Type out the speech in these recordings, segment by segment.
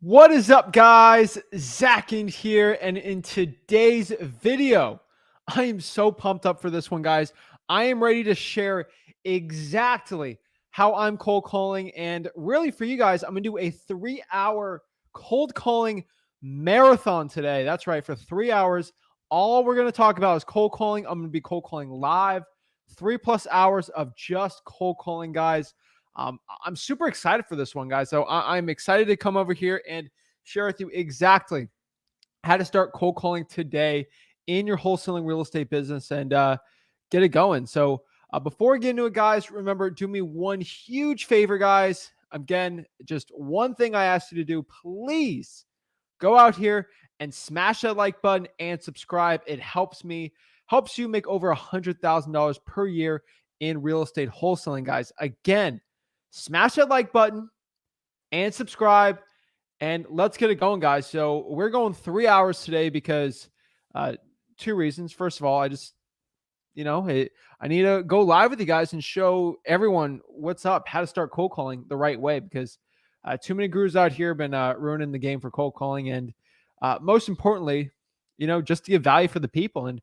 What is up, guys? Zach Ginn here, and in today's video, I am so pumped up for this one, guys. I am ready to share exactly how I'm cold calling, and really for you guys, I'm gonna do a 3-hour cold calling marathon today. That's right, for 3 hours. All we're gonna talk about is cold calling. I'm gonna be cold calling live, 3+ hours of just cold calling, guys. I'm super excited for this one, guys. So I'm excited to come over here and share with you exactly how to start cold calling today in your wholesaling real estate business and get it going. So before we get into it, guys, remember, do me one huge favor, guys. Again, just one thing I ask you to do. Please go out here and smash that like button and subscribe. It helps you make over $100,000 per year in real estate wholesaling, guys. Again, smash that like button and subscribe, and let's get it going, guys. So we're going 3 hours today because two reasons. First of all, I just, I need to go live with you guys and show everyone what's up, how to start cold calling the right way, because too many gurus out here have been ruining the game for cold calling. And most importantly, just to give value for the people. And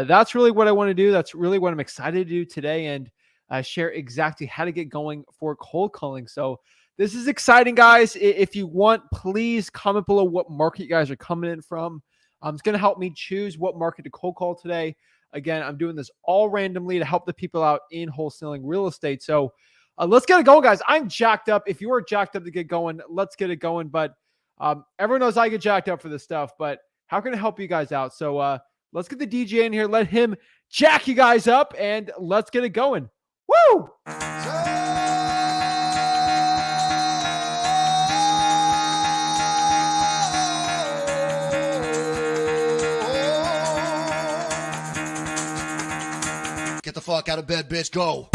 that's really what I want to do. That's really what I'm excited to do today. And share exactly how to get going for cold calling. So this is exciting, guys. If you want, please comment below what market you guys are coming in from. It's going to help me choose what market to cold call today. Again, I'm doing this all randomly to help the people out in wholesaling real estate. So let's get it going, guys. I'm jacked up. If you are jacked up to get going, let's get it going. But everyone knows I get jacked up for this stuff, but how can I help you guys out? So let's get the DJ in here. Let him jack you guys up, and let's get it going. Woo! Get the fuck out of bed, bitch. Go.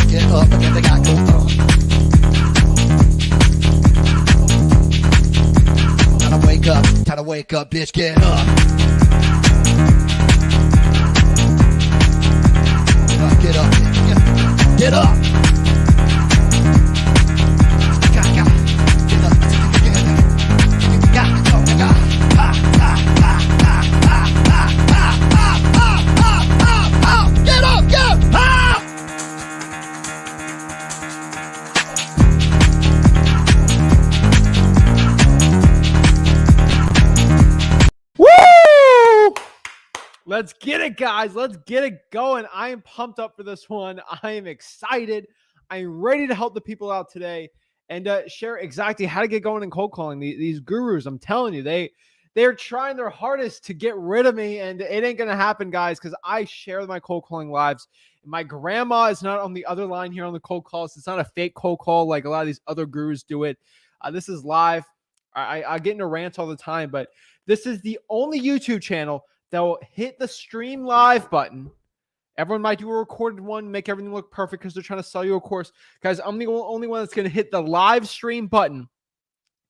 Get up, and they got go. Time to wake up, bitch. Get up. Get up. Get up. Let's get it, guys. Let's get it going. I am pumped up for this one. I am excited. I'm ready to help the people out today and share exactly how to get going in cold calling. These gurus, I'm telling you, they're trying their hardest to get rid of me, and it ain't going to happen, guys, because I share my cold calling lives. My grandma is not on the other line here on the cold calls. It's not a fake cold call like a lot of these other gurus do it. This is live. I get into rants all the time, but this is the only YouTube channel that will hit the stream live button. Everyone might do a recorded one, make everything look perfect because they're trying to sell you a course. Guys, I'm the only one that's going to hit the live stream button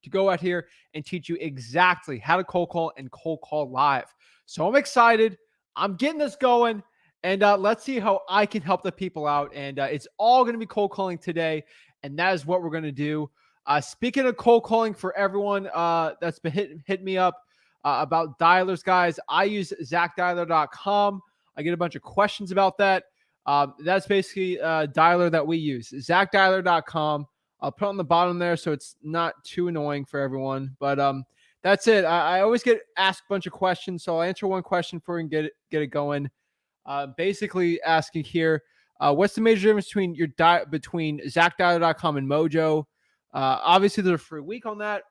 to go out here and teach you exactly how to cold call and cold call live. So I'm excited. I'm getting this going, and let's see how I can help the people out. And it's all going to be cold calling today, and that is what we're going to do. Speaking of cold calling, for everyone that's been hit me up about dialers, guys, I use ZachDialer.com. I get a bunch of questions about that. That's basically a dialer that we use, ZachDialer.com. I'll put on the bottom there so it's not too annoying for everyone. But that's it. I always get asked a bunch of questions, so I'll answer one question for you and get it going. Basically asking here, what's the major difference between ZachDialer.com and Mojo? Obviously, there's a free week on that.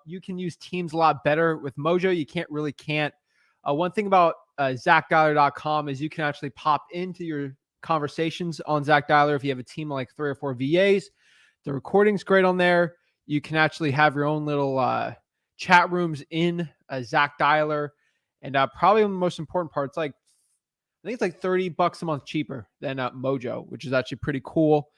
You can use Teams a lot better with Mojo. You can't. One thing about ZachDialer.com is you can actually pop into your conversations on Zach Dialer if you have a team of like 3 or 4 VAs. The recording's great on there. You can actually have your own little chat rooms in Zach Dialer. And probably the most important part, I think it's like $30 a month cheaper than Mojo, which is actually pretty cool.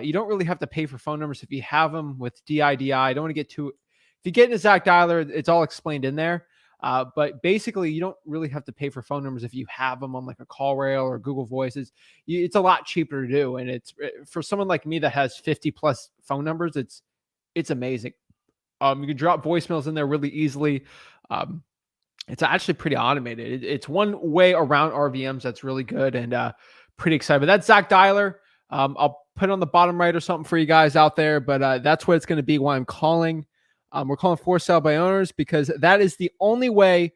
You don't really have to pay for phone numbers if you have them with DIDI. I don't want to get too. If you get into Zach Dialer, it's all explained in there. But basically, you don't really have to pay for phone numbers if you have them on like a call rail or Google Voices. It's a lot cheaper to do, and it's for someone like me that has 50 plus phone numbers. It's amazing. You can drop voicemails in there really easily. Um, it's actually pretty automated. It's one way around RVMs that's really good and pretty excited. But that's Zach Dialer. I'll put it on the bottom right or something for you guys out there. But that's what it's going to be. Why I'm calling. We're calling for sale by owners because that is the only way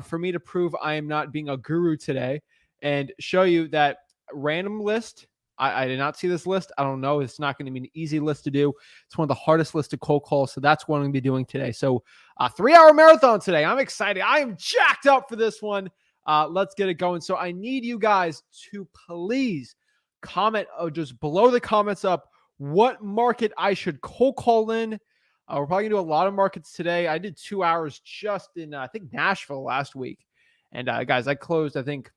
for me to prove I am not being a guru today and show you that random list. I did not see this list. I don't know. It's not going to be an easy list to do. It's one of the hardest lists to cold call. So that's what I'm going to be doing today. So a 3-hour marathon today. I'm excited. I am jacked up for this one. Let's get it going. So I need you guys to please comment just below the comments up what market I should cold call in. We're probably gonna do a lot of markets today. I did 2 hours just in I think Nashville last week, and guys, I closed I think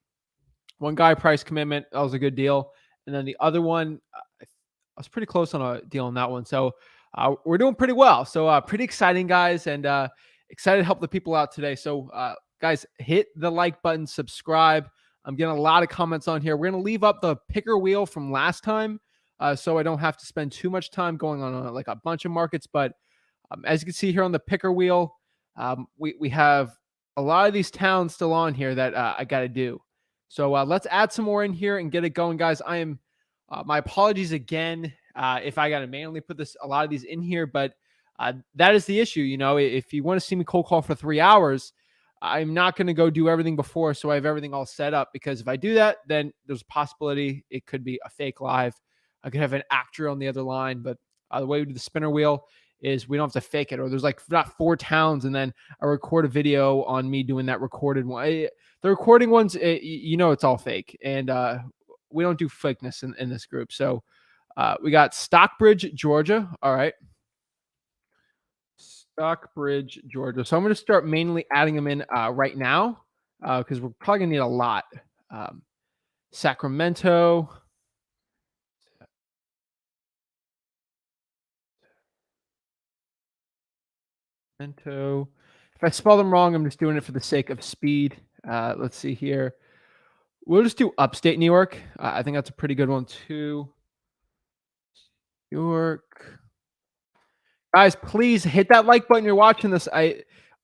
one guy price commitment. That was a good deal, and then the other one I was pretty close on a deal on that one. So we're doing pretty well. So pretty exciting, guys, and excited to help the people out today. So guys, hit the like button, subscribe. I'm getting a lot of comments on here. We're gonna leave up the picker wheel from last time, so I don't have to spend too much time going on like a bunch of markets, but as you can see here on the picker wheel, we have a lot of these towns still on here that I got to do. So let's add some more in here and get it going, guys. I am my apologies again if I got to manually put a lot of these in here, but that is the issue. You know, if you want to see me cold call for 3 hours, I'm not going to go do everything before, so I have everything all set up. Because if I do that, then there's a possibility it could be a fake live. I could have an actor on the other line, but the way we do the spinner wheel is we don't have to fake it, or there's like not 4 towns and then I record a video on me doing that recorded one. The recording ones, you know, it's all fake, and we don't do fakeness in this group. So we got Stockbridge, Georgia. All right. Stockbridge, Georgia. So I'm going to start mainly adding them in right now because we're probably going to need a lot. Sacramento. If I spell them wrong, I'm just doing it for the sake of speed. Let's see here. We'll just do upstate New York. I think that's a pretty good one too. New York. Guys, please hit that like button. You're watching this.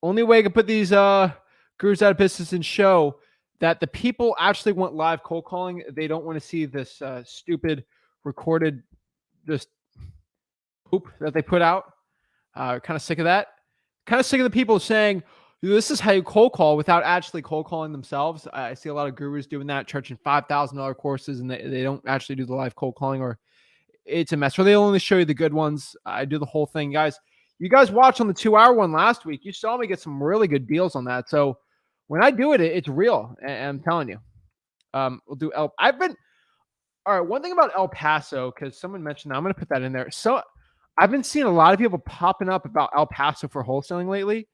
Only way I can put these gurus out of business and show that the people actually want live cold calling. They don't want to see this stupid recorded just poop that they put out. Kind of sick of that. Kind of sick of the people saying this is how you cold call without actually cold calling themselves. I see a lot of gurus doing that, charging $5,000 courses, and they don't actually do the live cold calling, or it's a mess. Or they only show you the good ones. I do the whole thing, guys. You guys watched on the 2-hour one last week. You saw me get some really good deals on that. So when I do it, it's real. And I'm telling you, we'll do I've been all right. One thing about El Paso, because someone mentioned that, I'm going to put that in there. So I've been seeing a lot of people popping up about El Paso for wholesaling lately.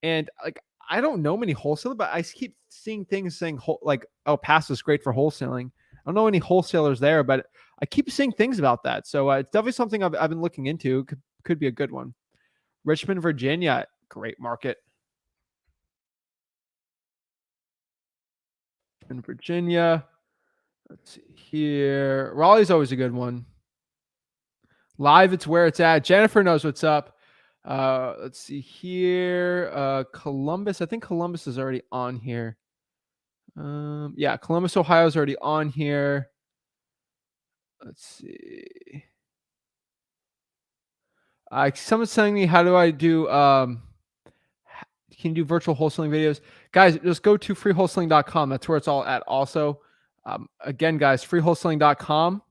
And like, I don't know many wholesalers, but I keep seeing things saying like El Paso is great for wholesaling. I don't know any wholesalers there, but I keep seeing things about that. So it's definitely something I've been looking into. Could be a good one. Richmond, Virginia, great market. In Virginia, let's see here. Raleigh's always a good one. Live, it's where it's at. Jennifer knows what's up. Let's see here. Columbus. I think Columbus is already on here. Yeah, Columbus, Ohio is already on here. Let's see. Someone's telling me, how do I do can you do virtual wholesaling videos? Guys, just go to freewholesaling.com. That's where it's all at also. Again, guys, freewholesaling.com.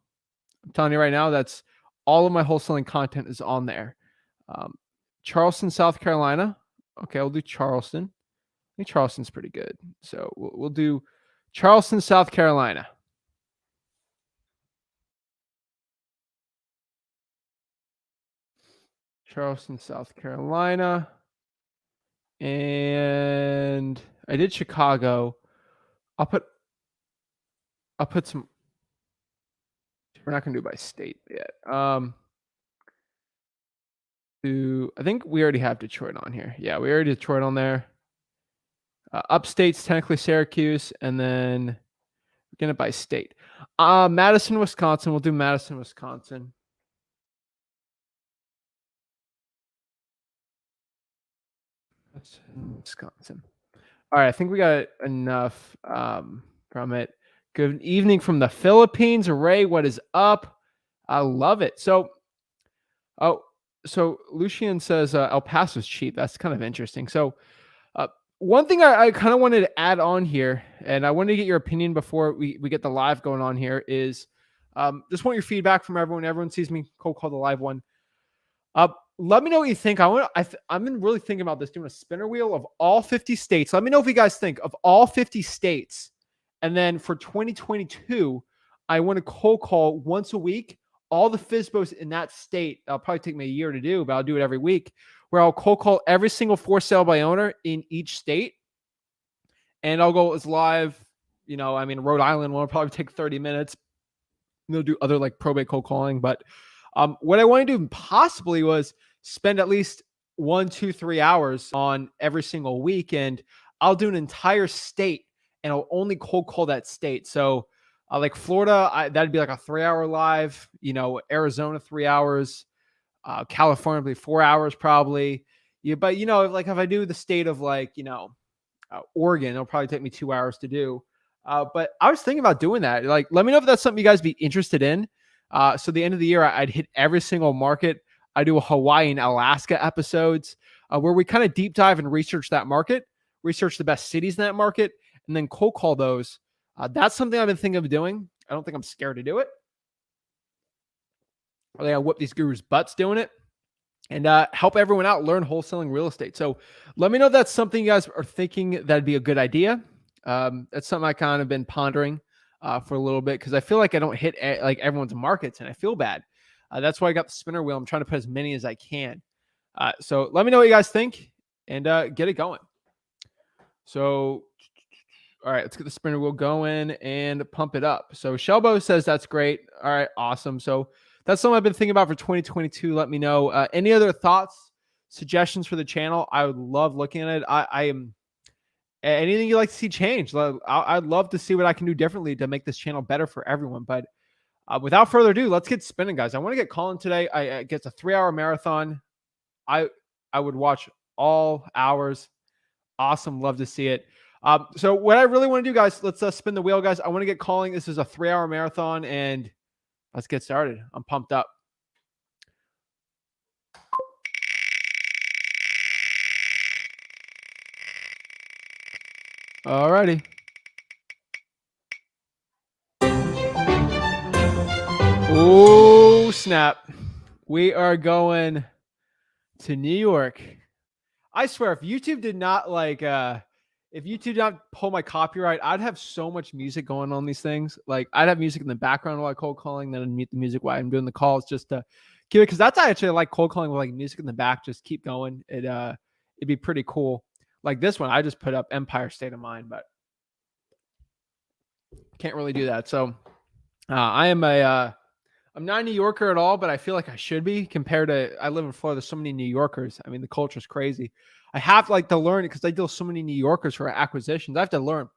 I'm telling you right now, that's all of my wholesaling content is on there. Charleston, South Carolina. Okay, we'll do Charleston. I think Charleston's pretty good. So we'll do Charleston, South Carolina. Charleston, South Carolina. And I did Chicago. I'll put some. We're not gonna do by state yet. I think we already have Detroit on here. Yeah, we already Detroit on there. Upstate's technically Syracuse, and then we're going to by state. Madison, Wisconsin. We'll do Madison, Wisconsin. Wisconsin. All right, I think we got enough from it. Good evening from the Philippines. Ray, what is up? I love it. So Lucian says El Paso's cheap. That's kind of interesting. So one thing I kind of wanted to add on here, and I wanted to get your opinion before we get the live going on here, is just want your feedback from everyone. Everyone sees me cold call the live one. Let me know what you think. I've been really thinking about this, doing a spinner wheel of all 50 states. Let me know if you guys think of all 50 states. And then for 2022, I want to cold call once a week all the FSBOs in that state. That'll probably take me a year to do, but I'll do it every week, where I'll cold call every single for sale by owner in each state. And I'll go as live, Rhode Island will probably take 30 minutes. They'll do other like probate cold calling. But what I want to do possibly was spend at least 1, 2, 3 hours on every single week. And I'll do an entire state and I'll only cold call that state. So like Florida, that'd be like a 3-hour live, Arizona, 3 hours, California would be 4 hours probably. Yeah, but like if I do the state of like, Oregon, it'll probably take me 2 hours to do. But I was thinking about doing that. Like, let me know if that's something you guys be interested in. So the end of the year, I'd hit every single market. I do a Hawaii and Alaska episodes where we kind of deep dive and research that market, research the best cities in that market, and then cold call those. That's something I've been thinking of doing. I don't think I'm scared to do it. I think I whoop these gurus' butts doing it and help everyone out learn wholesaling real estate. So let me know if that's something you guys are thinking that'd be a good idea. That's something I kind of been pondering for a little bit because I feel like I don't hit like everyone's markets and I feel bad. That's why I got the spinner wheel. I'm trying to put as many as I can. So let me know what you guys think and get it going. So, all right, let's get the spinner wheel going and pump it up. So Shelbo says that's great. All right, awesome. So that's something I've been thinking about for 2022. Let me know. Any other thoughts, suggestions for the channel? I would love looking at it. I am anything you'd like to see change. I'd love to see what I can do differently to make this channel better for everyone. But without further ado, let's get spinning, guys. I want to get calling today. I get a 3-hour marathon. I would watch all hours. Awesome. Love to see it. So what I really want to do, guys, let's spin the wheel, guys. I want to get calling. This is a 3-hour marathon, and let's get started. I'm pumped up. All righty. Oh, snap. We are going to New York. I swear, if YouTube did not pull my copyright, I'd have so much music going on these things. Like I'd have music in the background while I cold calling, then I'd mute the music while I'm doing the calls just to keep it. Cause that's actually like cold calling with like music in the back, just keep going. It'd be pretty cool. Like this one, I just put up Empire State of Mind, but can't really do that. So I'm not a New Yorker at all, but I feel like I should be compared to, I live in Florida. There's so many New Yorkers. I mean, the culture is crazy. I have like to learn it because I deal with so many New Yorkers for acquisitions. I have to learn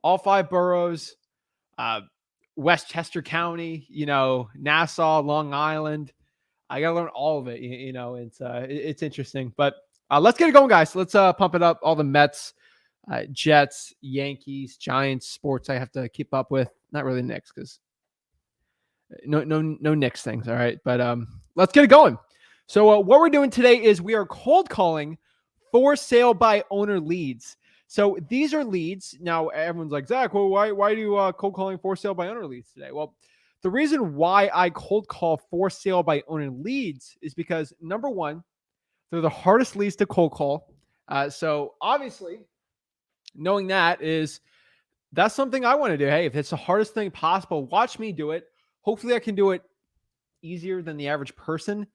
all 5 boroughs, Westchester County, Nassau, Long Island. I got to learn all of it. It's interesting, but let's get it going, guys. Let's pump it up. All the Mets, Jets, Yankees, Giants, sports I have to keep up with. Not really Knicks because no Knicks things. All right. But let's get it going. So what we're doing today is we are cold calling for sale by owner leads. So these are leads. Now everyone's like, Zach, well, why do you cold calling for sale by owner leads today? Well, the reason why I cold call for sale by owner leads is because number one, they're the hardest leads to cold call. So obviously knowing that's something I want to do. Hey, if it's the hardest thing possible, watch me do it. Hopefully I can do it easier than the average person.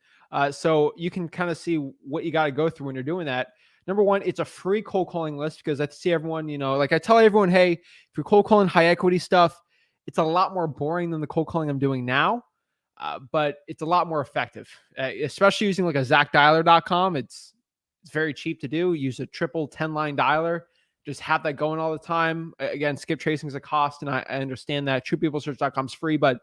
So you can kind of see what you got to go through when you're doing that. Number one, it's a free cold calling list because I see everyone, like I tell everyone, hey, if you're cold calling high equity stuff, it's a lot more boring than the cold calling I'm doing now. But it's a lot more effective, especially using like a ZachDialer.com. It's very cheap to do. Use a triple 10-line dialer just have that going all the time. Again, skip tracing is a cost, and I understand that. TruePeopleSearch.com is free, but a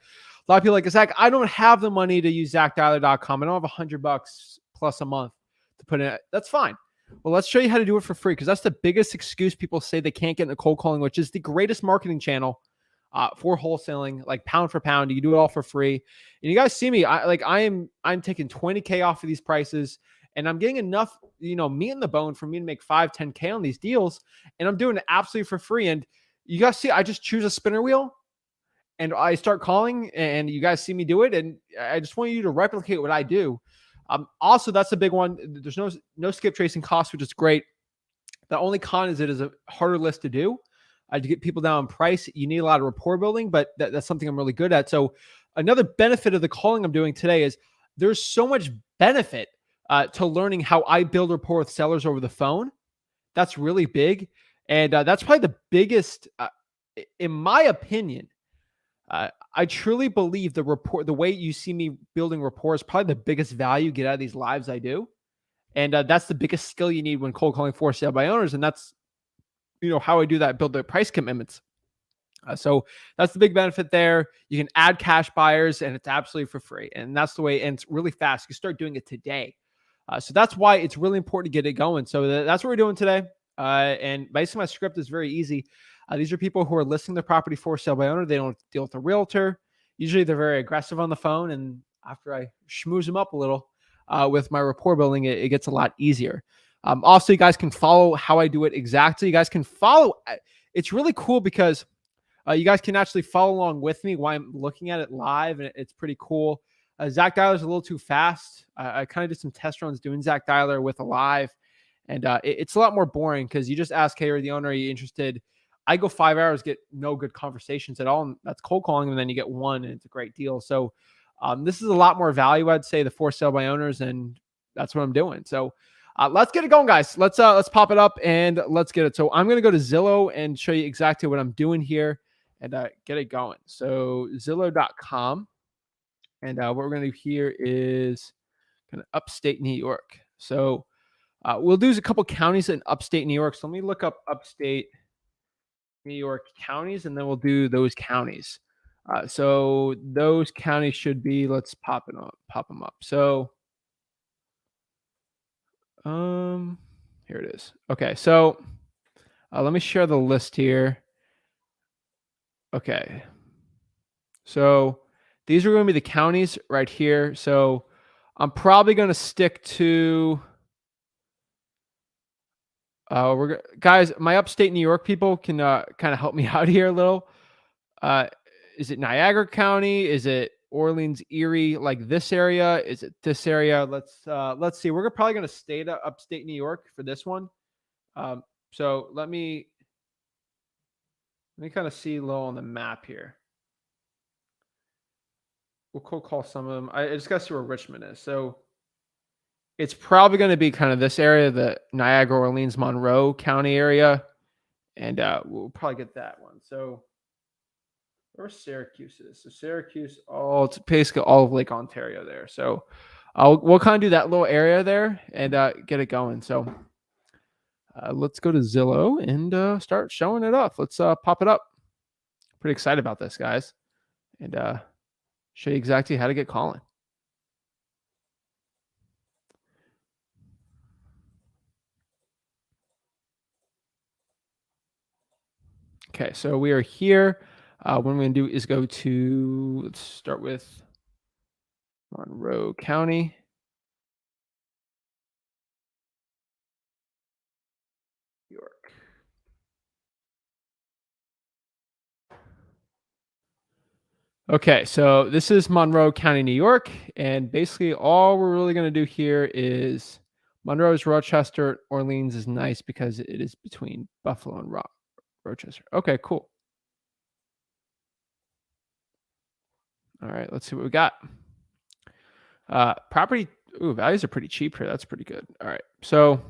lot of people are like, Zach, I don't have the money to use ZachDialer.com. I don't have $100 plus a month to put in it. That's fine. Well, let's show you how to do it for free, because that's the biggest excuse people say they can't get into cold calling, which is the greatest marketing channel for wholesaling, like pound for pound. You do it all for free. And you guys see me, I'm taking 20K off of these prices, and I'm getting enough, meat in the bone for me to make 5-10K on these deals. And I'm doing it absolutely for free. And you guys see, I just choose a spinner wheel and I start calling, and you guys see me do it. And I just want you to replicate what I do. Also, that's a big one. There's no skip tracing cost, which is great. The only con is it is a harder list to do. To get people down in price, you need a lot of rapport building, but that's something I'm really good at. So another benefit of the calling I'm doing today is there's so much benefit to learning how I build rapport with sellers over the phone. That's really big. And that's probably the biggest, in my opinion. I truly believe the way you see me building rapport is probably the biggest value you get out of these lives I do. And that's the biggest skill you need when cold calling for sale by owners. And that's, how I do that, build the price commitments. So that's the big benefit there. You can add cash buyers, and it's absolutely for free. And that's the way, and it's really fast. You start doing it today. So that's why it's really important to get it going. So that's what we're doing today. And basically my script is very easy. These are people who are listing their property for sale by owner. They don't deal with a realtor. Usually they're very aggressive on the phone. And after I schmooze them up a little with my rapport building, it gets a lot easier. Also, you guys can follow how I do it exactly. You guys can follow. It's really cool because you guys can actually follow along with me while I'm looking at it live, and it's pretty cool. Zach Dialer is a little too fast. I kind of did some test runs doing Zach Dialer with a live, and it's a lot more boring because you just ask, hey, are the owner, are you interested? I go 5 hours, get no good conversations at all, and that's cold calling, and then you get one, and it's a great deal. So this is a lot more value, I'd say, the for sale by owners, and that's what I'm doing. So let's get it going, guys. Let's pop it up and let's get it. So I'm going to go to Zillow and show you exactly what I'm doing here and get it going. So Zillow.com. And what we're going to do here is kind of upstate New York. So we'll do a couple counties in upstate New York. So let me look up upstate New York counties, and then we'll do those counties. So those counties should be, let's pop them up. So here it is. Okay, so let me share the list here. Okay, so these are going to be the counties right here. So I'm probably going to stick to guys, my upstate New York people can kind of help me out here a little. Is it Niagara County? Is it Orleans, Erie, like this area? Is it this area? Let's see. We're probably going to stay to upstate New York for this one. So let me kind of see low on the map here. We'll call some of them. I just got to see where Richmond is. So it's probably going to be kind of this area, the Niagara, Orleans, Monroe County area. And we'll probably get that one. So where Syracuse is. So Syracuse, it's basically all of Lake Ontario there. So we'll kind of do that little area there and get it going. So let's go to Zillow and start showing it off. Let's pop it up. Pretty excited about this, guys. And show you exactly how to get calling. Okay, so we are here. What I'm going to do is go to, let's start with Monroe County. New York. Okay, so this is Monroe County, New York. And basically all we're really going to do here is Monroe's Rochester. Orleans is nice because it is between Buffalo and Rochester. Okay, cool. All right, let's see what we got. Property values are pretty cheap here. That's pretty good. All right, so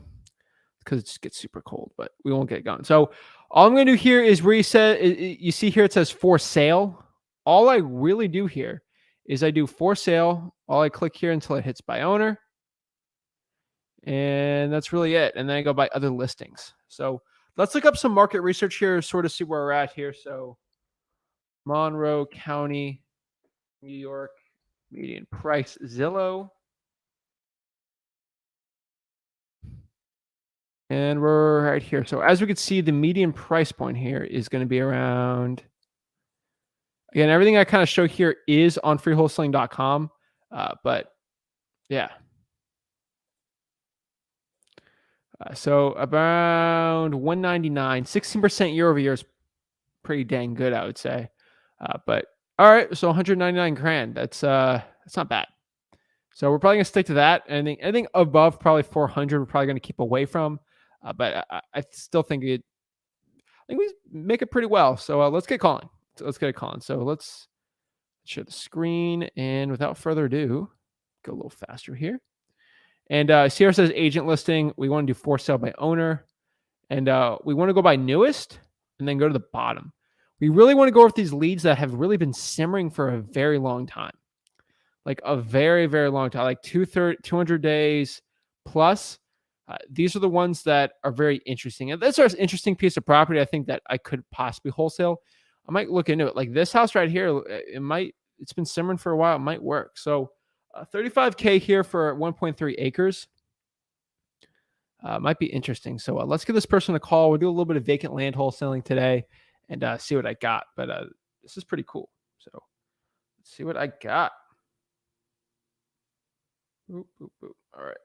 because it just gets super cold, but we won't get going. So all I'm going to do here is where you see here it says for sale. All I really do here is I do for sale. All I click here until it hits by owner. And that's really it. And then I go by other listings. So let's look up some market research here, sort of see where we're at here. So Monroe County, New York, median price, Zillow. And we're right here. So as we can see, the median price point here is going to be around, again, everything I kind of show here is on freewholesaling.com. But yeah. So around 199, 16% year over year is pretty dang good, I would say. But all right, so 199 grand. That's not bad. So we're probably gonna stick to that. Anything above probably 400, we're probably gonna keep away from. But I still think I think we make it pretty well. So let's get calling. Let's get it calling. So let's share the screen, and without further ado, go a little faster here. And Sierra says agent listing. We want to do for sale by owner, and we want to go by newest, and then go to the bottom. We really want to go with these leads that have really been simmering for a very long time, like a very, very long time, like 200 days plus. These are the ones that are very interesting. And this is an interesting piece of property I think that I could possibly wholesale. I might look into it. Like this house right here, it's been simmering for a while. It might work. So 35K here for 1.3 acres. Might be interesting. So let's give this person a call. We'll do a little bit of vacant land wholesaling today and see what I got. But this is pretty cool. So let's see what I got. Boop, boop, boop. All right.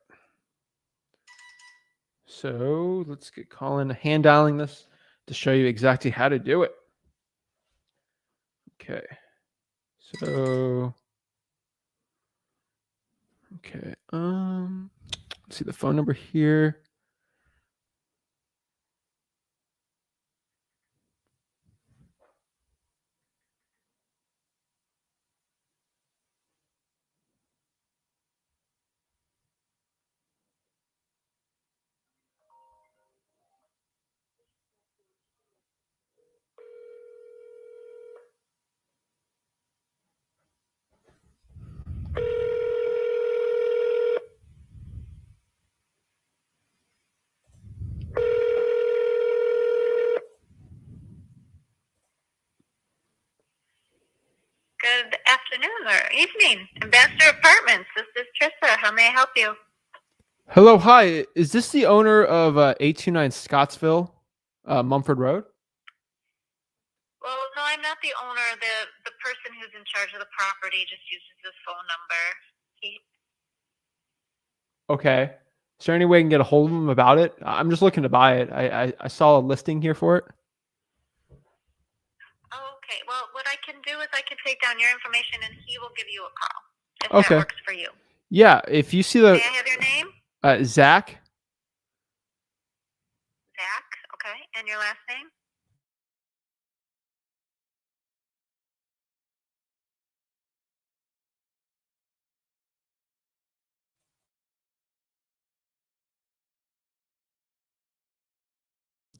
So let's get calling, hand dialing this to show you exactly how to do it. Okay. So, okay. Let's see the phone number here. Good afternoon or evening, Ambassador Apartments. This is Trissa. How may I help you? Hello, hi. Is this the owner of 829 Scottsville, Mumford Road? Well, no, I'm not the owner. The person who's in charge of the property just uses this phone number. Okay. Is there any way I can get a hold of him about it? I'm just looking to buy it. I saw a listing here for it. Okay. Well, what I can do is I can take down your information and he will give you a call if Okay. that works for you. Yeah. If you see the May I have your name? Zach. Zach. Okay. And your last name?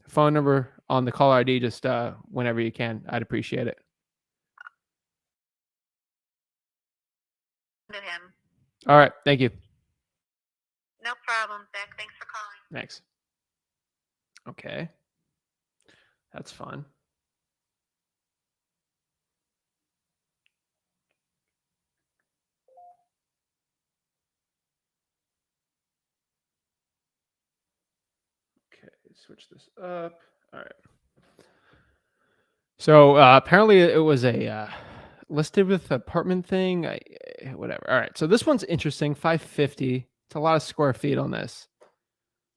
Phone number on the caller ID, just whenever you can. I'd appreciate it. To him. All right. Thank you. No problem, Zach. Thanks for calling. Thanks. Okay. That's fun. Okay. Switch this up. All right. So apparently it was a listed with apartment thing. Whatever. All right. So this one's interesting. 550. It's a lot of square feet on this.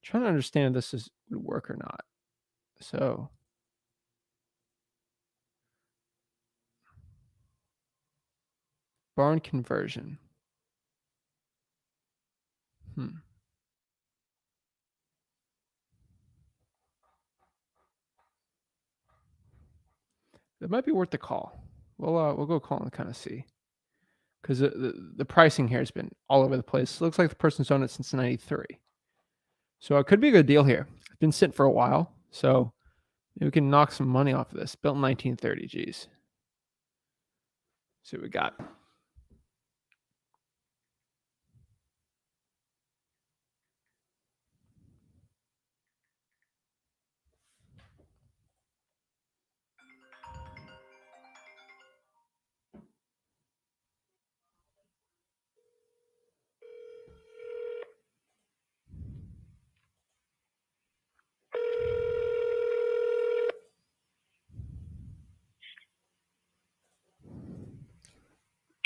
Trying to understand if this would work or not. So barn conversion. It might be worth the call. We'll go call and kind of see, because the pricing here has been all over the place. It looks like the person's owned it since '93, so it could be a good deal here. It's been sitting for a while, so maybe we can knock some money off of this. Built in 1930. Geez. See what we got.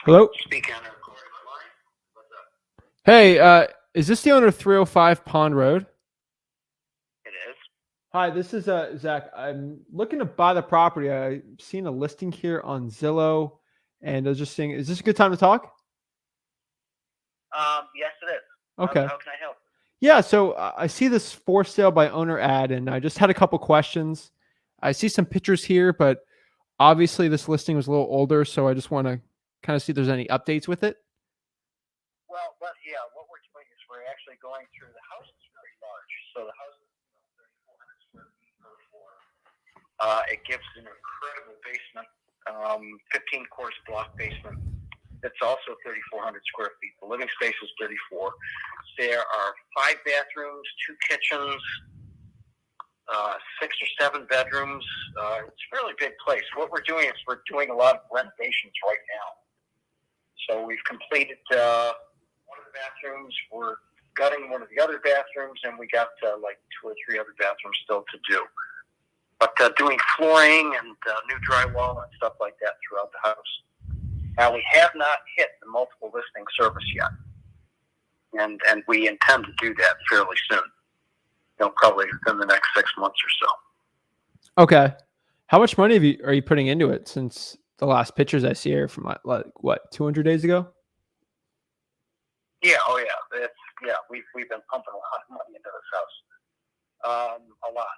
Hello. Speaking on a recorded line. What's up? Hey, is this the owner of 305 Pond Road? It is. Hi, this is Zach. I'm looking to buy the property. I've seen a listing here on Zillow, and I was just saying, is this a good time to talk? Yes, it is. Okay. How can I help? Yeah, so I see this for sale by owner ad, and I just had a couple questions. I see some pictures here, but obviously this listing was a little older, so I just want to kind of see if there's any updates with it. Well, yeah, what we're doing is we're actually going through the house is very large. So the house is 3,400 square feet per floor. It gives an incredible basement, 15 course block basement. It's also 3,400 square feet. The living space is 34. There are 5 bathrooms, 2 kitchens, 6 or 7 bedrooms. It's a really big place. What we're doing is we're doing a lot of renovations right now. So we've completed one of the bathrooms. We're gutting one of the other bathrooms, and we got like 2 or 3 other bathrooms still to do. But doing flooring and new drywall and stuff like that throughout the house. Now, we have not hit the multiple listing service yet, and we intend to do that fairly soon. Probably within the next 6 months or so. Okay. How much money are you putting into it since the last pictures I see here from like what, 200 days ago? Yeah, oh yeah, we've been pumping a lot of money into this house, a lot.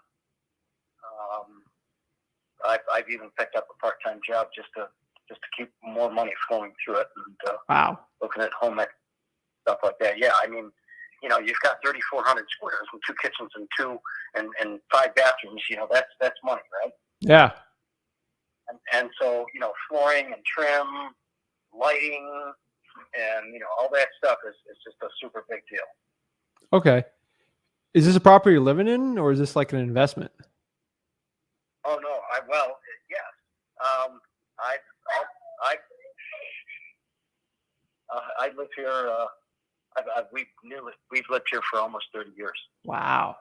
I've even picked up a part-time job just to keep more money flowing through it, and Wow. looking at home ec stuff like that. Yeah, I mean, you've got 3,400 squares and 2 kitchens and 5 bathrooms. That's money, right? Yeah. And so flooring and trim, lighting, and all that stuff is just a super big deal. Okay. Is this a property you're living in, or is this like an investment? Oh no, yes. I live here. We've lived here for almost 30 years. Wow.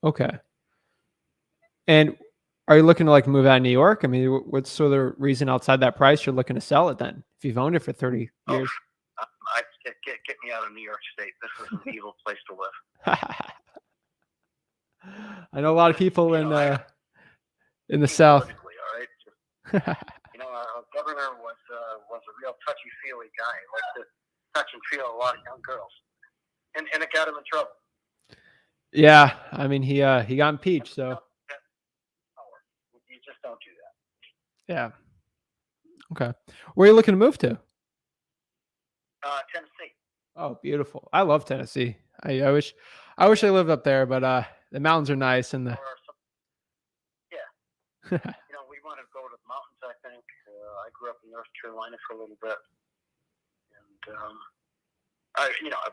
Okay. And are you looking to like move out of New York? I mean, what's sort of the reason outside that price you're looking to sell it then? If you've owned it for 30 years. Get me out of New York State. This is an evil place to live. I know a lot of people in the South. All right. Our governor was a real touchy-feely guy. He liked to touch and feel a lot of young girls, and it got him in trouble. Yeah, I mean he got impeached, so you just don't do that. yeah. Okay, where are you looking to move to? Tennessee. Oh, beautiful! I love Tennessee. I wish I lived up there, but the mountains are nice and the. Yeah. We want to go to the mountains. I think I grew up in North Carolina for a little bit, and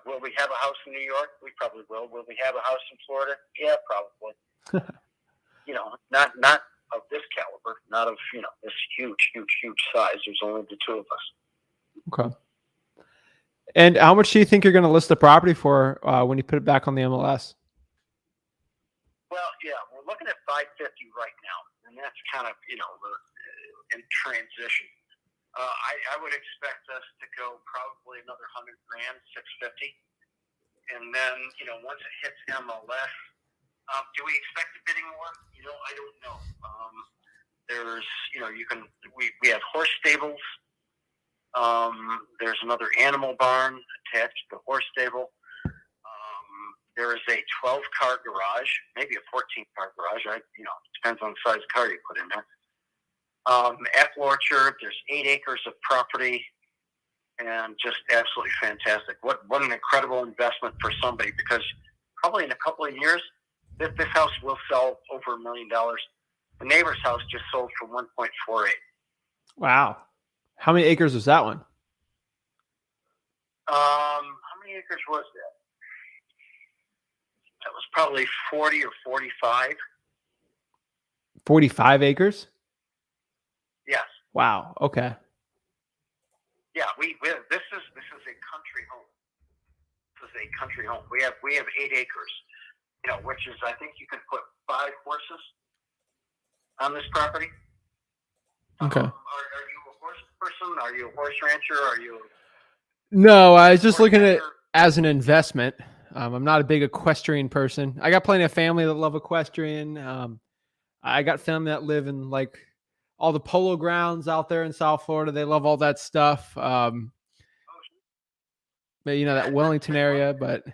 will we have a house in New York? We probably will. Will we have a house in Florida? Yeah, probably. Not of this caliber, not of this huge size. There's only the 2 of us. Okay. And how much do you think you're going to list the property for when you put it back on the MLS? Well, yeah, we're looking at $550 right now, and that's kind of in transition. I would expect us to go probably another $100,000, $650, and then once it hits MLS, do we expect a bidding war? I don't know. There's we have horse stables. There's another animal barn attached to the horse stable. There is a 12-car garage, maybe a 14-car garage. Depends on the size of car you put in there. Apple orchard. There's 8 acres of property, and just absolutely fantastic. What an incredible investment for somebody, because probably in a couple of years, this house will sell over $1 million. The neighbor's house just sold for 1.48. Wow. How many acres was that one? How many acres was that? That was probably 40 or 45. 45 acres? Yes. Wow. Okay. Yeah, this is a country home. This is a country home. We have 8 acres, which is, I think you can put 5 horses on this property. Okay. Are you a horse person? person? Are you a horse rancher? Are you? No, I was just looking at it Horse as an investment. I'm not a big equestrian person. I got plenty of family that love equestrian. I got family that live in like all the polo grounds out there in South Florida. They love all that stuff. But, you know, that Wellington area, but that's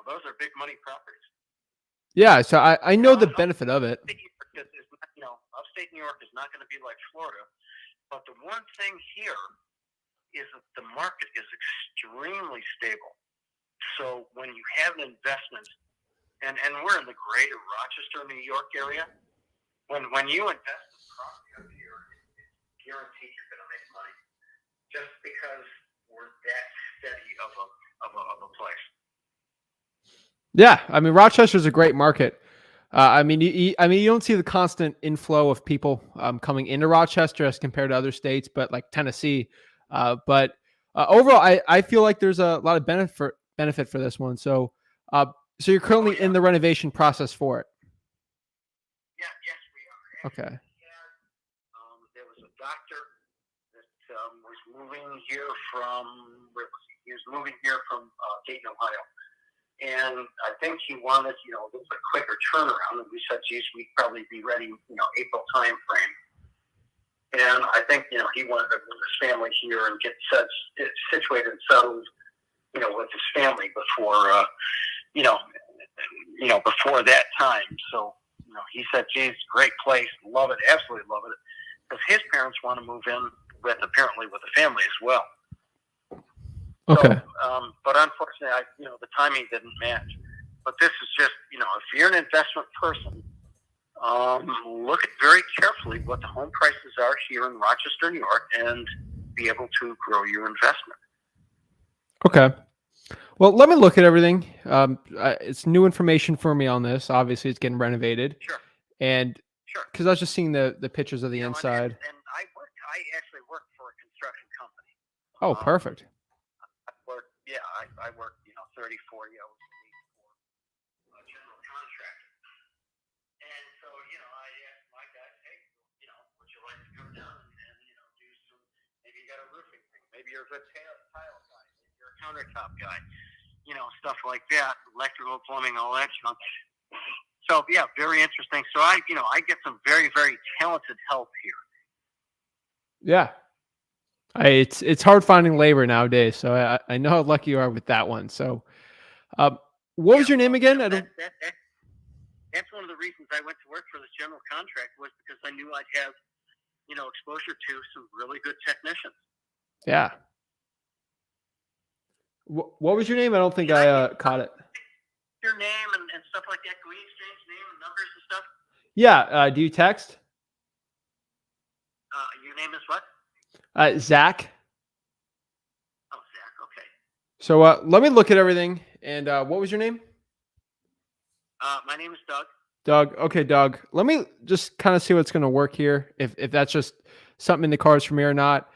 those are big money properties. yeah, so I know the benefit of it. Upstate New York is not going to be like Florida, but the one thing here is that the market is extremely stable. So when you have an investment, and we're in the greater Rochester, New York area, when you invest in property up here, it's guaranteed you're going to make money, just because we're that steady of a place. Yeah, I mean Rochester's a great market. I mean, you don't see the constant inflow of people coming into Rochester as compared to other states, but like Tennessee. But overall, I feel like there's a lot of benefit for this one. So, so you're currently in the renovation process for it. Yeah, yes, we are. Okay. There was a doctor that was moving here from where was he? He was moving here from Dayton, Ohio. And I think he wanted, a little bit quicker turnaround. And we said, geez, we'd probably be ready, April time frame. And I think, he wanted to move his family here and get situated and settled, with his family before, before that time. So, he said, geez, great place. Love it. Absolutely love it. Because his parents want to move in apparently with the family as well. Okay. So, but unfortunately, the timing didn't match. But this is just, if you're an investment person, look at very carefully what the home prices are here in Rochester, New York, and be able to grow your investment. Okay. Well, let me look at everything. It's new information for me on this. Obviously, it's getting renovated. Sure. And because I was just seeing the pictures of the inside. And I actually work for a construction company. Oh, perfect. I work, 30, 40 hours a week for a general contractor. And so, I asked my guys, hey, would you like to come down and do some, maybe you got a roofing thing, maybe you're a good tile guy, maybe you're a countertop guy, stuff like that, electrical, plumbing, all that junk. So, yeah, very interesting. So I get some very, very talented help here. Yeah. It's hard finding labor nowadays, so I know how lucky you are with that one. So, what was your name again? That's one of the reasons I went to work for this general contract was because I knew I'd have, exposure to some really good technicians. Yeah. What was your name? I don't think I caught it. Your name and stuff like that. Can we exchange name and numbers and stuff? Yeah. Do you text? Your name is what? Zach. Oh, Zach. Okay. So let me look at everything. And what was your name? My name is Doug. Doug. Okay, Doug. Let me just kind of see what's going to work here. If that's just something in the cards for me or not.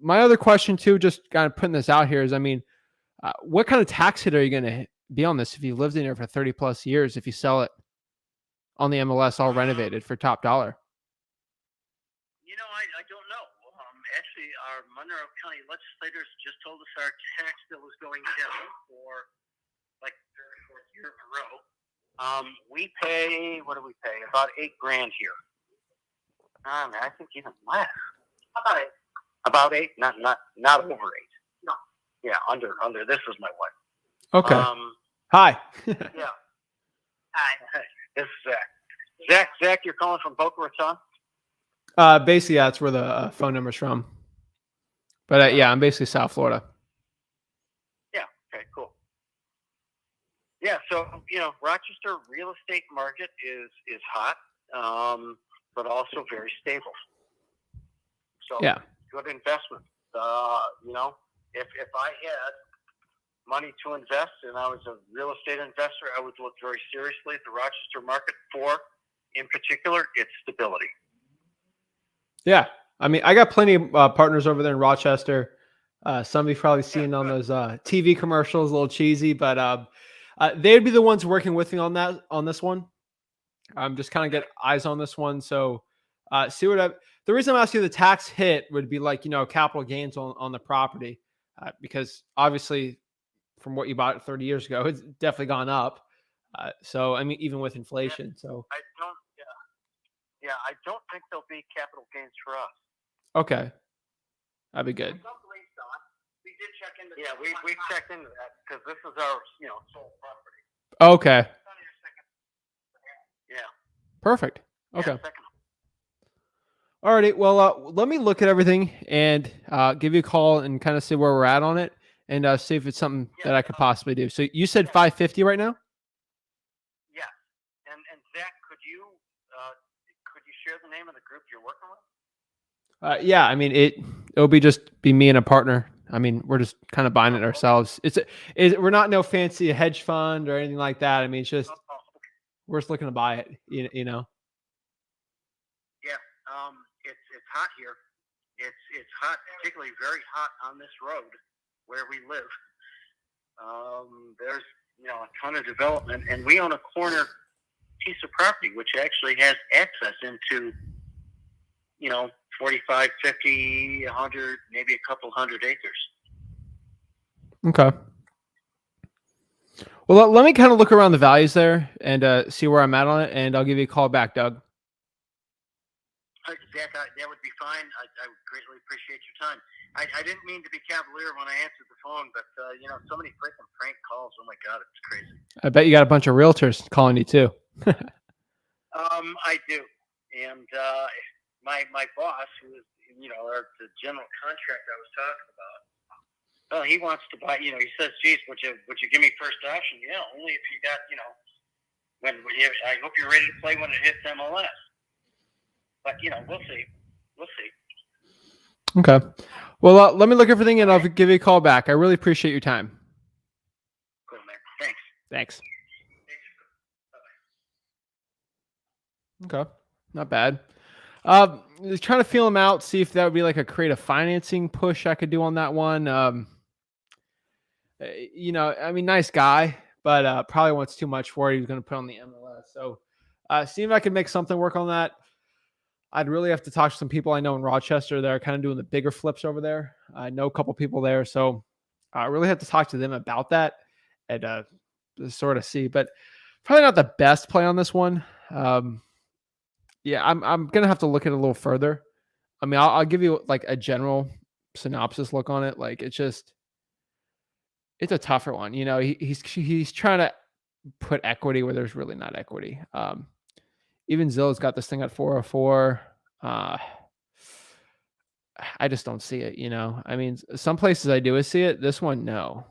My other question too, just kind of putting this out here is, what kind of tax hit are you going to be on this if you lived in here for 30 plus years? If you sell it on the MLS all renovated for top dollar? I don't know. Actually, our Monroe County legislators just told us our tax bill is going down for like the third or fourth year in a row. We pay, what do we pay? About $8,000 here. I think even less. About eight. Not over 8. No. Yeah, under. This is my wife. Okay. Hi. Yeah. Hi. This is Zach. Zach, you're calling from Boca Raton? Basically, yeah, that's where the phone number's from. But yeah, I'm basically South Florida. Yeah. Okay. Cool. Yeah. So Rochester real estate market is hot, but also very stable. So yeah, good investment. If I had money to invest and I was a real estate investor, I would look very seriously at the Rochester market for, in particular, its stability. Yeah. I got plenty of partners over there in Rochester. Some of you've probably seen on those TV commercials, a little cheesy, but they'd be the ones working with me on this one. Just kind of get eyes on this one. So see what the reason I'm asking the tax hit would be like, capital gains on the property, because obviously from what you bought 30 years ago, it's definitely gone up. So, I mean, even with inflation. So, I don't. Yeah, I don't think there'll be capital gains for us. okay. That'd be good. We did check into. Yeah, we checked into that because this is our sole property. Okay. Yeah. Perfect. Okay. Yeah, second. Alrighty. Well, let me look at everything and give you a call and kind of see where we're at on it and see if it's something that I could possibly do. So you said 550 right now? Yeah. And Zach, could you share the name of the group you're working with? Yeah. I mean, it'll be me and a partner. I mean, we're just kind of buying it ourselves. We're not no fancy hedge fund or anything like that. I mean, it's just we're just looking to buy it. You know. Yeah. It's hot here. It's hot, particularly very hot on this road where we live. There's a ton of development, and we own a corner piece of property which actually has access into 45, 50, 100, maybe a couple hundred acres. Okay. Well, let me kind of look around the values there and see where I'm at on it, and I'll give you a call back, Doug. Zach, that would be fine. I would greatly appreciate your time. I didn't mean to be cavalier when I answered the phone, but so many freaking prank calls. Oh my God, it's crazy. I bet you got a bunch of realtors calling you too. I do, and my boss, who is the general contractor I was talking about. Well, he wants to buy. He says, "Geez, would you give me first option?" Yeah, only if you got I hope you're ready to play when it hits MLS. But we'll see. We'll see. Okay. Well, let me look at everything and I'll give you a call back. I really appreciate your time. Cool, man. Thanks. Thanks. Okay. Not bad. Trying to feel him out, see if that would be like a creative financing push I could do on that one. I mean, nice guy, but probably wants too much for it. He was going to put on the MLS. So see if I can make something work on that. I'd really have to talk to some people I know in Rochester that are kind of doing the bigger flips over there. I know a couple people there. So I really have to talk to them about that and sort of see, but probably not the best play on this one. Yeah, I'm going to have to look at it a little further. I mean, I'll give you like a general synopsis look on it. Like it's a tougher one. He's trying to put equity where there's really not equity. Even Zillow's got this thing at 404. I just don't see it, I mean, some places I do see it. This one, no.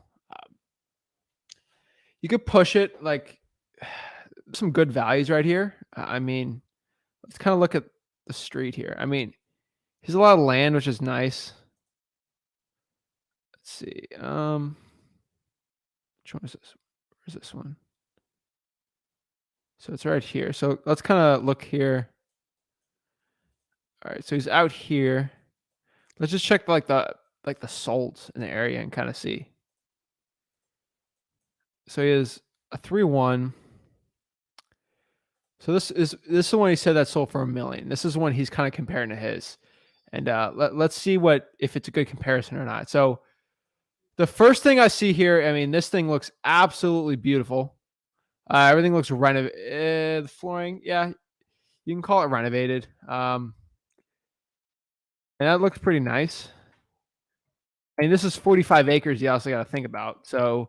You could push it like some good values right here. I mean, let's kind of look at the street here. I mean, he's a lot of land, which is nice. Let's see. Which one is this? Where's this one? So it's right here. So let's kind of look here. All right, so he's out here. Let's just check like the solds in the area and kind of see. So he has a 3-1. So this is the one he said that sold for $1 million. This is one he's kind of comparing to his. And let's see if it's a good comparison or not. So the first thing I see here, I mean, this thing looks absolutely beautiful. Everything looks renovated. The flooring, yeah, you can call it renovated. And that looks pretty nice. I mean, this is 45 acres. You also got to think about. So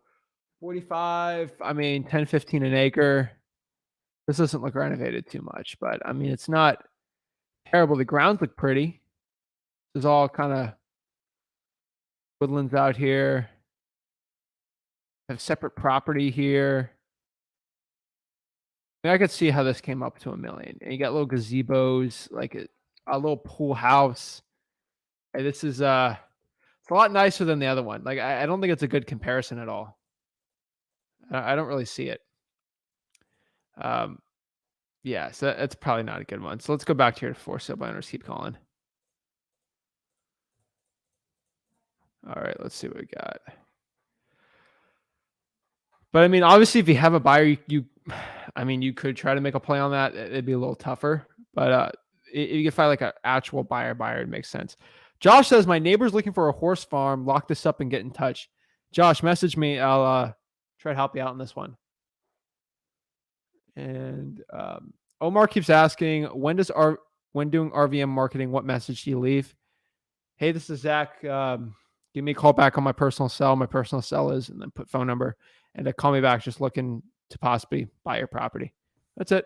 45, I mean, 10, 15 an acre. This doesn't look renovated too much, but I mean, it's not terrible. The grounds look pretty. There's all kind of woodlands out here. Have separate property here. I mean, I could see how this came up to $1 million. And you got little gazebos, like a little pool house. Hey, this is it's a lot nicer than the other one. Like I don't think it's a good comparison at all. I don't really see it. Yeah, so that's probably not a good one. So let's go back to here to for sale by owners. Keep calling. All right, let's see what we got. But I mean, obviously, if you have a buyer, you could try to make a play on that. It'd be a little tougher. But you can find like an actual buyer, it makes sense. Josh says, my neighbor's looking for a horse farm. Lock this up and get in touch. Josh, message me. I'll try to help you out on this one. And Omar keeps asking, when doing RVM marketing, what message do you leave? Hey, this is Zach. Give me a call back on my personal cell. My personal cell is, and then put phone number, and call me back. Just looking to possibly buy your property. That's it.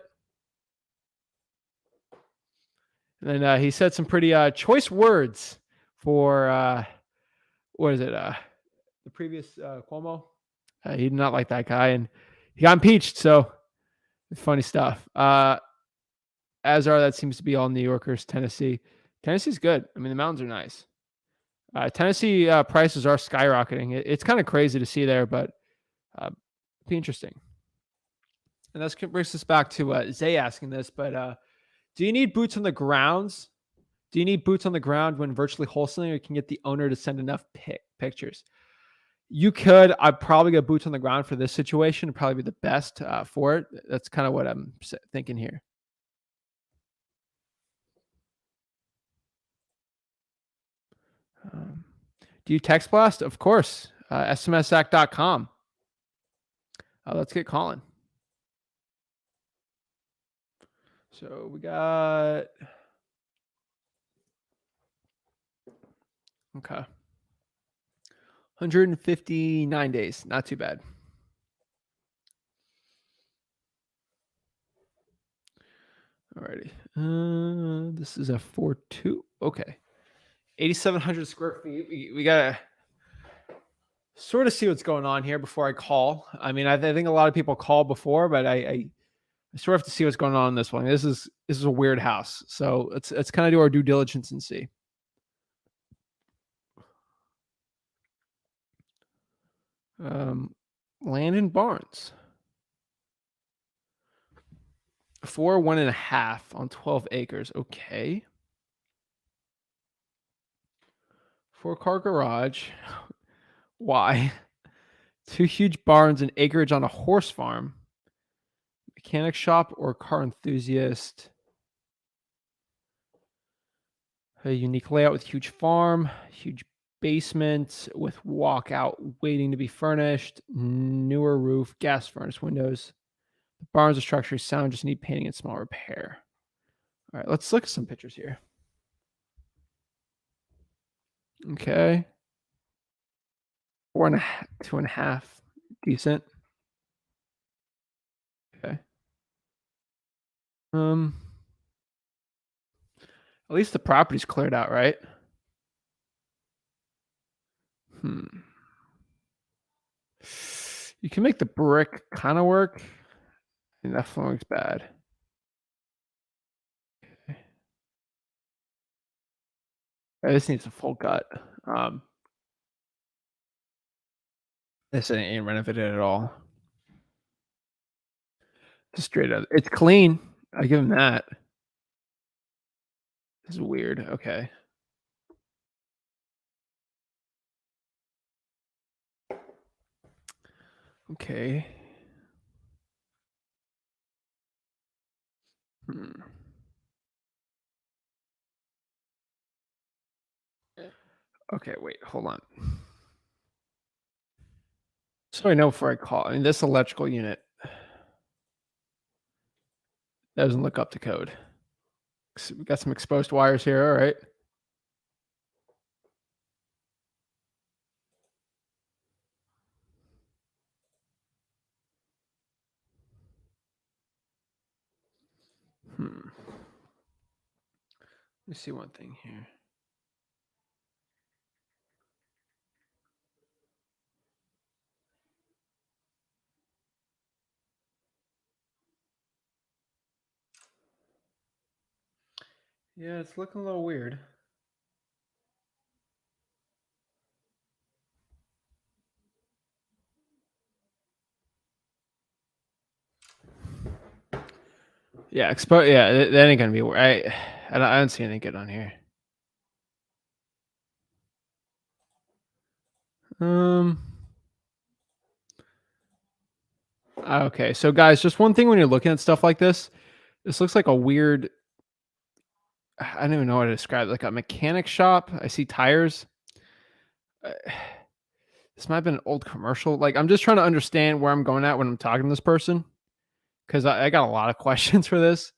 And then he said some pretty choice words for what is it? The previous Cuomo. He did not like that guy, and he got impeached. So funny stuff. That seems to be all New Yorkers. Tennessee's good. I mean, the mountains are nice. Tennessee prices are skyrocketing. It's kind of crazy to see there, but be interesting. And that brings us back to Zay asking this, but do you need boots on the grounds? Do you need boots on the ground when virtually wholesaling, or you can get the owner to send enough pictures? You could. I'd probably get boots on the ground for this situation. It'd probably be the best for it. That's kind of what I'm thinking here. Do you text blast? Of course. SMSAC.com. Let's get calling. So we got... Okay. 159 days. Not too bad. Alrighty. This is a 4.2. Okay. 8,700 square feet. We got to sort of see what's going on here before I call. I mean, I think a lot of people call before, but I sort of have to see what's going on in this one. This is a weird house. So let's kind of do our due diligence and see. Landon Barnes. 1.5 on 12 acres. Okay. 4-car garage. Why? 2 huge barns and acreage on a horse farm. Mechanic shop or car enthusiast. A unique layout with huge farm, huge basement with walkout waiting to be furnished, newer roof, gas furnace windows. The barns are structurally sound, just need painting and small repair. All right, let's look at some pictures here. Okay. 4.5, 2.5, decent. Okay. At least the property's cleared out, right? You can make the brick kind of work. And that flooring's bad. Okay. This needs a full cut. This ain't renovated at all. Just straight up. It's clean. I give him that. This is weird. Okay. Okay. Okay, wait, hold on. So I know before I call. I mean, this electrical unit doesn't look up to code. So we got some exposed wires here. All right. Let me see one thing here. Yeah, it's looking a little weird. Yeah, yeah, that ain't gonna be. I don't see anything good on here. Okay, so guys, just one thing when you're looking at stuff like this looks like a weird I don't even know how to describe it. Like a mechanic shop. I see tires. Uh, this might have been an old commercial. Like, I'm just trying to understand where I'm going at when I'm talking to this person, because I got a lot of questions for this.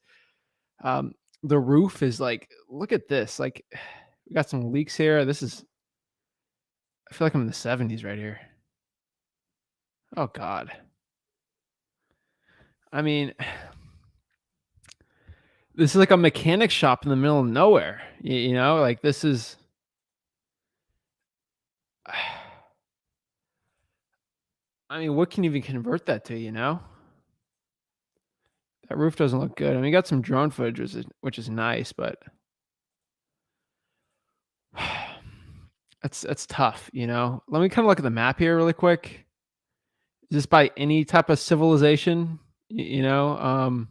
The roof is like, look at this. Like, we got some leaks here. This is, I feel like I'm in the 70s right here. Oh God. I mean, this is like a mechanic shop in the middle of nowhere. You know, like this is. I mean, what can you even convert that to? You know, that roof doesn't look good. I mean, you got some drone footage, which is nice, but that's tough. You know, let me kind of look at the map here really quick. Is this by any type of civilization? You know,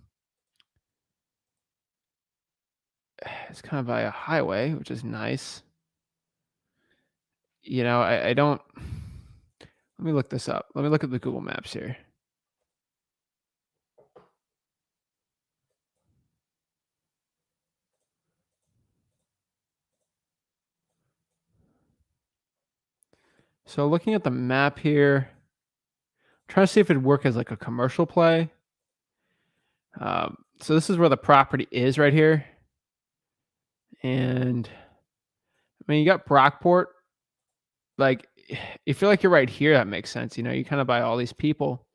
it's kind of by a highway, which is nice. You know, I don't. Let me look this up. Let me look at the Google Maps here. So looking at the map here, trying to see if it'd work as like a commercial play. So this is where the property is right here. And I mean, you got Brockport. Like, if you feel like you're right here, that makes sense. You know, you kind of buy all these people.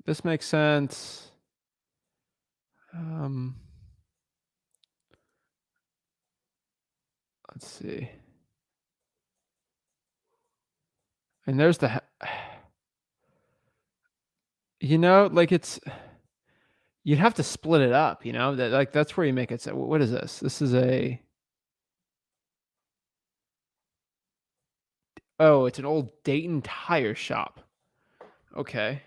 This makes sense. Let's see. And there's the, you know, like you'd have to split it up, you know, that like, that's where you make it. So what is this? This is oh, it's an old Dayton tire shop. Okay.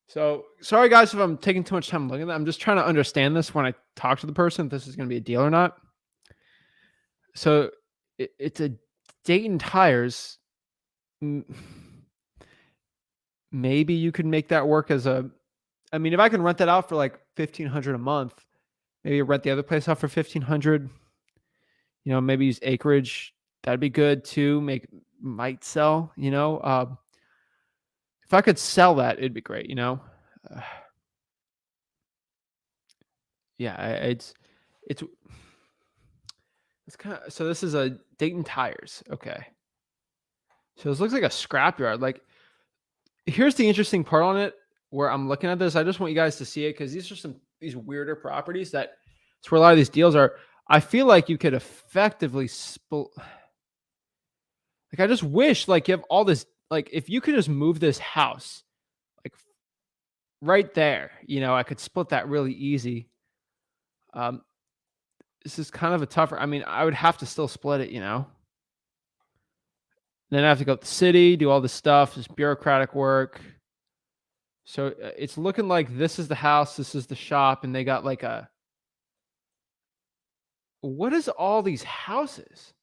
So sorry guys if I'm taking too much time looking at that. I'm just trying to understand this when I talk to the person, if this is going to be a deal or not. So it's a Dayton tires. Maybe you could make that work as a, I mean, if I can rent that out for like $1,500 a month, maybe rent the other place out for $1,500, you know, maybe use acreage. That'd be good too. Might sell, you know, if I could sell that, it'd be great, you know? Yeah, it's kind of, so this is a Dayton tires. Okay. So this looks like a scrapyard. Like, here's the interesting part on it where I'm looking at this. I just want you guys to see it because these are these weirder properties that's where a lot of these deals are. I feel like you could effectively like, I just wish like you have all this, like if you could just move this house like right there, you know, I could split that really easy. This is kind of a tougher, I mean, I would have to still split it, you know. Then I have to go to the city, do all this stuff, this bureaucratic work. So it's looking like this is the house, this is the shop, and they got like what is all these houses?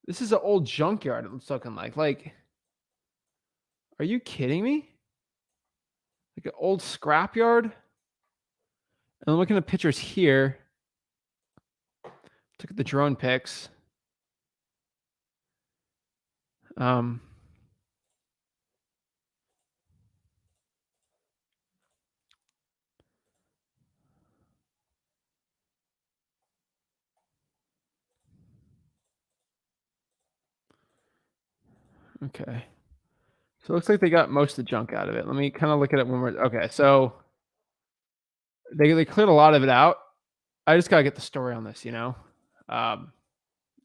This is an old junkyard, it's looking like. Like, are you kidding me? Like an old scrapyard? And I'm looking at pictures here. Look at the drone pics. Okay. So it looks like they got most of the junk out of it. Let me kind of look at it one more. Okay, so they cleared a lot of it out. I just gotta get the story on this, you know. Let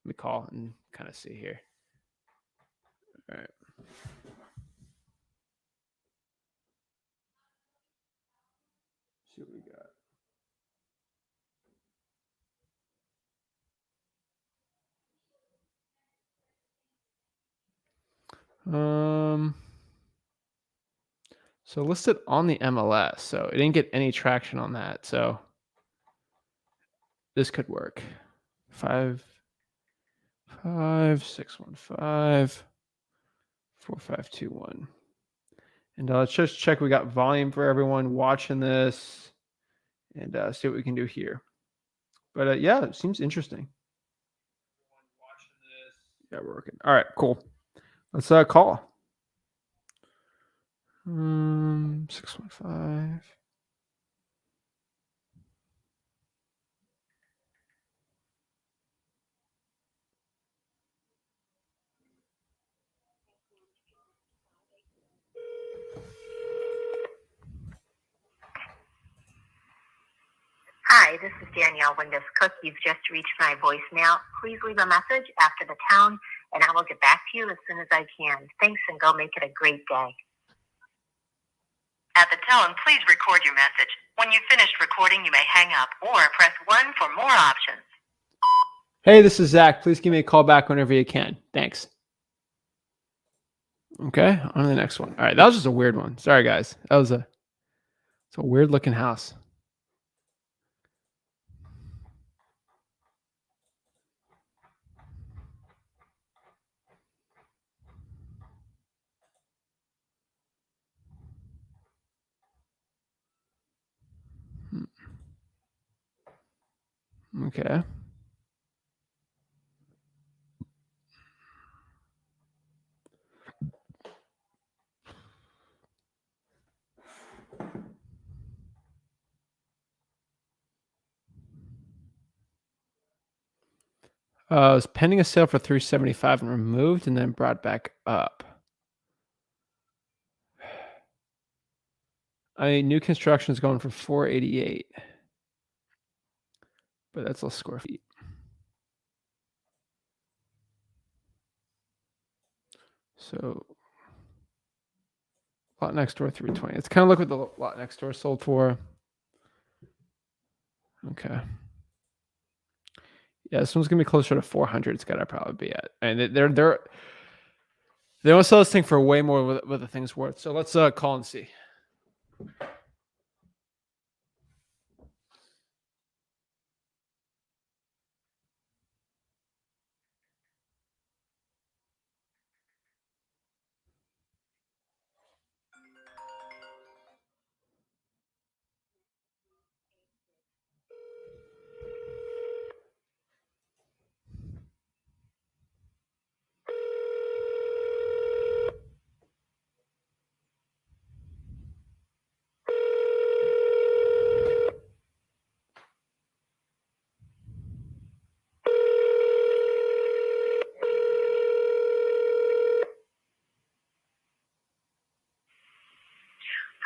me call and kind of see here. All right. See what we got. So listed on the MLS. So it didn't get any traction on that. So this could work. 55615 4521. And let's just check we got volume for everyone watching this. and see what we can do here. But yeah, it seems interesting. Yeah, we're working. All right, cool. Let's call. 615. Hi, this is Danielle Windows Cook. You've just reached my voicemail. Please leave a message after the tone, and I will get back to you as soon as I can. Thanks, and go make it a great day. At the tone, please record your message. When you've finished recording, you may hang up or press 1 for more options. Hey, this is Zach. Please give me a call back whenever you can. Thanks. Okay, on to the next one. All right, that was just a weird one. Sorry, guys. It's a weird looking house. Okay. It was pending a sale for $375 and removed and then brought back up. New construction is going for $488, but that's less square feet. So lot next door $320. Let's kind of look what the lot next door sold for. Okay. Yeah, this one's gonna be closer to 400. It's gotta probably be at, and they don't sell this thing for way more what the thing's worth. So let's call and see.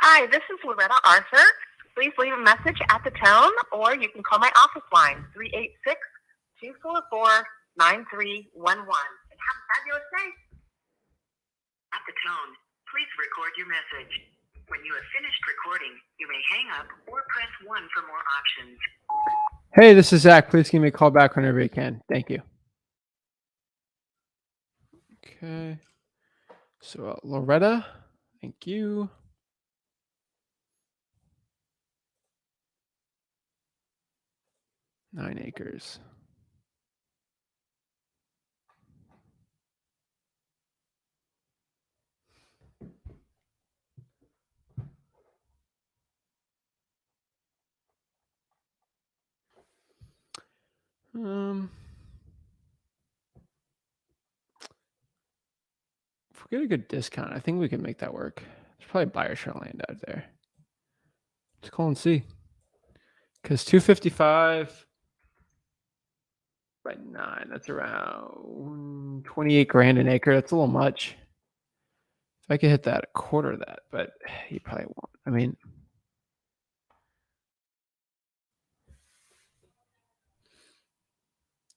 Hi, this is Loretta Arthur. Please leave a message at the tone, or you can call my office line, 386-244-9311. And have a fabulous day. At the tone, please record your message. When you have finished recording, you may hang up or press 1 for more options. Hey, this is Zach. Please give me a call back whenever you can. Thank you. Okay. So Loretta, thank you. 9 acres. If we get a good discount, I think we can make that work. There's probably buyer share land out there. Let's call and see. Because 255 by 9, that's around 28 grand an acre. That's a little much. If I could hit that, a quarter of that, but you probably won't. I mean,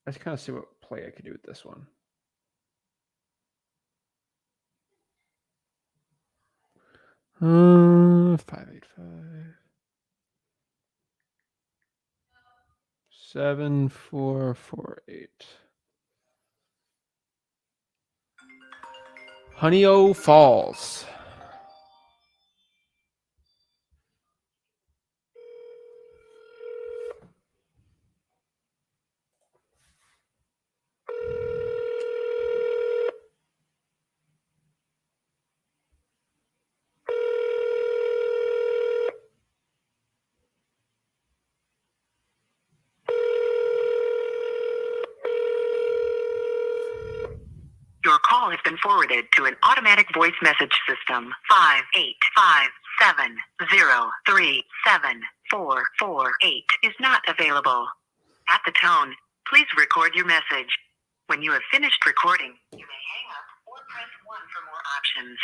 let's kind of see what play I could do with this one. Uh, 585. 7448. Honey-O Falls. call has been forwarded to an automatic voice message system. 58570374448 is not available. At the tone, please record your message. When you have finished recording, you may hang up or press 1 for more options.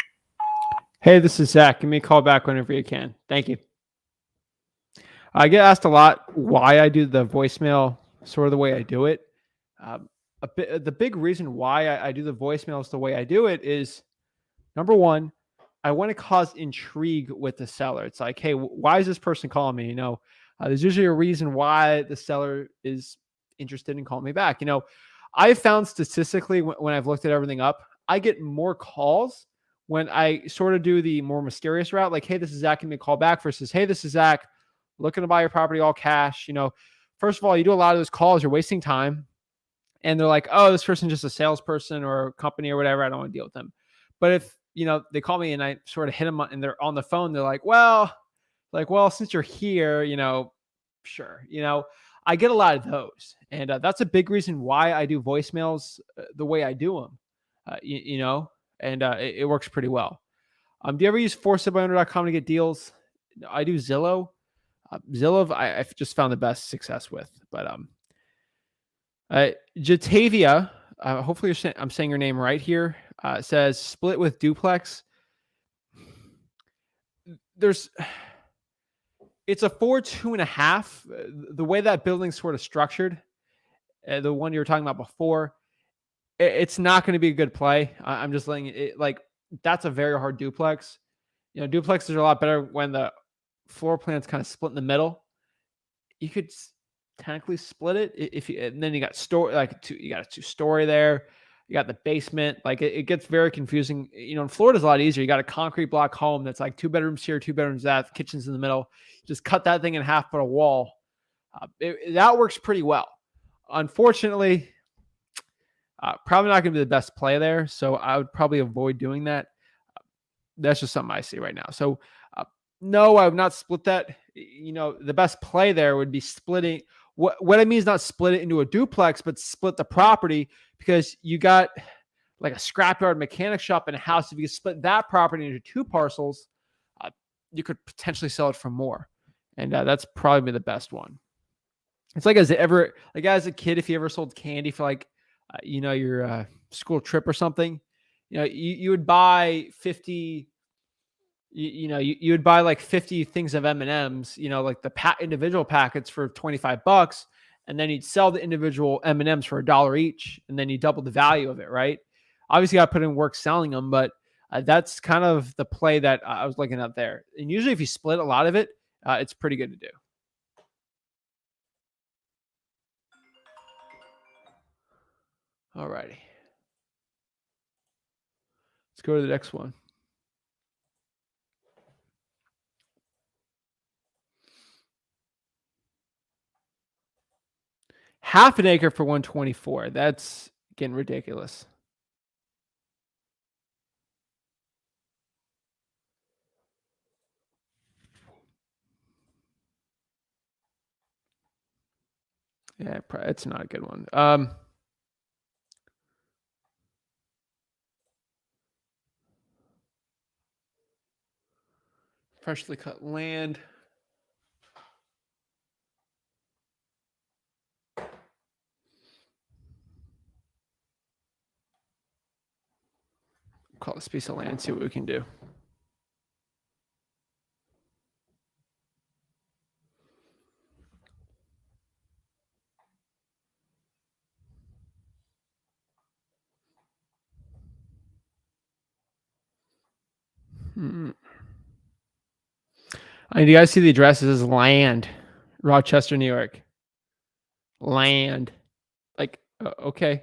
Hey, this is Zach. Give me a call back whenever you can. Thank you. I get asked a lot why I do the voicemail sort of the way I do it. The big reason why I do the voicemails the way I do it is, number one, I want to cause intrigue with the seller. It's like, hey, why is this person calling me? There's usually a reason why the seller is interested in calling me back. I've found statistically when I've looked at everything up, I get more calls when I sort of do the more mysterious route, like, hey, this is Zach, give me a call back, versus, hey, this is Zach, looking to buy your property all cash. First of all, you do a lot of those calls, you're wasting time. And they're like, oh, this person's just a salesperson or a company or whatever, I don't want to deal with them. But if, they call me and I sort of hit them and they're on the phone, they're like, well, since you're here, sure. I get a lot of those. And that's a big reason why I do voicemails the way I do them, and it works pretty well. Do you ever use forcedbyowner.com to get deals? I do Zillow. Zillow, I've just found the best success with. But Jatavia, hopefully I'm saying your name right here, says split with duplex. It's a 4.5. The way that building's sort of structured, the one you were talking about before, it's not going to be a good play. I'm just letting it, that's a very hard duplex. Duplexes are a lot better when the floor plan's kind of split in the middle. You could technically split it and then you got you got a 2-story there. You got the basement. It gets very confusing. In Florida's a lot easier. You got a concrete block home that's like 2 bedrooms here, 2 bedrooms that, the kitchen's in the middle. Just cut that thing in half, put a wall. That works pretty well. Unfortunately, probably not going to be the best play there. So I would probably avoid doing that. That's just something I see right now. So no, I would not split that. The best play there would be splitting. What I mean is not split it into a duplex, but split the property, because you got like a scrapyard, mechanic shop, and a house. If you split that property into 2 parcels, you could potentially sell it for more. And that's probably the best one. It's like, as a kid, if you ever sold candy for your school trip or something, you would buy 50, you would buy like 50 things of M&Ms, like the individual packets for $25, and then you'd sell the individual M&Ms for $1 each, and then you double the value of it, right? Obviously, I put in work selling them, but that's kind of the play that I was looking at there. And usually, if you split a lot of it, it's pretty good to do. All righty. Let's go to the next one. Half an acre for 124. That's getting ridiculous. Yeah, it's not a good one. Freshly cut land. Call this piece of land, see what we can do. Do you guys see the address? This is land, Rochester, New York. Land. Okay.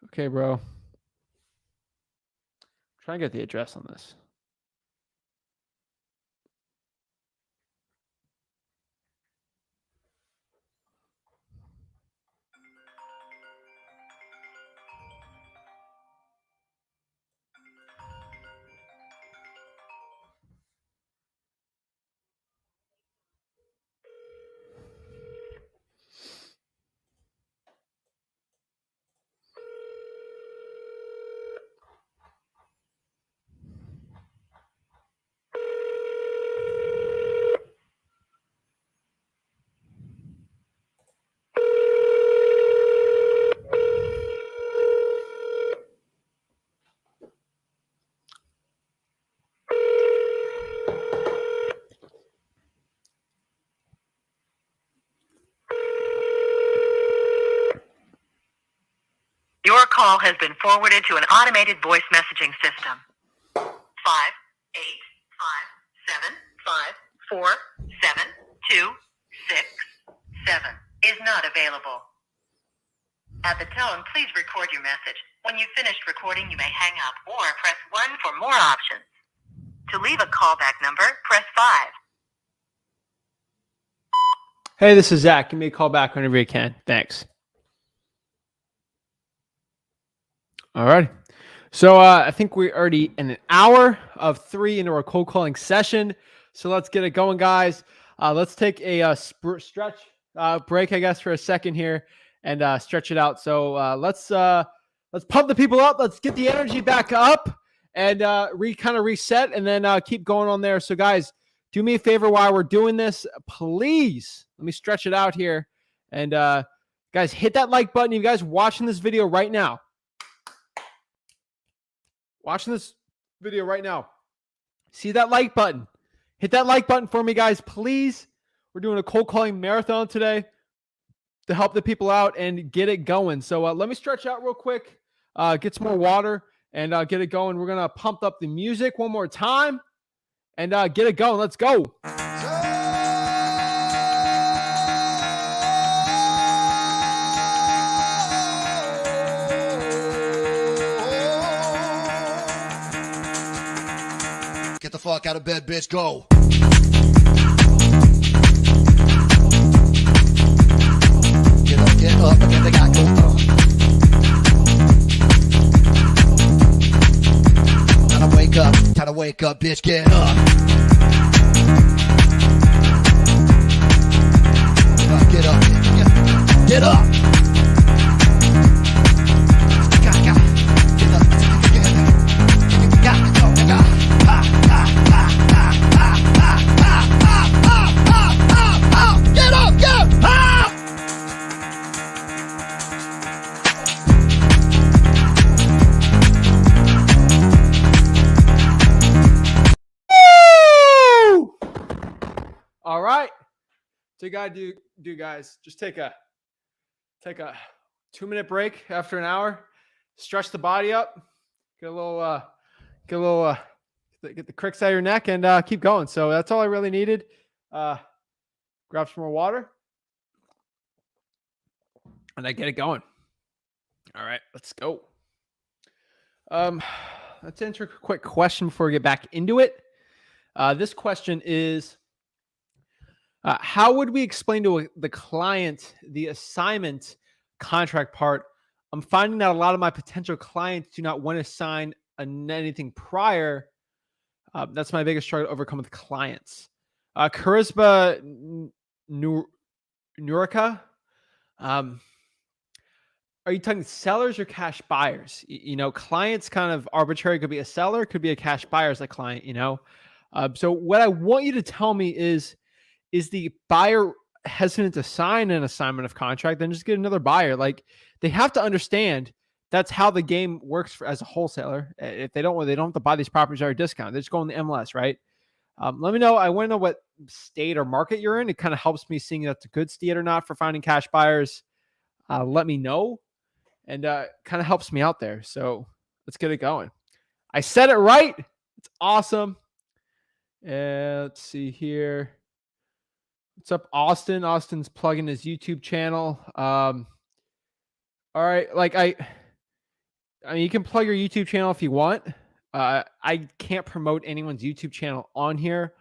Okay, bro. Try and get the address on this. call has been forwarded to an automated voice messaging system. 58557547267 is not available. At the tone, please record your message. When you've finished recording, you may hang up or press 1 for more options. To leave a callback number, press 5. Hey, this is Zach. Give me a call back whenever you can. Thanks. All right. So I think we're already in an hour of 3 into our cold calling session. So let's get it going, guys. Let's take a stretch break, I guess, for a second here and stretch it out. So let's pump the people up. Let's get the energy back up and kind of reset and then keep going on there. So, guys, do me a favor while we're doing this, please. Let me stretch it out here. And guys, hit that like button. You guys watching this video right now. Watching this video right now. See that like button. Hit that like button for me, guys, please. We're doing a cold calling marathon today to help the people out and get it going. So let me stretch out real quick, get some more water, and get it going. We're going to pump up the music one more time and get it going. Let's go. Get the fuck out of bed, bitch. Go. Get up, and then they got go. Time to wake up, bitch. Get up. Get up. Get up. All right. So you gotta do guys, just take a 2-minute break after an hour, stretch the body up, get the cricks out of your neck and keep going. So that's all I really needed. Grab some more water and I get it going. All right, let's go. Let's answer a quick question before we get back into it. This question is, how would we explain to the client the assignment contract part? I'm finding that a lot of my potential clients do not want to sign anything prior. That's my biggest struggle to overcome with clients. Charisma Nurika. Are you talking sellers or cash buyers? You know, clients kind of arbitrary. Could be a seller, could be a cash buyer as a client, you know? So what I want you to tell me is the buyer hesitant to sign an assignment of contract? Then just get another buyer. Like, they have to understand that's how the game works as a wholesaler. If they don't have to buy these properties at a discount. They just go in the MLS, right? Let me know. I want to know what state or market you're in. It kind of helps me seeing that's a good state or not for finding cash buyers. Let me know. And kind of helps me out there. So let's get it going. I said it right. It's awesome. Let's see here. What's up, Austin? Austin's plugging his YouTube channel. All right. Like I mean, you can plug your YouTube channel if you want. I can't promote anyone's YouTube channel on here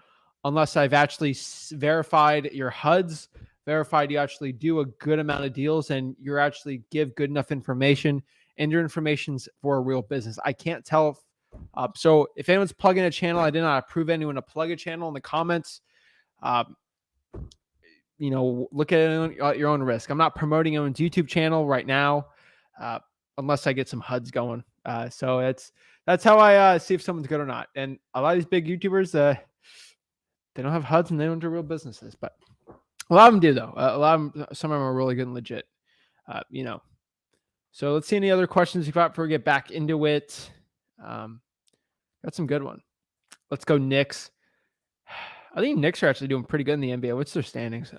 unless I've actually verified your HUDs, verified you actually do a good amount of deals and you're actually give good enough information and your information's for a real business. I can't tell. So if anyone's plugging a channel, I did not approve anyone to plug a channel in the comments. You know, look at it at your own risk. I'm not promoting anyone's YouTube channel right now, unless I get some HUDs going. So that's how I see if someone's good or not. And a lot of these big YouTubers, they don't have HUDs and they don't do real businesses, but a lot of them do though. Some of them are really good and legit, you know. So let's see any other questions you've got before we get back into it. Got some good one. Let's go Knicks. I think Knicks are actually doing pretty good in the NBA. What's their standings?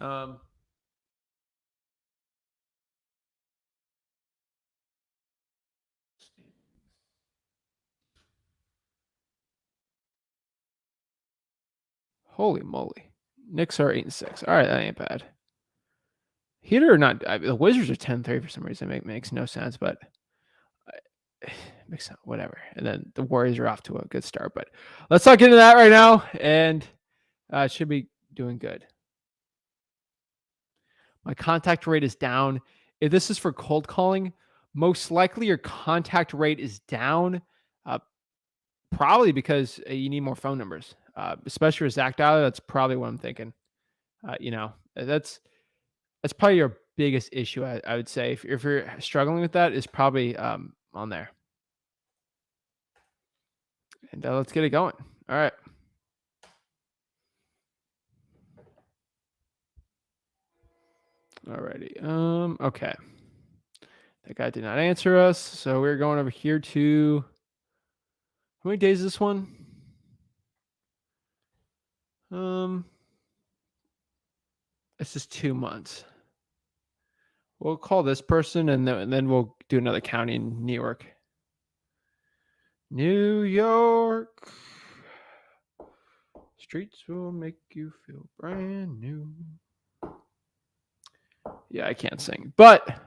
Holy moly. Knicks are 8-6. All right, that ain't bad. Heat are not. The Wizards are 10-3 for some reason. It makes no sense, but makes sense. Whatever. And then the Warriors are off to a good start. But let's not get into that right now. And it should be doing good. My contact rate is down. If this is for cold calling, most likely your contact rate is down. Probably because you need more phone numbers, especially with Zach Dyer. That's probably what I'm thinking. That's probably your biggest issue. I would say if you're struggling with that, is probably on there. And let's get it going. All right. Alrighty. Okay. That guy did not answer us, so we're going over here to. How many days is this one? This is 2 months. We'll call this person, and then we'll do another county in New York. New York. Streets will make you feel brand new. Yeah, I can't sing, but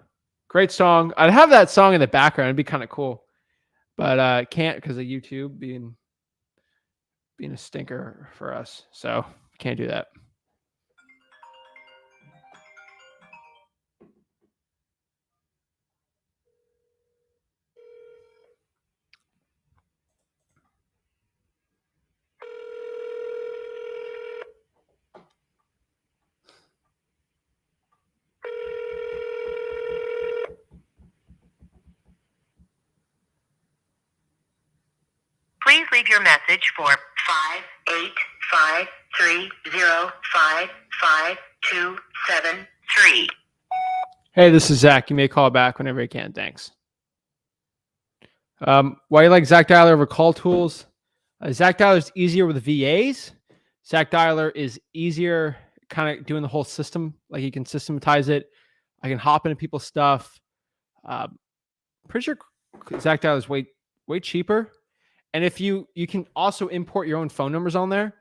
great song. I'd have that song in the background. It'd be kind of cool, but I can't because of YouTube being a stinker for us. So can't do that. Please leave your message for 58530555273. Hey, this is Zach. You may call back whenever you can. Thanks. Why you like Zach Dialer over Call Tools? Zach Dialer is easier with VAs. Zach Dialer is easier kind of doing the whole system. Like you can systematize it. I can hop into people's stuff. Pretty sure Zach Dialer is way cheaper. And if you can also import your own phone numbers on there,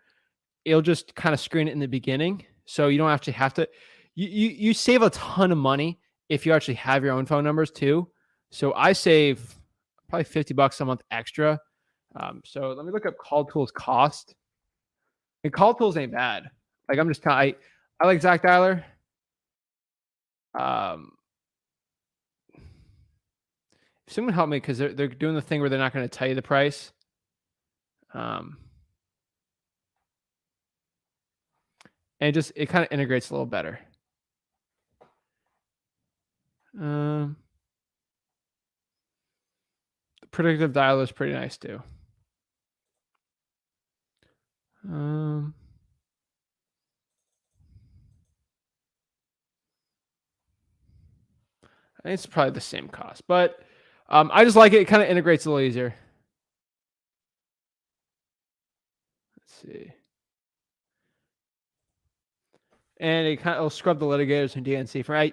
it'll just kind of screen it in the beginning. So you don't actually have to, you save a ton of money if you actually have your own phone numbers too. So I save probably $50 a month extra. So let me look up Call Tools cost. And Call Tools ain't bad. Like I'm just kind of, I like Zach Dialer. If someone help me, because they're doing the thing where they're not going to tell you the price. And it kind of integrates a little better. The predictive dialer is pretty nice too. I think it's probably the same cost, but I just like it. It kind of integrates a little easier. Let's see. And it kind of will scrub the litigators and DNC for I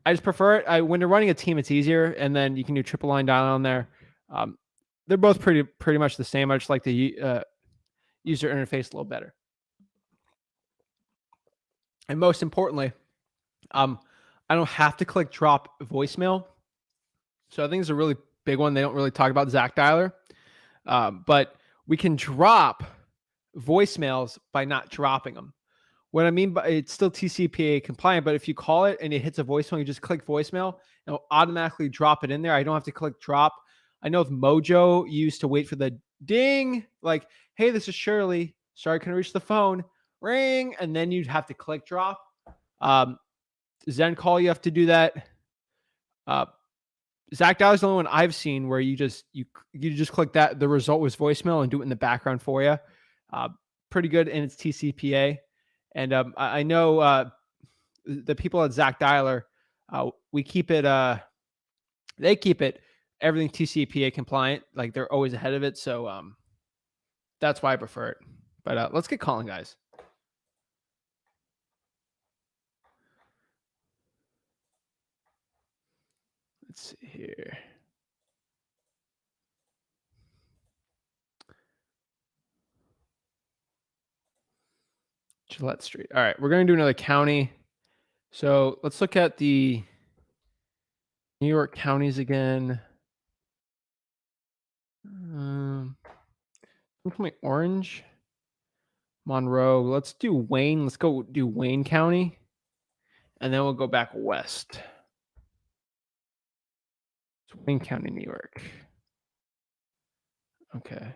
just prefer it. When you're running a team, it's easier, and then you can do triple line dial on there. They're both pretty much the same. I just like the user interface a little better. And most importantly, I don't have to click drop voicemail. So I think it's a really big one. They don't really talk about Zach Dialer, but we can drop voicemails by not dropping them. What I mean by it's still TCPA compliant, but if you call it and it hits a voicemail, you just click voicemail and it'll automatically drop it in there. I don't have to click drop. I know with Mojo, you used to wait for the ding, like, hey, this is Shirley. Sorry, couldn't reach the phone. Ring. And then you'd have to click drop. Zen Call, you have to do that. Zach Dialer is the only one I've seen where you just click that. The result was voicemail and do it in the background for you. Pretty good, and it's TCPA. And I know the people at Zach Dialer, we keep it. They keep it everything TCPA compliant. Like they're always ahead of it. So that's why I prefer it. But let's get calling, guys. Let's see here. Gillette Street. All right, we're going to do another county. So let's look at the New York counties again. Something Orange, Monroe. Let's do Wayne. Let's go do Wayne County, and then we'll go back west. It's Wayne County, New York. Okay.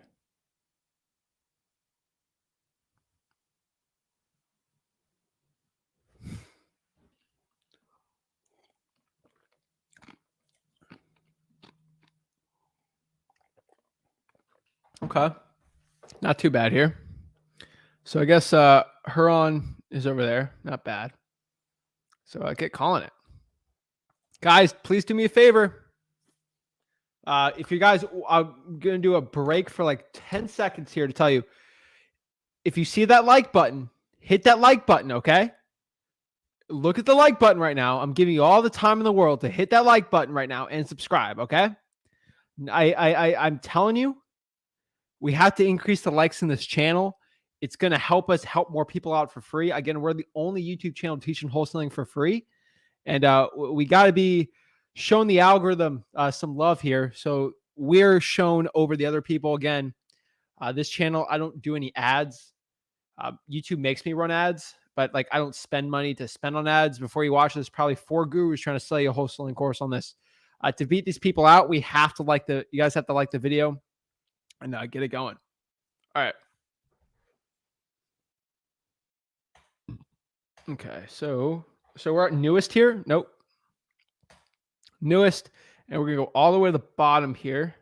Okay. Not too bad here. So I guess Huron is over there. Not bad. So I get calling it. Guys, please do me a favor. If you guys, I'm going to do a break for like 10 seconds here to tell you. If you see that like button, hit that like button, okay? Look at the like button right now. I'm giving you all the time in the world to hit that like button right now and subscribe, okay? I'm telling you, we have to increase the likes in this channel. It's going to help us help more people out for free. Again, we're the only YouTube channel teaching wholesaling for free. And we got to be showing the algorithm some love here. So we're shown over the other people. Again, this channel, I don't do any ads. YouTube makes me run ads, but like I don't spend money to spend on ads. Before you watch this, probably 4 gurus trying to sell you a wholesaling course on this. To beat these people out, we have to you guys have to like the video and get it going. All right. Okay. So we're at newest here. Nope. Newest. And we're going to go all the way to the bottom here.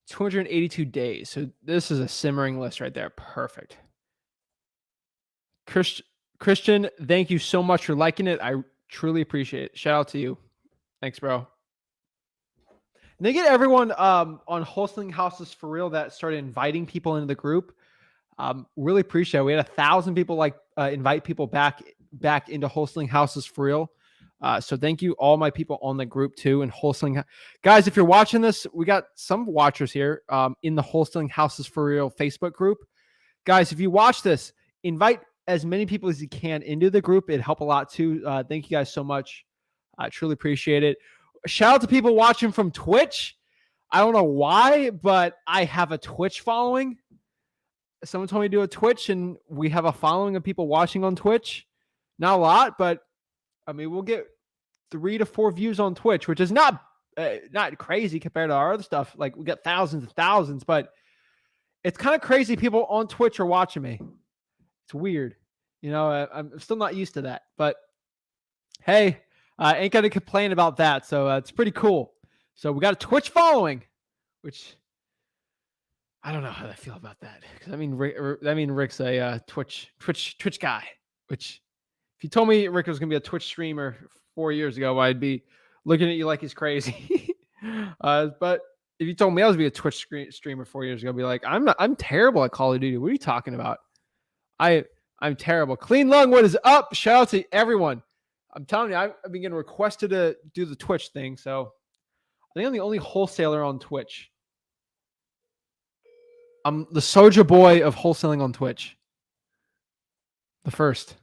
282 days. So this is a simmering list right there. Perfect. Christian, thank you so much for liking it. I truly appreciate it. Shout out to you. Thanks, bro. And they get everyone on Wholesaling Houses for Real that started inviting people into the group. Really appreciate it. We had 1,000 people invite people back into Wholesaling Houses for Real. So thank you all my people on the group too. And Wholesaling guys, if you're watching this, we got some watchers here in the Wholesaling Houses for Real Facebook group. Guys, if you watch this, invite as many people as you can into the group. It'd help a lot too. Thank you guys so much. I truly appreciate it. Shout out to people watching from Twitch. I don't know why, but I have a Twitch following. Someone told me to do a Twitch, and we have a following of people watching on Twitch. Not a lot, but I mean, we'll get 3 to 4 views on Twitch, which is not crazy compared to our other stuff. Like we get thousands and thousands, but it's kind of crazy. People on Twitch are watching me. It's weird. You know, I'm still not used to that, but hey, I ain't going to complain about that. So it's pretty cool. So we got a Twitch following, which I don't know how I feel about that. Because I mean, Rick's a Twitch guy, which if you told me Rick was going to be a Twitch streamer 4 years ago, I'd be looking at you like he's crazy. But if you told me I was going to be a Twitch streamer 4 years ago, I'd be like, I'm terrible at Call of Duty. What are you talking about? I'm terrible. Clean Lung, what is up? Shout out to everyone. I'm telling you, I've been getting requested to do the Twitch thing. So I think I'm the only wholesaler on Twitch. I'm the Soulja Boy of wholesaling on Twitch. The first.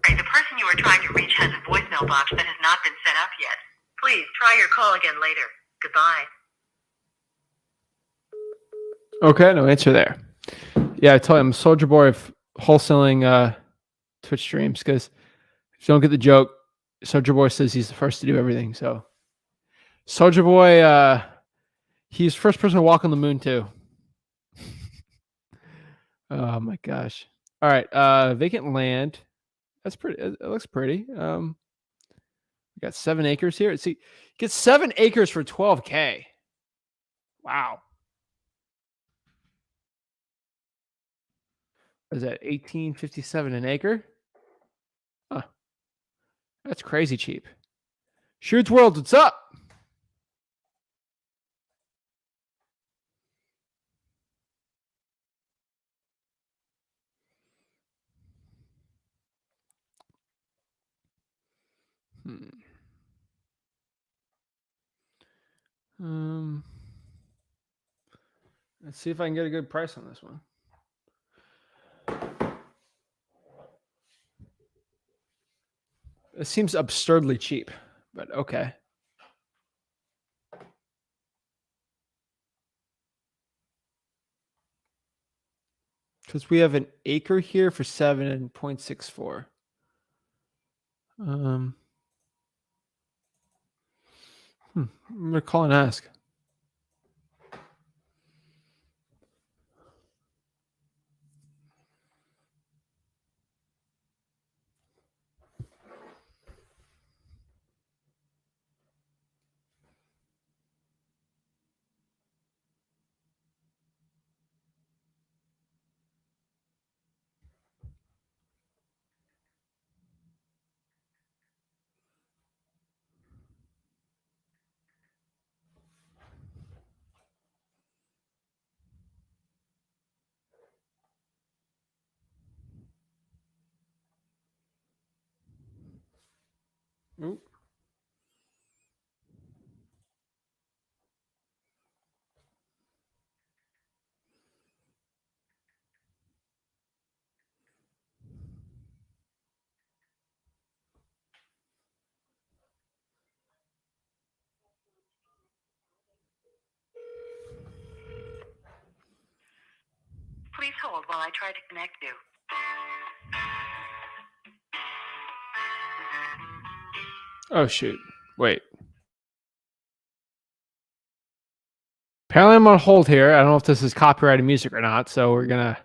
The person you are trying to reach has a voicemail box that has not been set up yet. Please try your call again later. Goodbye. Okay, no answer there. Yeah, I told you I'm Soulja Boy of wholesaling Twitch streams because if you don't get the joke, Soulja Boy says he's the first to do everything. So Soulja Boy, he's the first person to walk on the moon too. Oh my gosh. All right, vacant land. That's pretty. It looks pretty. We got 7 acres here. See, get 7 acres for $12K. Wow. What is that? $18.57 an acre? Huh. That's crazy cheap. Shoots World, what's up? Let's see if I can get a good price on this one. It seems absurdly cheap, but okay. Because we have an acre here for 7.64. I'm gonna call and ask. Ooh. Please hold while I try to connect you. Oh shoot! Wait. Apparently, I'm on hold here. I don't know if this is copyrighted music or not, so we're gonna.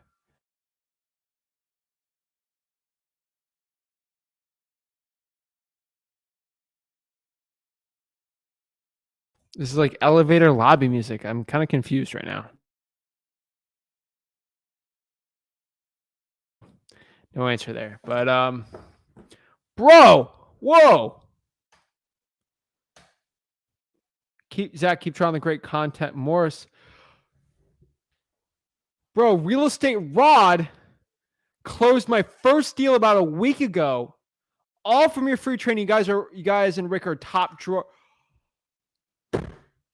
This is like elevator lobby music. I'm kind of confused right now. No answer there, but bro, whoa. Keep trying the great content. Morris. Bro, Real Estate Rod closed my first deal about a week ago. All from your free training. You guys and Rick are top drawer.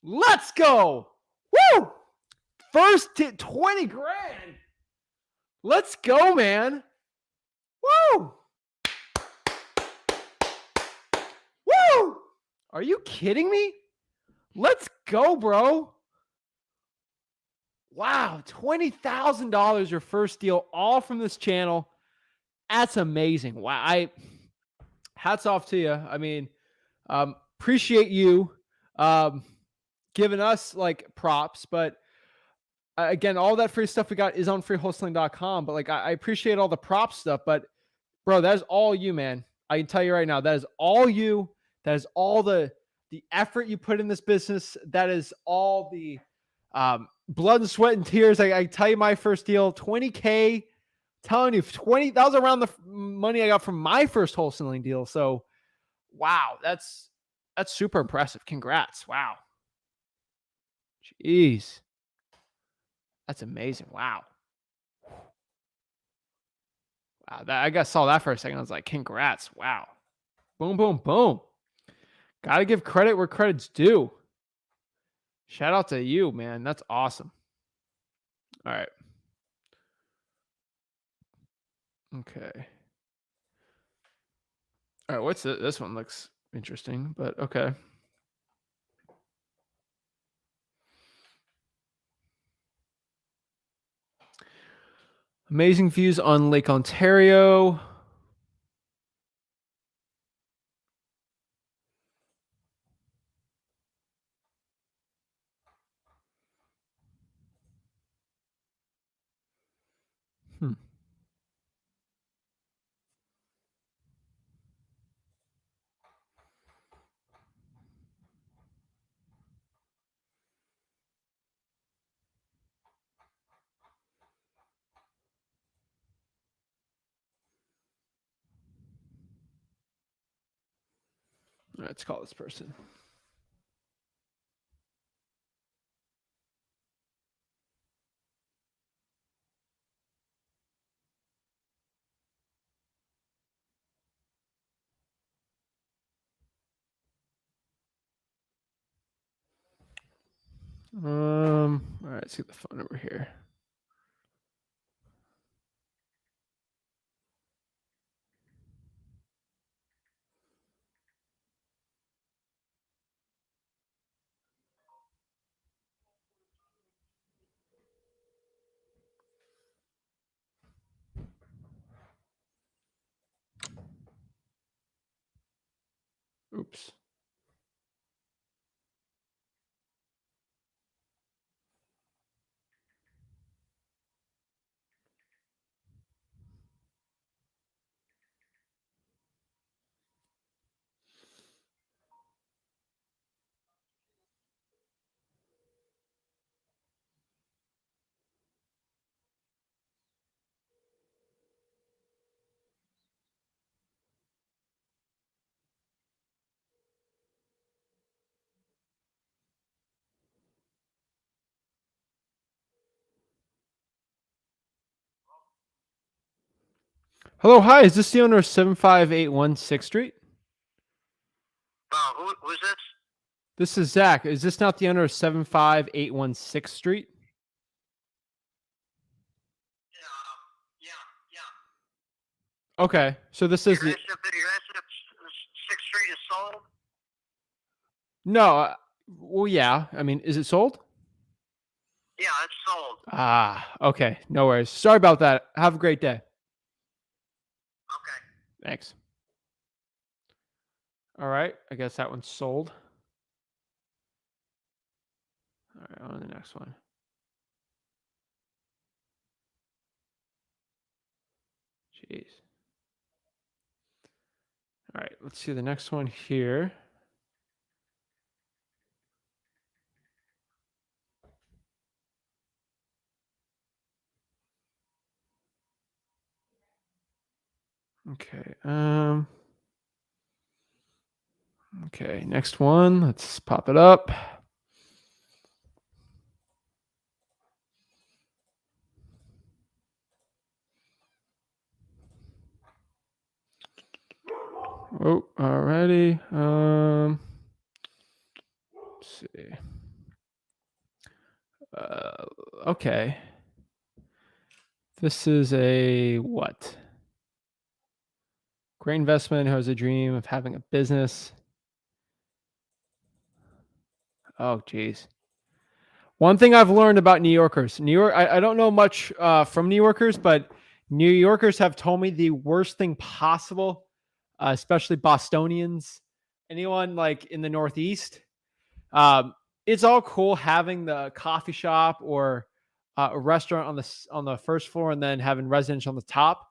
Let's go. Woo! First 20 grand. Let's go, man. Woo! Woo! Are you kidding me? Let's go, bro. Wow, $20,000 your first deal, all from this channel. That's amazing. Wow, hats off to you. I mean, appreciate you giving us like props, but again, all that free stuff we got is on freewholesaling.com. But like, I appreciate all the prop stuff, but bro, that is all you, man. I can tell you right now, that is all you. That is all the effort you put in this business. That is all the blood and sweat and tears. I tell you, my first deal, 20K. Telling you, 20. That was around the money I got from my first wholesaling deal. So, wow, that's super impressive. Congrats. Wow. Jeez. That's amazing. Wow. Wow. I saw that for a second. I was like, congrats. Wow. Boom, boom, boom. Got to give credit where credit's due. Shout out to you, man. That's awesome. All right. Okay. All right. What's this? This one looks interesting, but okay. Amazing views on Lake Ontario. Let's call this person. All right, let's get the phone number here. Oops. Hello, hi. Is this the owner of 7581 6th Street? Who's this? This is Zach. Is this not the owner of 7581 6th Street? Yeah. Okay, so this is the You're asking if 6th Street is sold? no. Well, yeah. I mean, is it sold? Yeah, it's sold. Ah, okay. No worries. Sorry about that. Have a great day. Okay. Thanks. All right. I guess that one's sold. All right, on to the next one. Jeez. All right, let's see the next one here. Okay. Okay, next one. Let's pop it up. Oh, alrighty. Let's see. Okay. This is a what? Great investment who has a dream of having a business. Oh, geez. One thing I've learned about New Yorkers, I don't know much from New Yorkers, but New Yorkers have told me the worst thing possible, especially Bostonians, anyone like in the Northeast. It's all cool having the coffee shop or a restaurant on the first floor and then having residential on the top.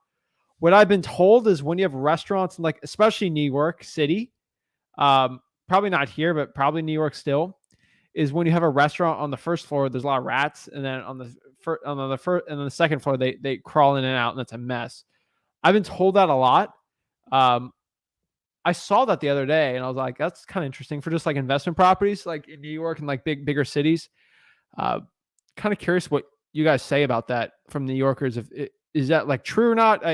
What I've been told is when you have restaurants in like especially New York City, probably not here, but probably New York still, is when you have a restaurant on the first floor, there's a lot of rats, and then on the first and then the second floor they crawl in and out, and that's a mess. I've been told that a lot. I saw that the other day, and I was like, that's kind of interesting for just like investment properties, like in New York and like bigger cities. Kind of curious what you guys say about that from New Yorkers. If is that like true or not?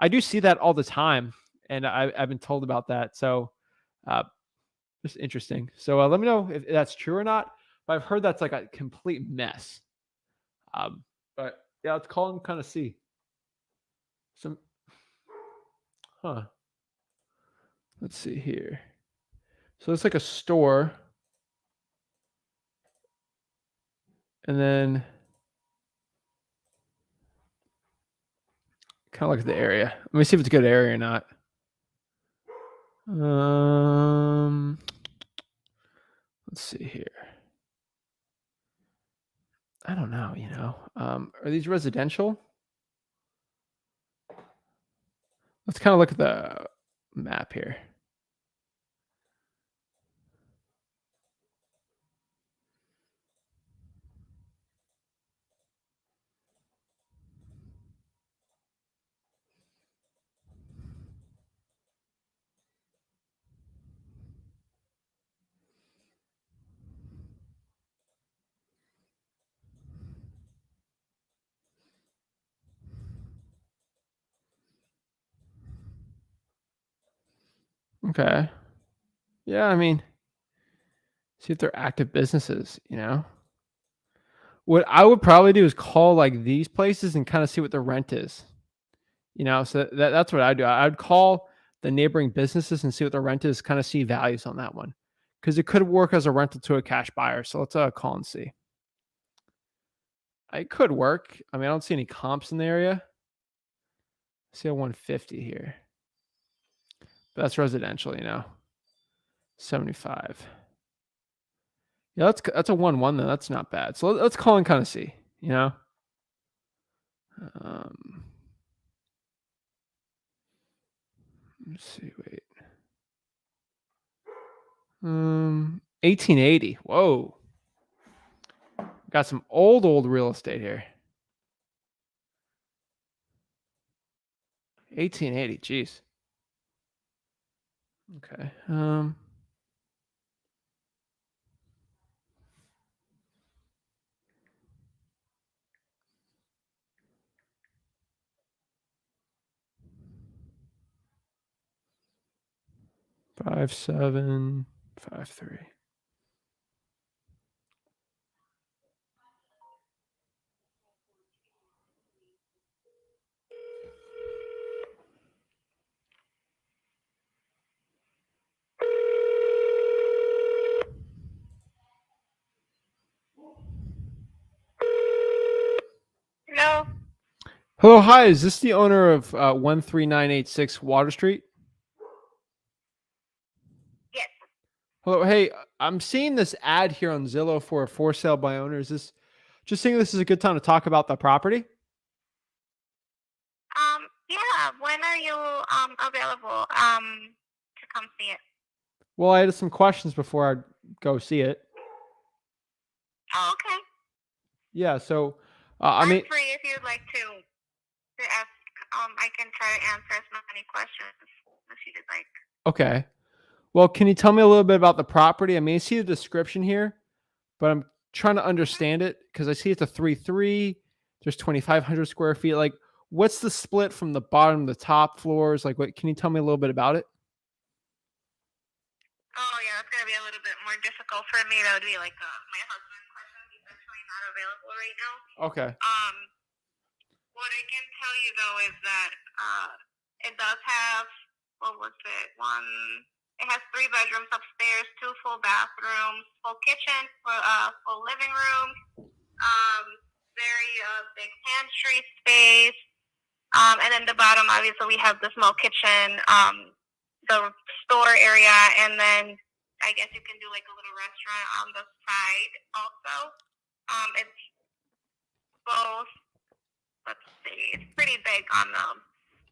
I do see that all the time, and I've been told about that. So, just interesting. So let me know if that's true or not. But I've heard that's like a complete mess. But yeah, let's call and kind of see. Some, huh? Let's see here. So it's like a store, and then kind of look at the area. Let me see if it's a good area or not. Let's see here. I don't know, are these residential? Let's kind of look at the map here. Okay. Yeah, I mean, see if they're active businesses, What I would probably do is call like these places and kind of see what the rent is. So that's what I do. I'd call the neighboring businesses and see what the rent is, kind of see values on that one. Because it could work as a rental to a cash buyer. So let's call and see. It could work. I mean, I don't see any comps in the area. I see a 150 here. But that's residential, 75. Yeah, that's a 1-1 though. That's not bad. So let's call and kind of see, Um, let's see, wait. 1880. Whoa. Got some old real estate here. 1880. Jeez. Okay. 5753. Hello. Hello, hi. Is this the owner of 13986 Water Street? Yes. Hello, hey. I'm seeing this ad here on Zillow for a for sale by owner. Is this just seeing this is a good time to talk about the property? Yeah. When are you available to come see it? Well, I had some questions before I go see it. Oh, okay. Yeah, so I'm free if you'd like to ask. I can try to answer as many questions as you'd like. okay. Well, can you tell me a little bit about the property? I mean, I see the description here, but I'm trying to understand it because I see it's a 3-3. There's 2,500 square feet. Like, what's the split from the bottom to the top floors? Like, what? Can you tell me a little bit about it? Oh, yeah, that's going to be a little bit more difficult for me. That would be like my husband's question. He's actually not available right now. Okay. What I can tell you, though, is that it does have, it has 3 bedrooms upstairs, 2 full bathrooms, full kitchen, full living room, very big pantry space. And then the bottom, obviously, we have the small kitchen, the store area, and then I guess you can do like a little restaurant on the side also. It's both, let's see, it's pretty big on the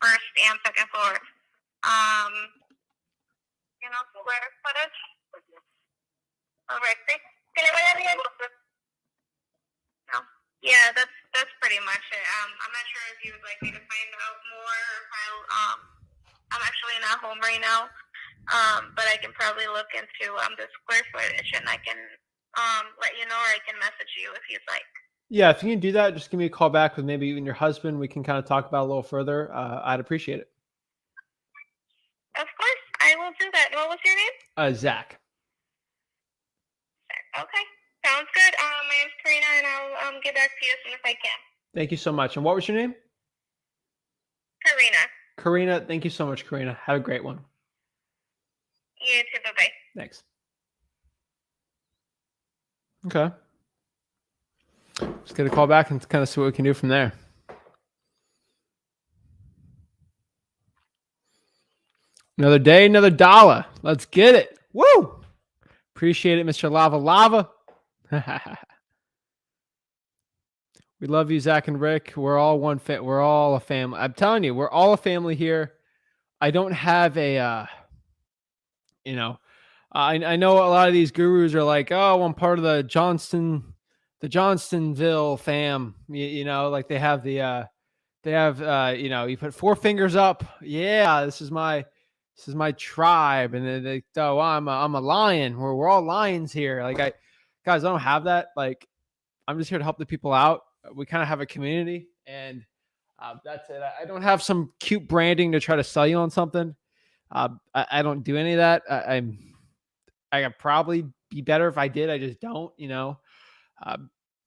first and second floor. Square footage. All right, no. Yeah, that's pretty much it. I'm not sure if you would like me to find out more, or I'm actually not home right now. But I can probably look into the square footage, and I can let you know, or I can message you if you'd like. Yeah, if you can do that, just give me a call back with maybe even your husband. We can kind of talk about it a little further. I'd appreciate it. Of course, I will do that. What was your name? Zach. Okay, sounds good. My name's Karina, and I'll get back to you as soon as I can. Thank you so much. And what was your name? Karina. Karina, thank you so much, Karina. Have a great one. You too. Bye-bye. Thanks. Okay. Just get a call back and kind of see what we can do from there. Another day, another dollar. Let's get it. Woo! Appreciate it, Mr. Lava Lava. We love you, Zach and Rick. We're all one fit. We're all a family. I'm telling you, we're all a family here. I don't have a, I know a lot of these gurus are like, oh, I'm part of the Johnstonville fam. Like they have you put 4 fingers up. Yeah, this is my tribe. And then I'm a lion. We're all lions here. Like guys, I don't have that. Like I'm just here to help the people out. We kind of have a community, and that's it. I don't have some cute branding to try to sell you on something. I don't do any of that. I could probably be better if I did. I just don't,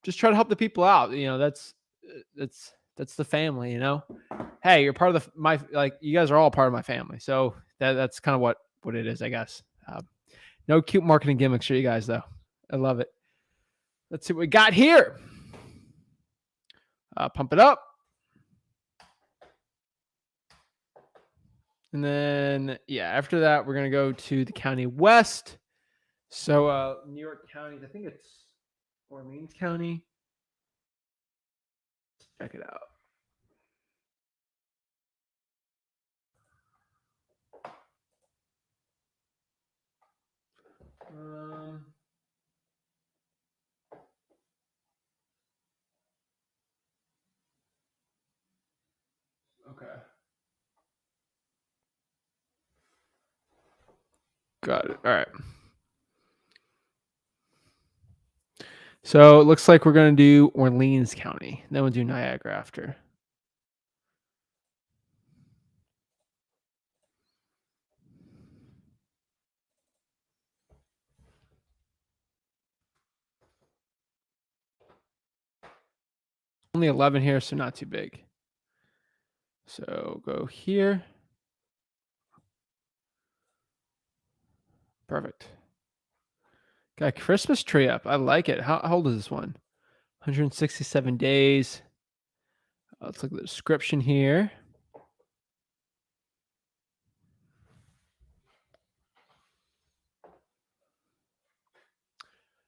just try to help the people out. That's the family, Hey, you're part of like you guys are all part of my family. So that's kind of what it is, I guess. No cute marketing gimmicks for you guys though. I love it. Let's see what we got here. Pump it up. And then, yeah, after that, we're going to go to the County West. So New York County, I think it's Orleans County. Let's check it out. Okay. Got it. All right. So it looks like we're going to do Orleans County. Then we'll do Niagara after. Only 11 here, so not too big. So go here. Perfect. Got a Christmas tree up. I like it. How old is this one? 167 days. Let's look at the description here.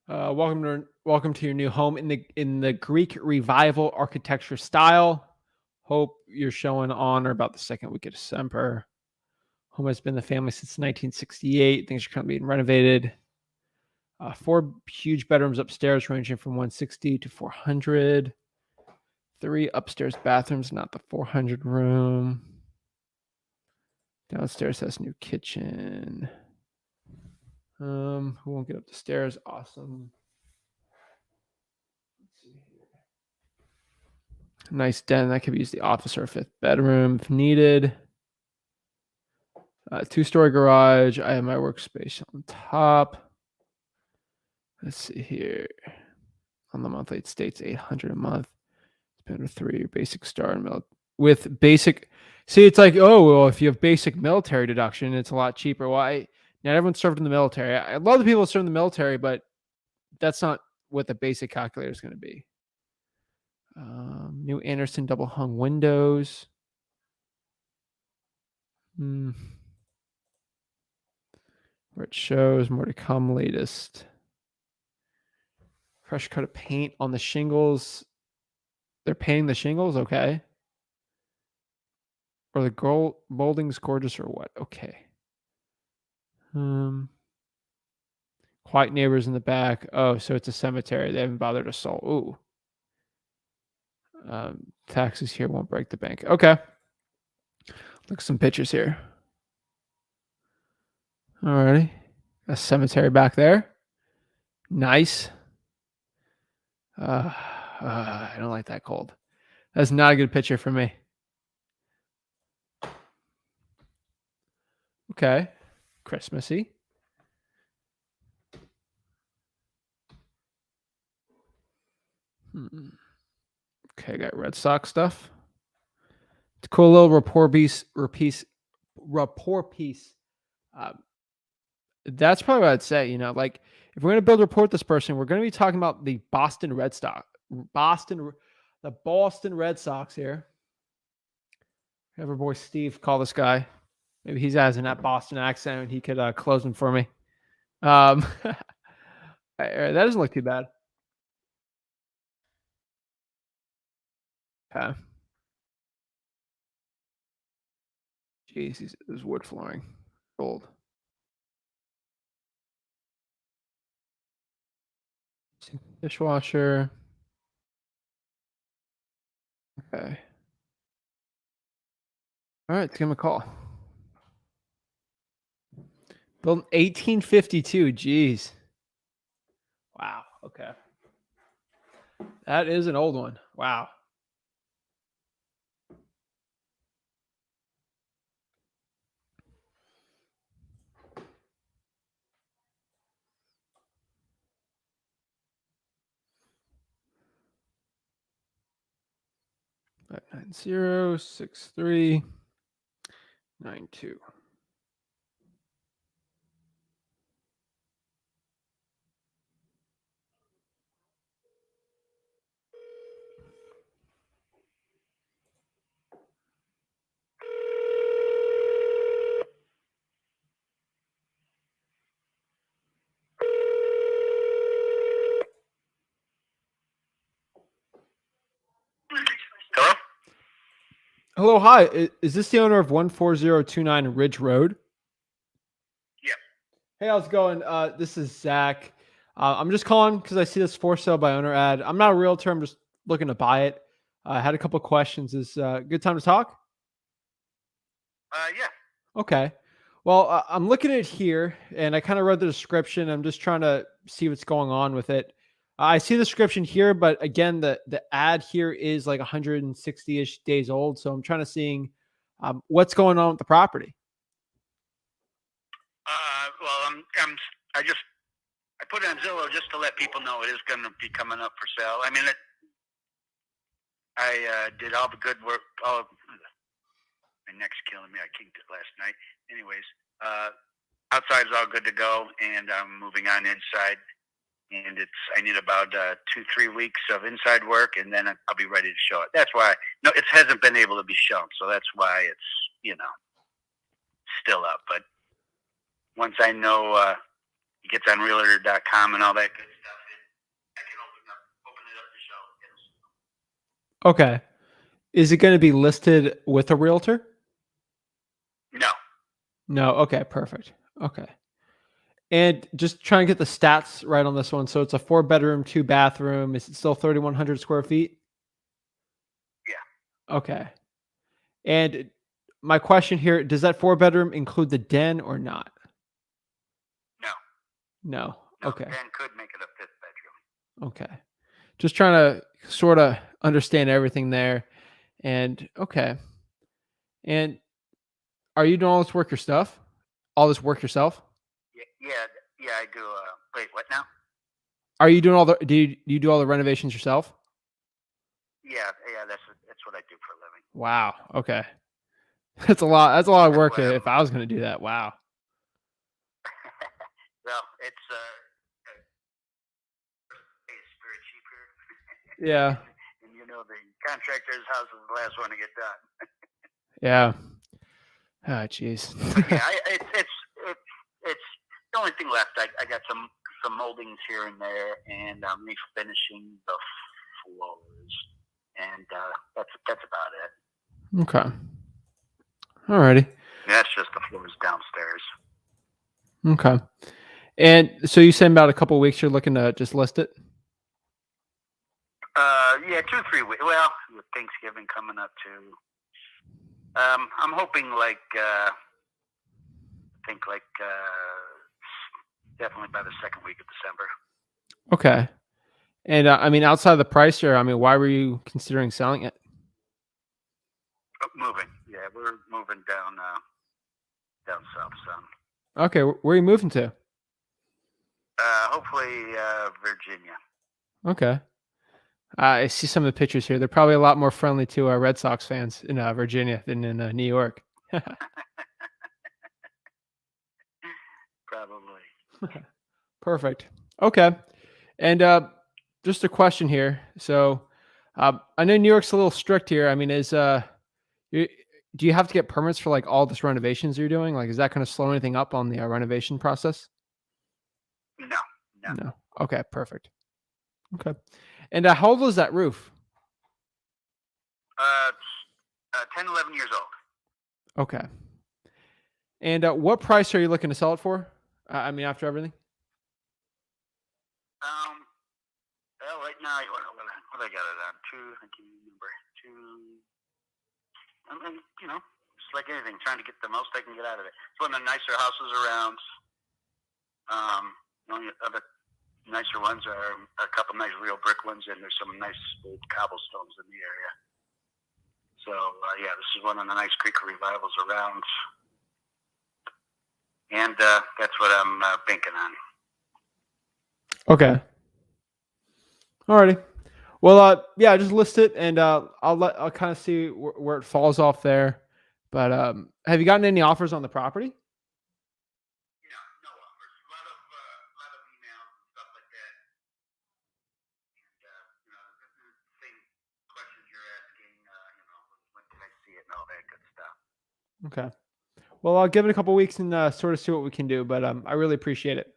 Welcome to your new home in the Greek Revival architecture style. Hope you're showing on or about the second week of December. Home has been the family since 1968. Things are currently being renovated. 4 huge bedrooms upstairs, ranging from 160 to 400. 3 upstairs bathrooms, not the 400 room. Downstairs has new kitchen. Who won't get up the stairs? Awesome. Let's see here. Nice den that could be used the office or 5th bedroom if needed. 2-story garage. I have my workspace on top. Let's see here. On the monthly, it states $800 a month. Spend a 3 basic star with basic. See, it's like, oh, well, if you have basic military deduction, it's a lot cheaper. Why? Not everyone served in the military. I love the people who serve in the military, but that's not what the basic calculator is going to be. New Anderson double hung windows. Where it shows more to come latest. Fresh coat of paint on the shingles. They're painting the shingles, okay. Or the molding's gorgeous or what? Okay. Quiet neighbors in the back. Oh, so it's a cemetery. They haven't bothered to salt. Ooh. Taxes here won't break the bank. Okay. Look at some pictures here. Alrighty. A cemetery back there. Nice. I don't like that cold. That's not a good picture for me. Okay. Christmassy. Okay, got Red Sox stuff. It's a cool little rapport piece. That's probably what I'd say. Like if we're going to build rapport with this person, we're going to be talking about the Boston Red Sox here. Have our boy Steve call this guy. Maybe he's has in that Boston accent and he could close him for me. That doesn't look too bad. Okay. Jeez, there's wood flooring. Gold. Dishwasher. Okay. All right, let's give him a call. Built in 1852. Jeez. Wow. Okay. That is an old one. Wow. 590-6392. Hello? Hello, hi. Is this the owner of 14029 Ridge Road? Yeah. Hey, how's it going? This is Zach. I'm just calling because I see this for sale by owner ad. I'm not a realtor. I'm just looking to buy it. I had a couple of questions. Is good time to talk? Yeah. Okay. Well, I'm looking at it here, and I kind of read the description. I'm just trying to see what's going on with it. I see the description here, but again, the ad here is like 160-ish days old. So I'm trying to seeing what's going on with the property. Well, I put it on Zillow just to let people know it is going to be coming up for sale. I mean, I did all the good work. My neck's killing me. I kinked it last night. Anyways, outside's all good to go, and I'm moving on inside. And I need about 2-3 weeks of inside work, and then I'll be ready to show it. That's why it hasn't been able to be shown, so that's why it's still up. But once I know it gets on Realtor.com and all that good stuff, I can open it up to show. Okay. Is it going to be listed with a realtor? No. No. Okay. Perfect. Okay. And just try and get the stats right on this one. So it's a 4-bedroom, 2-bathroom. Is it still 3,100 square feet? Yeah. Okay. And my question here, does that 4-bedroom include the den or not? No. No. No. Okay. Den could make it a 5th bedroom. Okay. Just trying to sort of understand everything there. And okay. And are you doing all this work yourself? All this work yourself? Yeah, I do. Wait, what now? Are you doing all the do you do all the renovations yourself? Yeah, that's what I do for a living. Wow. Okay. That's a lot. That's a lot of work Well, if I was going to do that. Wow. Well, it's very cheap here. Yeah. And the contractor's house is the last one to get done. Yeah. Ah, jeez. Yeah, it's the only thing left. I got some moldings here and there, and I'm refinishing the floors, and that's about it. Okay. Alrighty. That's just the floors downstairs. Okay. And so you said about a couple of weeks you're looking to just list it? Yeah, 2-3 weeks. Well, with Thanksgiving coming up too. I'm hoping definitely by the 2nd week of December. Okay. And I mean, outside of the price here, I mean, why were you considering selling it? Moving. Yeah, we're moving down south some. Okay. Where are you moving to? Hopefully Virginia. Okay. I see some of the pictures here. They're probably a lot more friendly to Red Sox fans in Virginia than in New York. Probably. Perfect. Okay. And just a question here. So I know New York's a little strict here. I mean, do you have to get permits for like all this renovations you're doing? Like, is that going to slow anything up on the renovation process? No. No. Okay. Perfect. Okay. And how old was that roof? 10, 11 years old. Okay. And what price are you looking to sell it for? I mean, after everything? Well, right now, what I got it on? I can't remember. I mean, it's like anything, trying to get the most I can get out of it. It's one of the nicer houses around. The only other nicer ones are a couple nice real brick ones, and there's some nice old cobblestones in the area. So, yeah, this is one of the nice creek revivals around. And that's what I'm banking on. Okay. Alrighty. Well, yeah, just list it, and I'll kind of see where it falls off there. But have you gotten any offers on the property? Yeah, no offers. A lot of emails and stuff like that. And this is the same questions you're asking. When can I see it and all that good stuff. Okay. Well, I'll give it a couple weeks and sort of see what we can do. But I really appreciate it.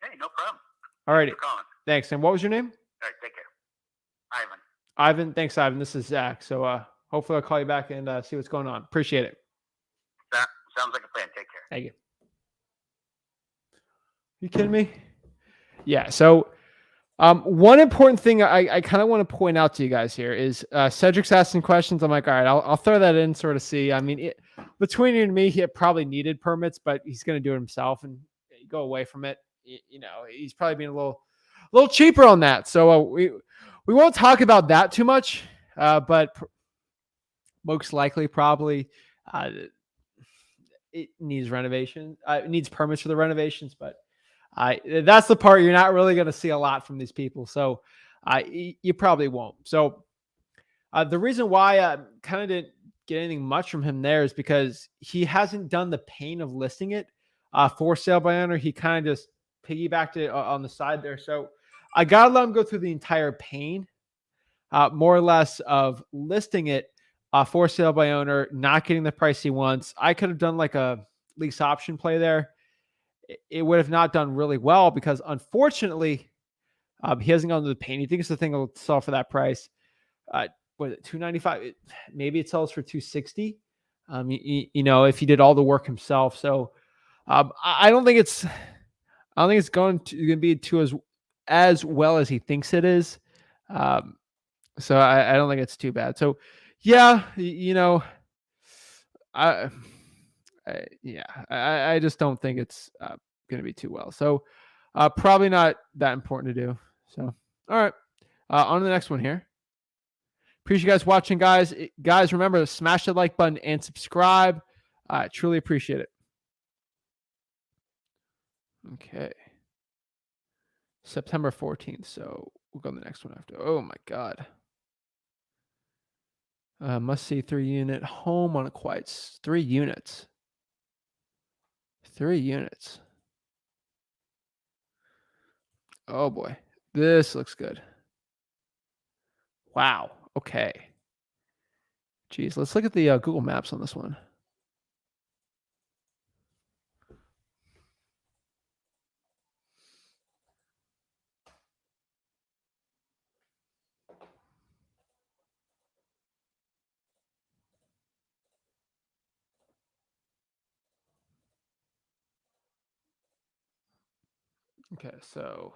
Hey, no problem. All righty. Thanks for calling. Thanks. And what was your name? All right, take care. Ivan. Ivan. Thanks, Ivan. This is Zach. So hopefully I'll call you back and see what's going on. Appreciate it. Sounds like a plan. Take care. Thank you. You kidding me? Yeah. So one important thing I kind of want to point out to you guys here is Cedric's asking questions. I'm like, all right, I'll throw that in, sort of see. I mean, between you and me, he probably needed permits, but he's going to do it himself and go away from it. He's probably being a little cheaper on that. So we won't talk about that too much, but most likely probably it needs renovation. It needs permits for the renovations, but that's the part you're not really going to see a lot from these people. So you probably won't. So the reason why I kind of didn't get anything much from him there is because he hasn't done the pain of listing it for sale by owner. He kind of just piggybacked it on the side there. So I got to let him go through the entire pain, more or less, of listing it for sale by owner, not getting the price he wants. I could have done like a lease option play there. It would have not done really well because unfortunately, he hasn't gone to the pain. He thinks the thing will sell for that price. Was it $295? Maybe it sells for $260. If he did all the work himself. So I don't think it's going to be as well as he thinks it is. So I don't think it's too bad. So yeah, I just don't think it's going to be too well. So probably not that important to do. So, all right. On to the next one here. Appreciate you guys watching, guys. Guys, remember to smash the like button and subscribe. I truly appreciate it. Okay. September 14th. So we'll go to the next one after. Oh my God. Must see 3-unit home on a quiet 3 units. 3 units. Oh boy. This looks good. Wow. Okay. Geez, let's look at the Google Maps on this one. Okay, so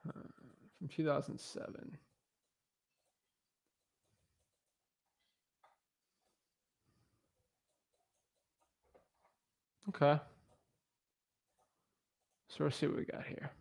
from 2007. Okay. So let's see what we got here.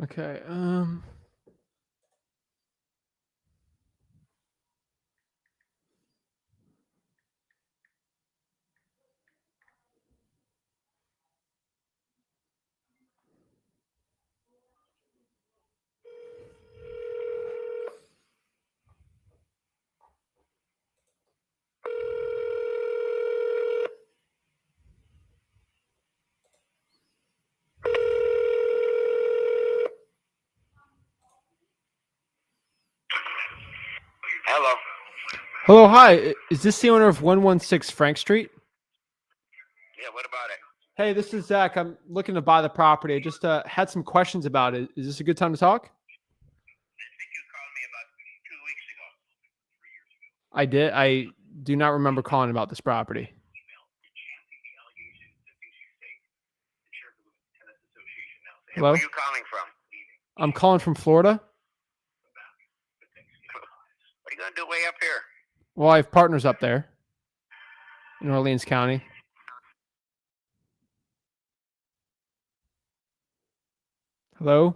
Okay. Hello. Hello, hi. Is this the owner of 116 Frank Street? Yeah, what about it? Hey, this is Zach. I'm looking to buy the property. I just had some questions about it. Is this a good time to talk? I think you called me about 2 weeks ago. 3 years ago. I did. I do not remember calling about this property. Hello? Where are you calling from? I'm calling from Florida. What are you going to do way up here? Well, I have partners up there in Orleans County. Hello?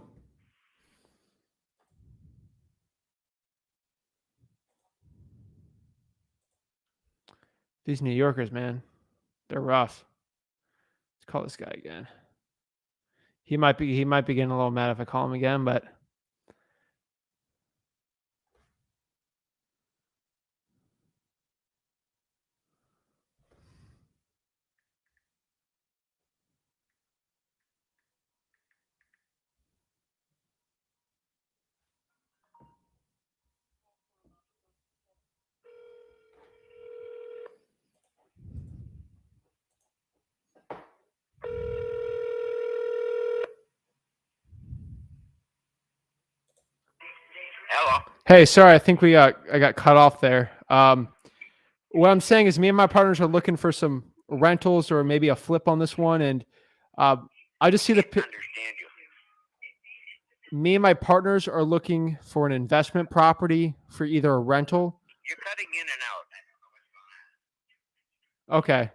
These New Yorkers, man, they're rough. Let's call this guy again. He might be getting a little mad if I call him again, but Hello. hey, sorry, I think I got cut off there. What I'm saying is me and my partners are looking for some rentals or maybe a flip on this one, and I just see the Understand you. me and my partners are looking for an investment property for either a rental. You're cutting in and out. Okay.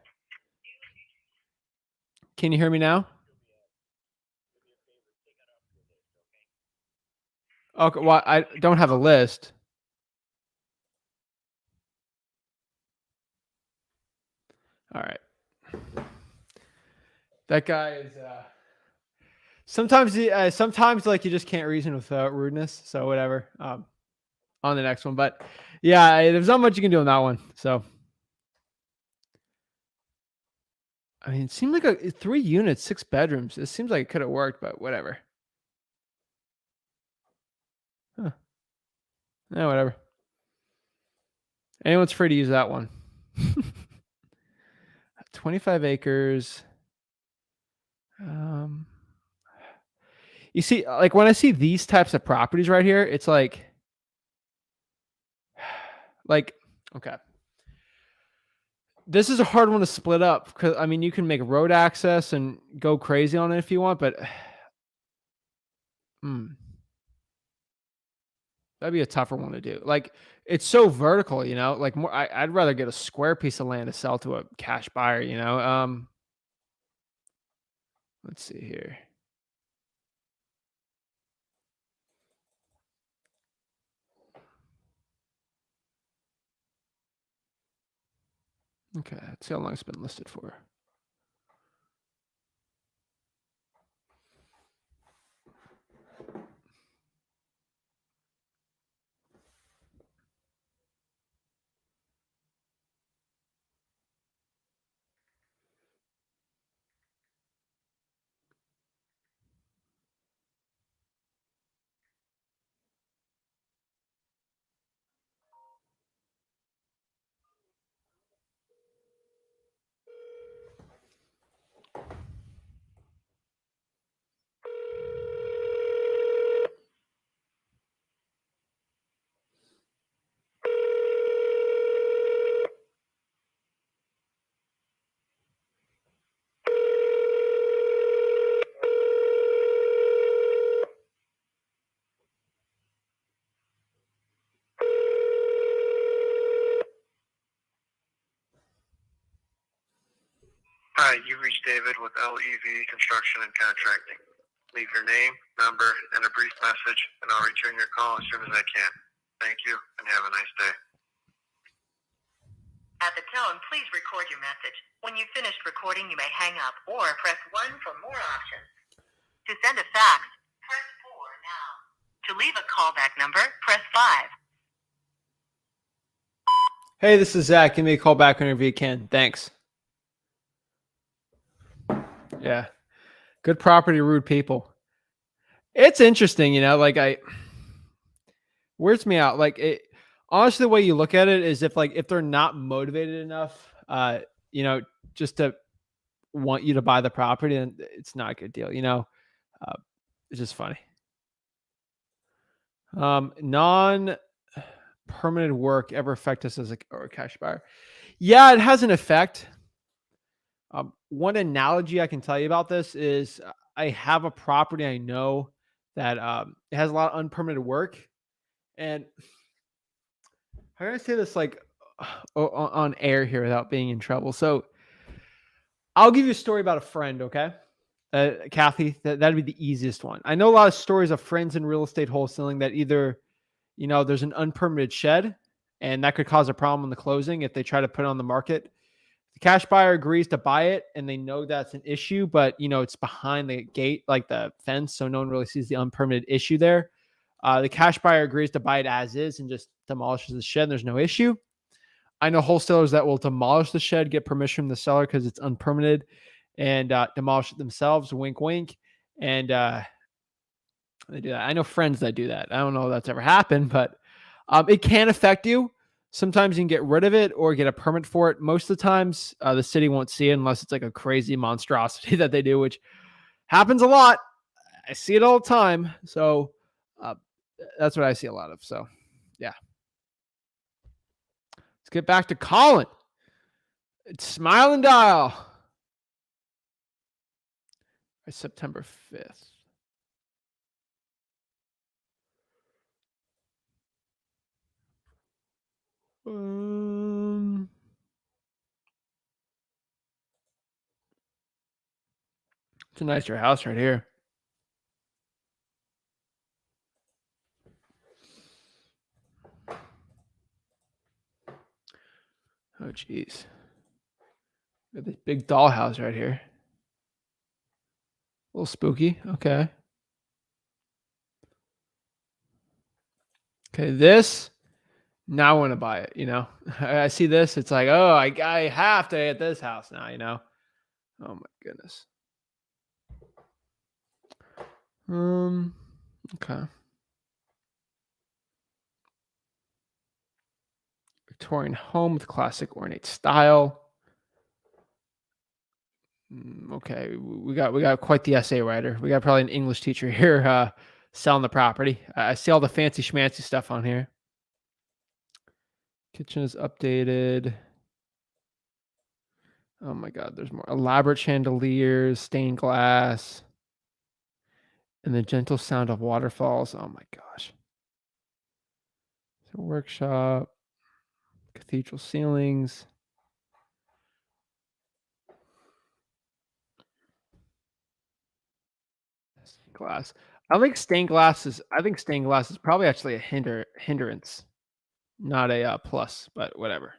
Can you hear me now? Okay. Well, I don't have a list. All right. That guy is. Sometimes like you just can't reason without rudeness. So whatever. On the next one, but yeah, there's not much you can do on that one. So. I mean, it seemed like 3 units, 6 bedrooms. It seems like it could have worked, but whatever. Huh. Yeah, whatever. Anyone's free to use that one. 25 acres. You see, like when I see these types of properties right here, it's like, okay. This is a hard one to split up because I mean, you can make road access and go crazy on it if you want, but that'd be a tougher one to do. Like it's so vertical, you know, like more, I'd rather get a square piece of land to sell to a cash buyer, you know? Let's see here. Okay, let's see how long it's been listed for. Hi, you reached David with LEV Construction and Contracting. Leave your name, number, and a brief message, and I'll return your call as soon as I can. Thank you, and have a nice day. At the tone, please record your message. When you've finished recording, you may hang up or press 1 for more options. To send a fax, press 4 now. To leave a callback number, press 5. Hey, this is Zach. Give me a call back whenever you can. Thanks. Yeah. Good property, rude people. It's interesting, you know, like weirds me out. Like it honestly, the way you look at it is if they're not motivated enough, you know, just to want you to buy the property, then it's not a good deal, you know. It's just funny. Non-permanent work ever affect us as a cash buyer? Yeah, it has an effect. One analogy I can tell you about this is I have a property I know that it has a lot of unpermitted work. And how can I say this like on air here without being in trouble? So I'll give you a story about a friend, okay? Kathy, that'd be the easiest one. I know a lot of stories of friends in real estate wholesaling that either, there's an unpermitted shed and that could cause a problem in the closing if they try to put it on the market. The cash buyer agrees to buy it and they know that's an issue, but it's behind the gate, like the fence. So no one really sees the unpermitted issue there. The cash buyer agrees to buy it as is and just demolishes the shed. And there's no issue. I know wholesalers that will demolish the shed, get permission from the seller because it's unpermitted, and demolish it themselves. Wink, wink. And they do that. I know friends that do that. I don't know if that's ever happened, but it can affect you. Sometimes you can get rid of it or get a permit for it. Most of the times, the city won't see it unless it's like a crazy monstrosity that they do, which happens a lot. I see it all the time. So uh, that's what I see a lot of. So, yeah. Let's get back to Colin. It's Smile and Dial. It's September 5th. It's a nicer house right here. Oh, geez. Got this big dollhouse right here. A little spooky. Okay. Okay, this. Now I want to buy it, I see this. It's like, oh, I have to get this house now, Oh, my goodness. Okay. Victorian home with classic ornate style. Okay, we got quite the essay writer. We got probably an English teacher here selling the property. I see all the fancy schmancy stuff on here. Kitchen is updated. Oh my God, there's more elaborate chandeliers, stained glass, and the gentle sound of waterfalls. Oh my gosh. So workshop, cathedral ceilings. Glass. I think stained glass is probably actually a hindrance, not a plus, but whatever.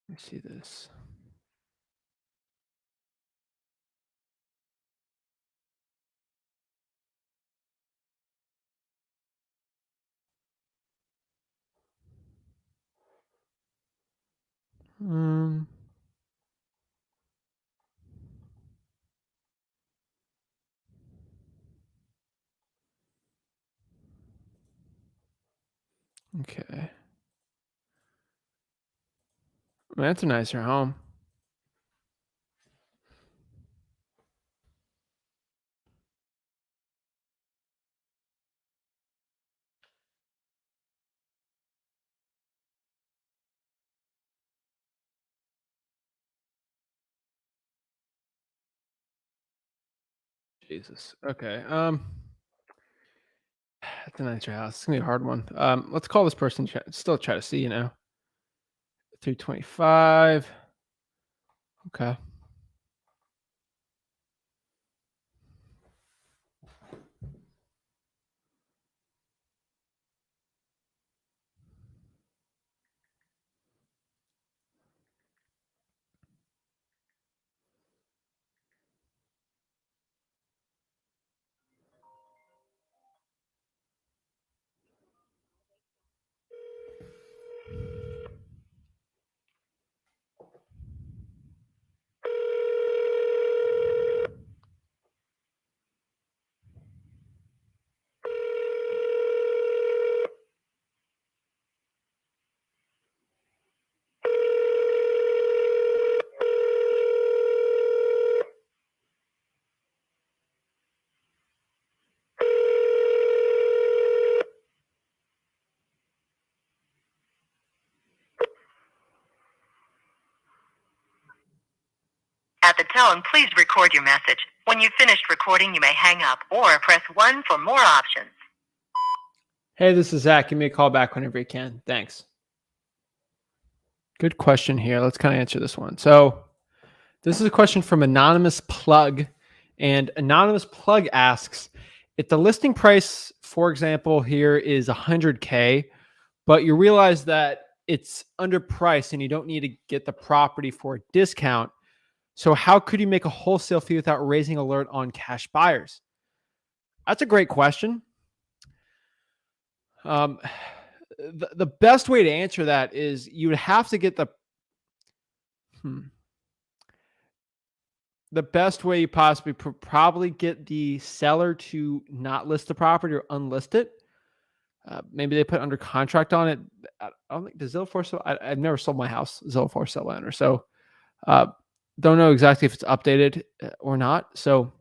Let me see this. Okay. Well, that's a nicer home. Jesus. Okay. That's a nicer house. It's gonna be a hard one. Let's call this person. Still try to see. 325. Okay. the tone, please record your message. When you've finished recording, you may hang up or press 1 for more options. Hey, this is Zach. Give me a call back whenever you can. Thanks. Good question here. Let's kind of answer this one. So this is a question from Anonymous Plug. And Anonymous Plug asks, if the listing price, for example, here is 100K, but you realize that it's underpriced and you don't need to get the property for a discount. So how could you make a wholesale fee without raising alert on cash buyers? That's a great question. The best way to answer that is you would have to get the best way you possibly probably get the seller to not list the property or unlist it. Maybe they put under contract on it. I don't think does Zillow for sale. I've never sold my house Zillow for sale owner, so don't know exactly if it's updated or not. So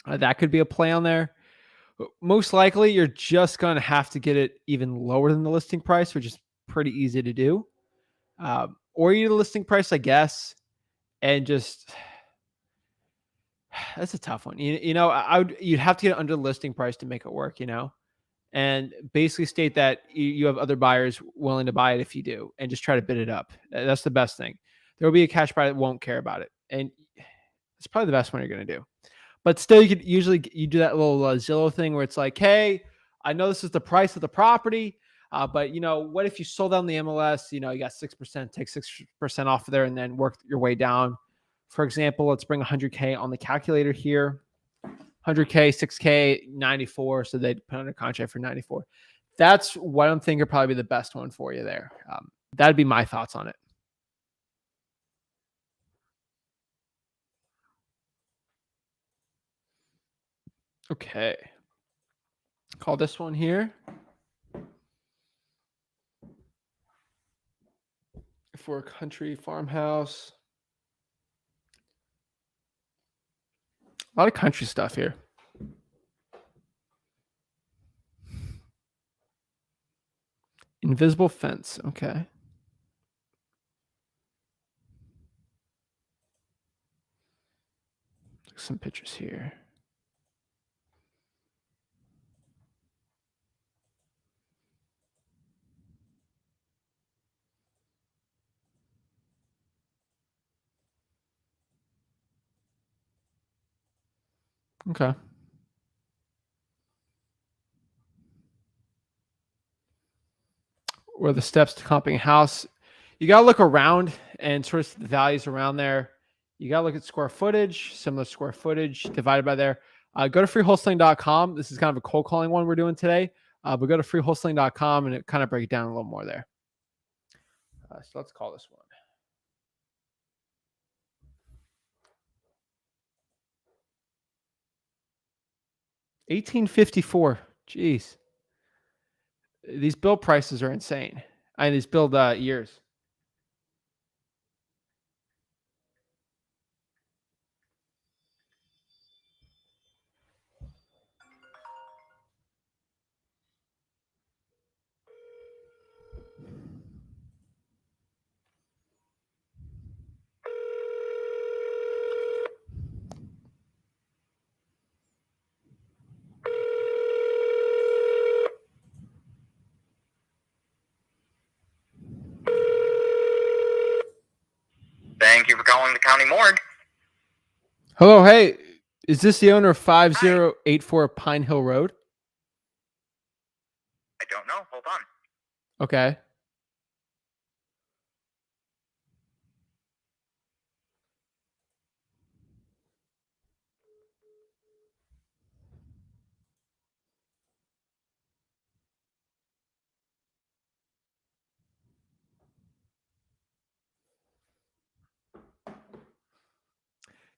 that could be a play on there. Most likely, you're just going to have to get it even lower than the listing price, which is pretty easy to do. Or you get a listing price, I guess, and just that's a tough one. You know, you'd have to get under the listing price to make it work. You know, and basically state that you have other buyers willing to buy it if you do, and just try to bid it up. That's the best thing. There will be a cash buyer that won't care about it, and it's probably the best one you're going to do. But still, you could usually you do that little Zillow thing where it's like, hey, I know this is the price of the property, but you know, what if you sold on the MLS? You know, you got 6%, take 6% off of there, and then work your way down. For example, let's bring 100K on the calculator here. 100K, 6K, 94. So they'd put under contract for 94. That's what I'm thinking probably be the best one for you there. That'd be my thoughts on it. Okay. Call this one here. For a country farmhouse. A lot of country stuff here. Invisible fence. Okay. Some pictures here. Okay. Or the steps to comping a house. You got to look around and sort of the values around there. You got to look at square footage, similar square footage divided by there. Go to freewholesaling.com. This is kind of a cold calling one we're doing today. But go to freewholesaling.com and it kind of break it down a little more there. So let's call this one. $18.54. Jeez. These build prices are insane. These build years. Thank you for calling the county morgue. Hello, hey, is this the owner of 5084 Pine Hill Road? I don't know. Hold on. Okay.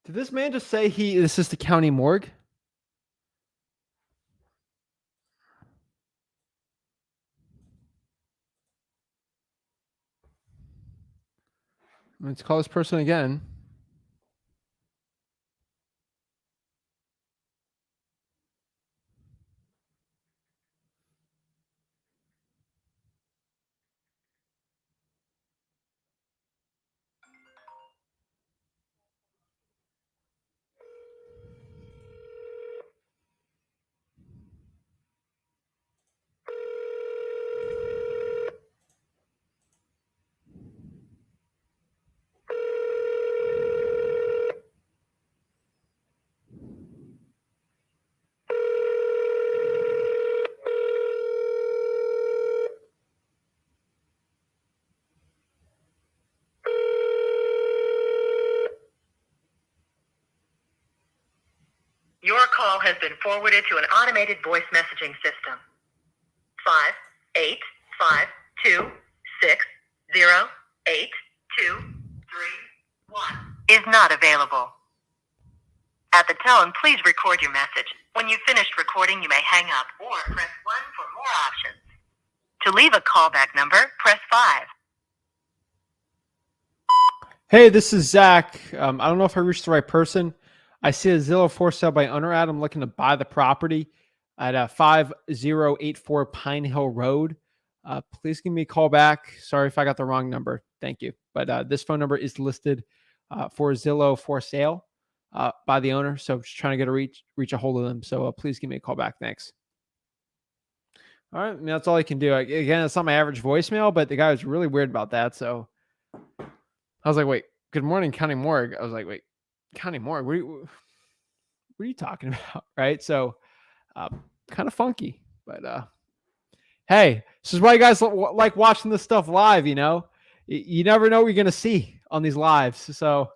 Did this man just say this is the county morgue? Let's call this person again. has been forwarded to an automated voice messaging system. 585260823 is not available. At the tone, please record your message. When you've finished recording, you may hang up or press 1 for more options. To leave a callback number, press 5. Hey, this is Zach. I don't know if I reached the right person. I see a Zillow for sale by owner ad. I'm looking to buy the property at 5084 Pine Hill Road. Please give me a call back. Sorry if I got the wrong number. Thank you. But this phone number is listed for Zillow for sale by the owner. So just trying to get a reach a hold of them. So please give me a call back. Thanks. All right. I mean, that's all I can do. Again, it's not my average voicemail, but the guy was really weird about that. So I was like, wait, good morning, County Morgue. I was like, wait, County Morgue, what are you talking about? Right. So kind of funky, but hey, this is why you guys like watching this stuff live. You know, you never know what you're going to see on these lives. So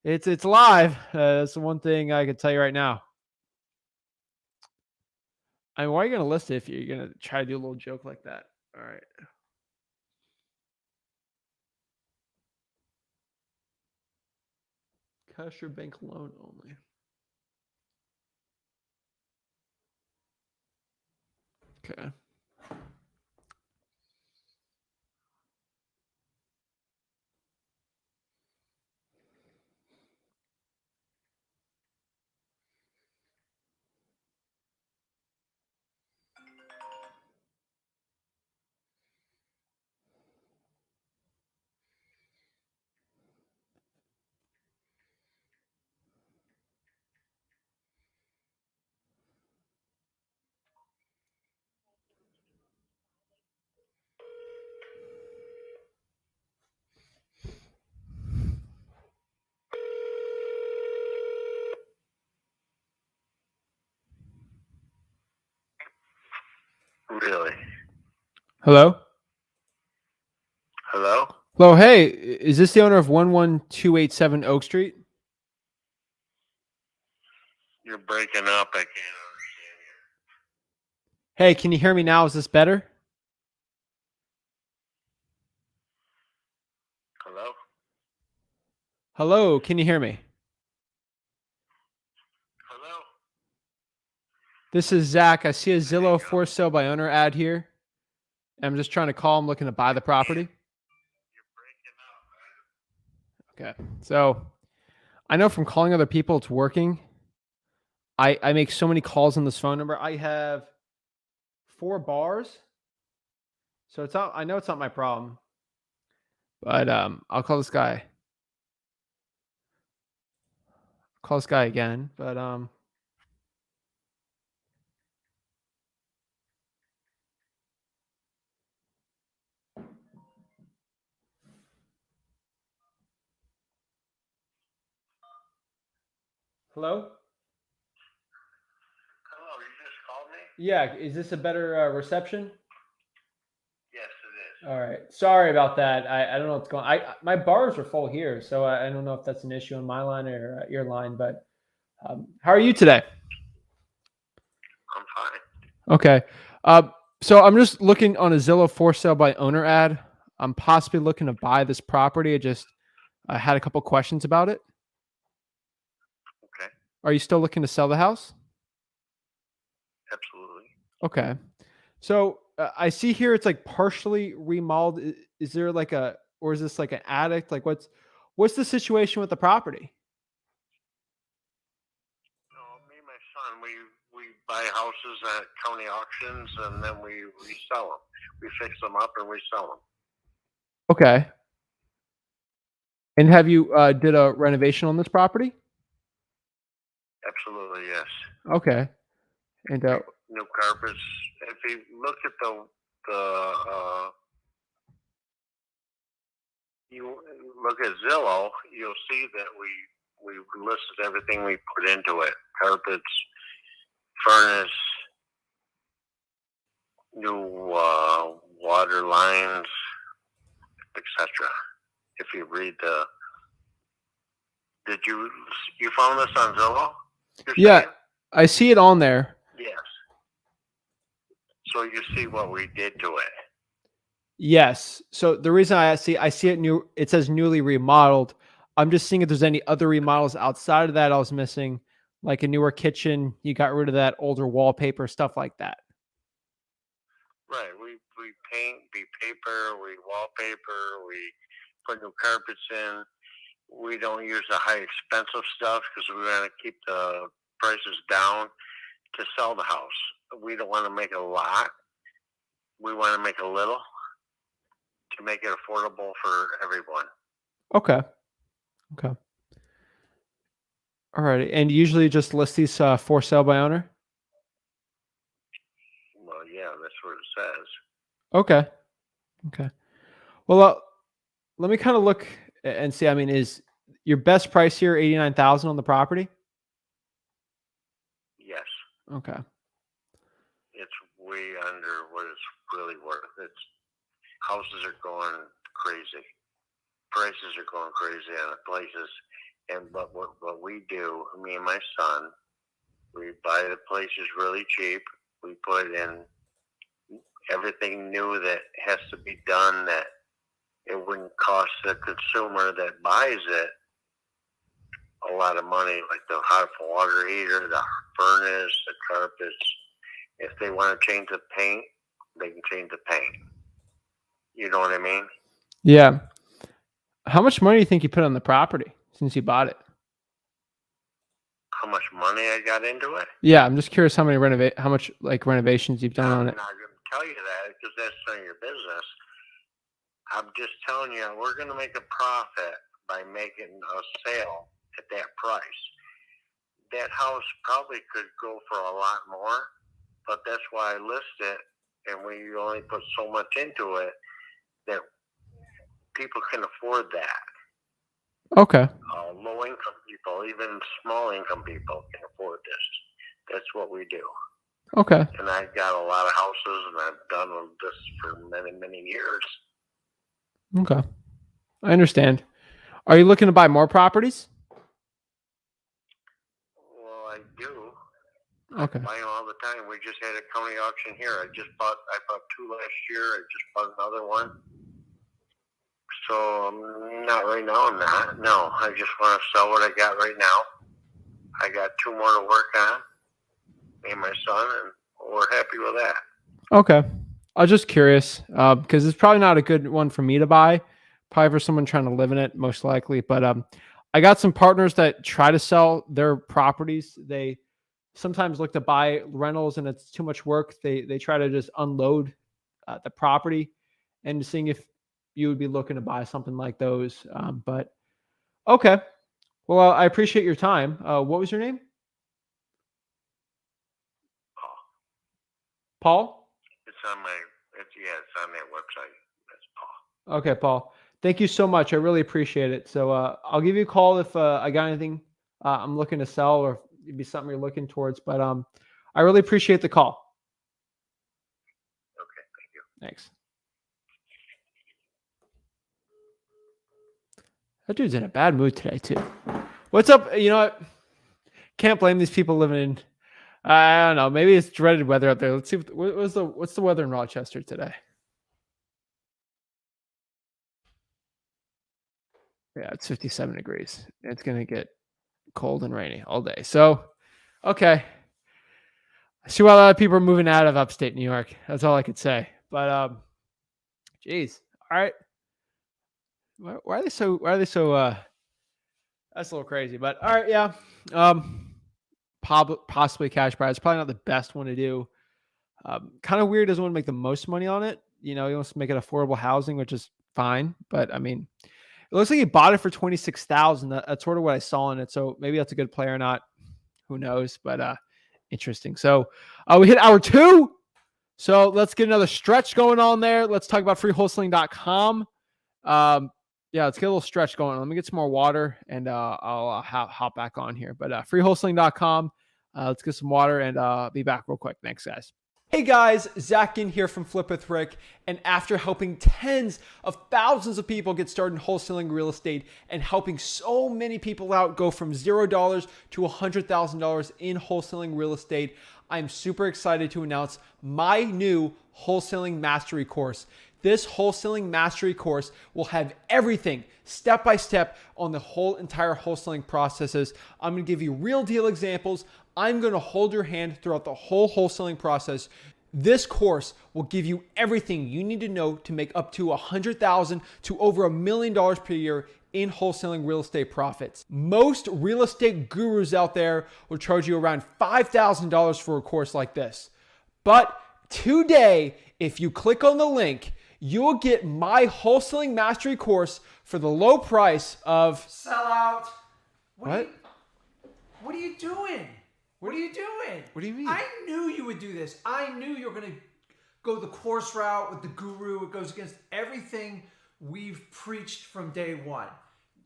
it's live. That's the one thing I can tell you right now. I mean, why are you going to list it if you're going to try to do a little joke like that? All right. Cash your bank loan only. Okay. Really? Hello? Hello? Hello. Hey, is this the owner of 11287 Oak Street? You're breaking up. I can't understand you. Hey, can you hear me now? Is this better? Hello? Hello, can you hear me? Hello? This is Zach. I see a Zillow for sale by owner ad here. I'm just trying to call. I'm looking to buy the property. Okay. So I know from calling other people, it's working. I make so many calls on this phone number. I have 4 bars. So it's not, I know it's not my problem, but I'll call this guy. Call this guy again, but hello? Hello, you just called me? Yeah, is this a better reception? Yes, it is. All right. Sorry about that. I don't know what's going on. My bars are full here, so I don't know if that's an issue on my line or your line, but how are you today? I'm fine. Okay. So I'm just looking on a Zillow for sale by owner ad. I'm possibly looking to buy this property. I had a couple questions about it. Okay. Are you still looking to sell the house? Absolutely. Okay. So I see here it's like partially remodeled. Is there like or is this like an attic? Like what's the situation with the property? No, me and my son, we buy houses at county auctions and then we resell them. We fix them up and resell them. Okay. And have you did a renovation on this property? Absolutely, yes. Okay. And New carpets. If you look at you look at Zillow, you'll see that we listed everything we put into it: carpets, furnace, new water lines, etc. If you read did you found this on Zillow? You're Yeah, saying? I see it on there. Yes. So you see what we did to it. Yes. So the reason I see it new, it says newly remodeled. I'm just seeing if there's any other remodels outside of that I was missing, like a newer kitchen. You got rid of that older wallpaper, stuff like that. Right. We paint, we paper, we wallpaper, we put new carpets in. We don't use the high expensive stuff because we want to keep the prices down to sell the house. We don't want to make a lot. We want to make a little to make it affordable for everyone. Okay. Okay. All right. And usually just list these for sale by owner. Well, yeah, that's what it says. Okay. Okay. Well, let me kind of look and see. I mean, is your best price here 89,000 on the property? Yes, Okay. it's way under what it's really worth. It's houses are going crazy. Prices are going crazy on the places. And but what we do, me and my son, we buy the places really cheap. We put in everything new that has to be done that it wouldn't cost the consumer that buys it a lot of money, like the hot water heater, the furnace, the carpets. If they want to change the paint, they can change the paint. You know what I mean? Yeah. How much money do you think you put on the property since you bought it? How much money I got into it? Yeah, I'm just curious how much like renovations you've done on I'm it. not going to tell you that because that's none of your business. I'm just telling you, we're going to make a profit by making a sale at that price. That house probably could go for a lot more, but that's why I list it, and we only put so much into it that people can afford that. Okay. Low income people, even small income people can afford this. That's what we do. Okay. And I've got a lot of houses, and I've done this for many, many years. Okay. I understand. Are you looking to buy more properties? Well, I do. Okay. I buy them all the time. We just had a county auction here. I bought 2 last year. I just bought another one. So not right now. I'm not. No, I just want to sell what I got right now. I got 2 more to work on, me and my son, and we're happy with that. Okay. I was just curious because it's probably not a good one for me to buy. Probably for someone trying to live in it, most likely. But I got some partners that try to sell their properties. They sometimes look to buy rentals, and it's too much work. They try to just unload the property, and seeing if you would be looking to buy something like those. But okay. Well, I appreciate your time. What was your name? Paul? It's on that website. That's Paul. Okay, Paul. Thank you so much. I really appreciate it. So I'll give you a call if I got anything I'm looking to sell or if it'd be something you're looking towards. But I really appreciate the call. Okay, thank you. Thanks. That dude's in a bad mood today too. What's up? You know what? Can't blame these people living in. I don't know. Maybe it's dreaded weather out there. Let's see. What's the weather in Rochester today? Yeah, it's 57 degrees. It's gonna get cold and rainy all day. So, okay. I see why a lot of people are moving out of upstate New York. That's all I could say. But geez. All right. Why are they so that's a little crazy. But all right, yeah. Possibly cash buy. It's probably not the best one to do. Kind of weird, doesn't want to make the most money on it. You know, he wants to make it affordable housing, which is fine. But I mean, it looks like he bought it for 26,000. That's sort of what I saw in it. So maybe that's a good play or not. Who knows? But interesting. So we hit hour 2. So let's get another stretch going on there. Let's talk about freewholesaling.com. Yeah, let's get a little stretch going. Let me get some more water and I'll hop back on here. But freewholesaling.com. Let's get some water and be back real quick. Thanks, guys. Hey guys, Zach Ginn here from Flip with Rick, and after helping tens of thousands of people get started in wholesaling real estate and helping so many people out go from $0 to $100,000 in wholesaling real estate, I'm super excited to announce my new wholesaling mastery course. This wholesaling mastery course will have everything step by step on the whole entire wholesaling processes. I'm going to give you real deal examples. I'm going to hold your hand throughout the whole wholesaling process. This course will give you everything you need to know to make up to $100,000 to over $1 million per year in wholesaling real estate profits. Most real estate gurus out there will charge you around $5,000 for a course like this. But today, if you click on the link, you'll get my wholesaling mastery course for the low price of Sellout. What? What are you doing? What are you doing? What do you mean? I knew you would do this. I knew you were going to go the course route with the guru. It goes against everything we've preached from day one.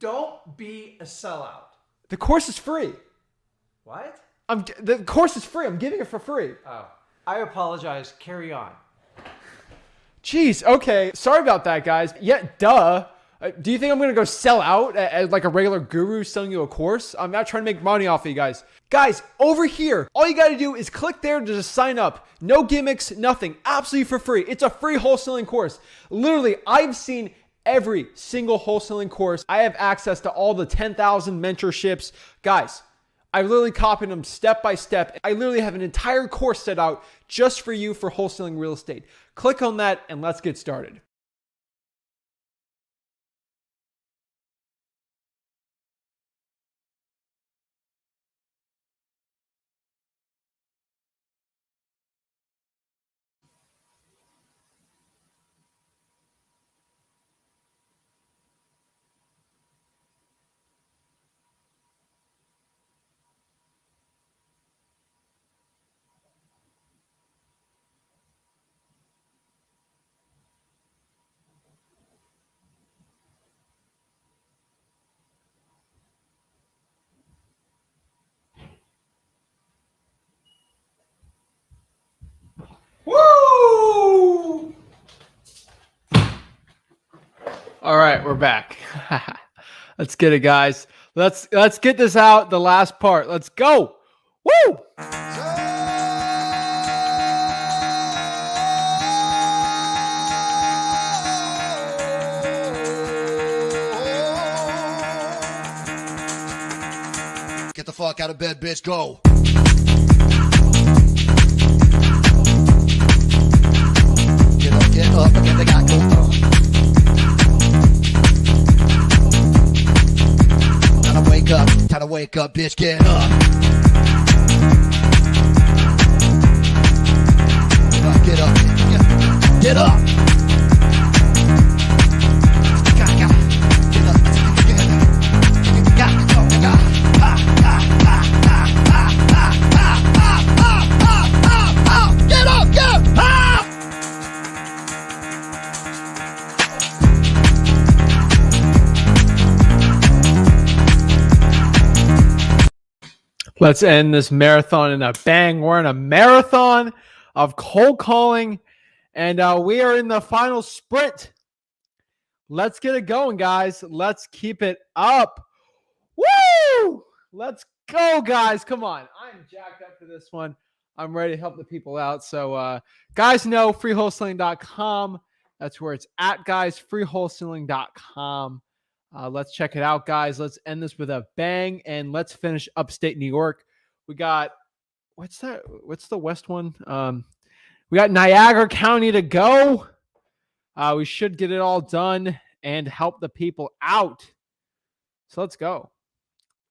Don't be a sellout. The course is free. What? The course is free. I'm giving it for free. Oh, I apologize. Carry on. Jeez, okay. Sorry about that, guys. Yeah, duh. Do you think I'm going to go sell out as like a regular guru selling you a course? I'm not trying to make money off of you guys. Guys, over here, all you got to do is click there to just sign up. No gimmicks, nothing. Absolutely for free. It's a free wholesaling course. Literally, I've seen every single wholesaling course. I have access to all the 10,000 mentorships. Guys, I literally copied them step by step. I literally have an entire course set out just for you for wholesaling real estate. Click on that and let's get started. Woo! All right, we're back. Let's get it, guys. Let's get this out. The last part. Let's go. Woo! Get the fuck out of bed, bitch, go. Get up, and get the guy go. Time to wake up, bitch, get up. Get up, get up. Let's end this marathon in a bang. We're in a marathon of cold calling, and we are in the final sprint. Let's get it going, guys. Let's keep it up. Woo! Let's go, guys. Come on. I'm jacked up for this one. I'm ready to help the people out. So, guys know freewholesaling.com. That's where it's at, guys. Freewholesaling.com. Let's check it out, guys. Let's end this with a bang, and let's finish upstate New York. We got, what's that? What's the west one? We got Niagara County to go. We should get it all done and help the people out. So let's go.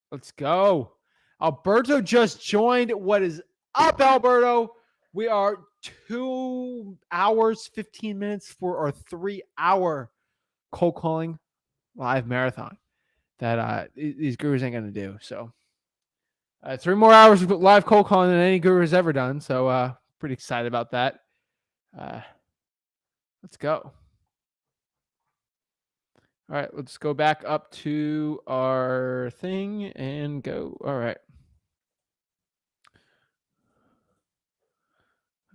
Let's go. Alberto just joined. What is up, Alberto? We are 2 hours, 15 minutes for our 3-hour cold calling live marathon that these gurus ain't going to do. So 3 more hours of live cold calling than any guru has ever done. So pretty excited about that. Let's go. All right, let's go back up to our thing and go. All right.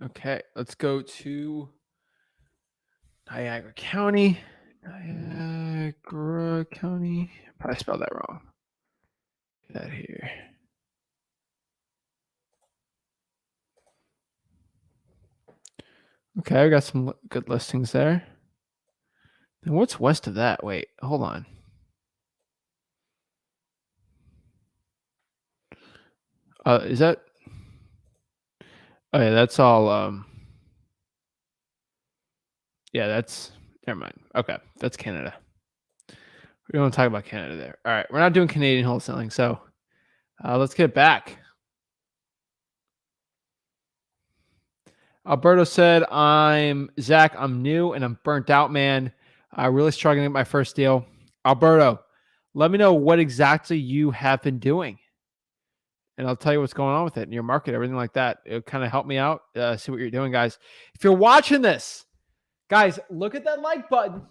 Okay, let's go to Niagara County. Niagara County. Probably spelled that wrong. Get that here. Okay, I got some good listings there. And what's west of that? Wait, hold on. Is that? Oh yeah, that's all. Yeah, that's. Never mind. Okay, that's Canada. We don't want to talk about Canada there. All right, we're not doing Canadian wholesaling, so let's get back. Alberto said, "I'm Zach. I'm new and I'm burnt out, man. Really struggling with my first deal." Alberto, let me know what exactly you have been doing, and I'll tell you what's going on with it in your market, everything like that. It'll kind of help me out. See what you're doing, guys. If you're watching this, guys, look at that like button.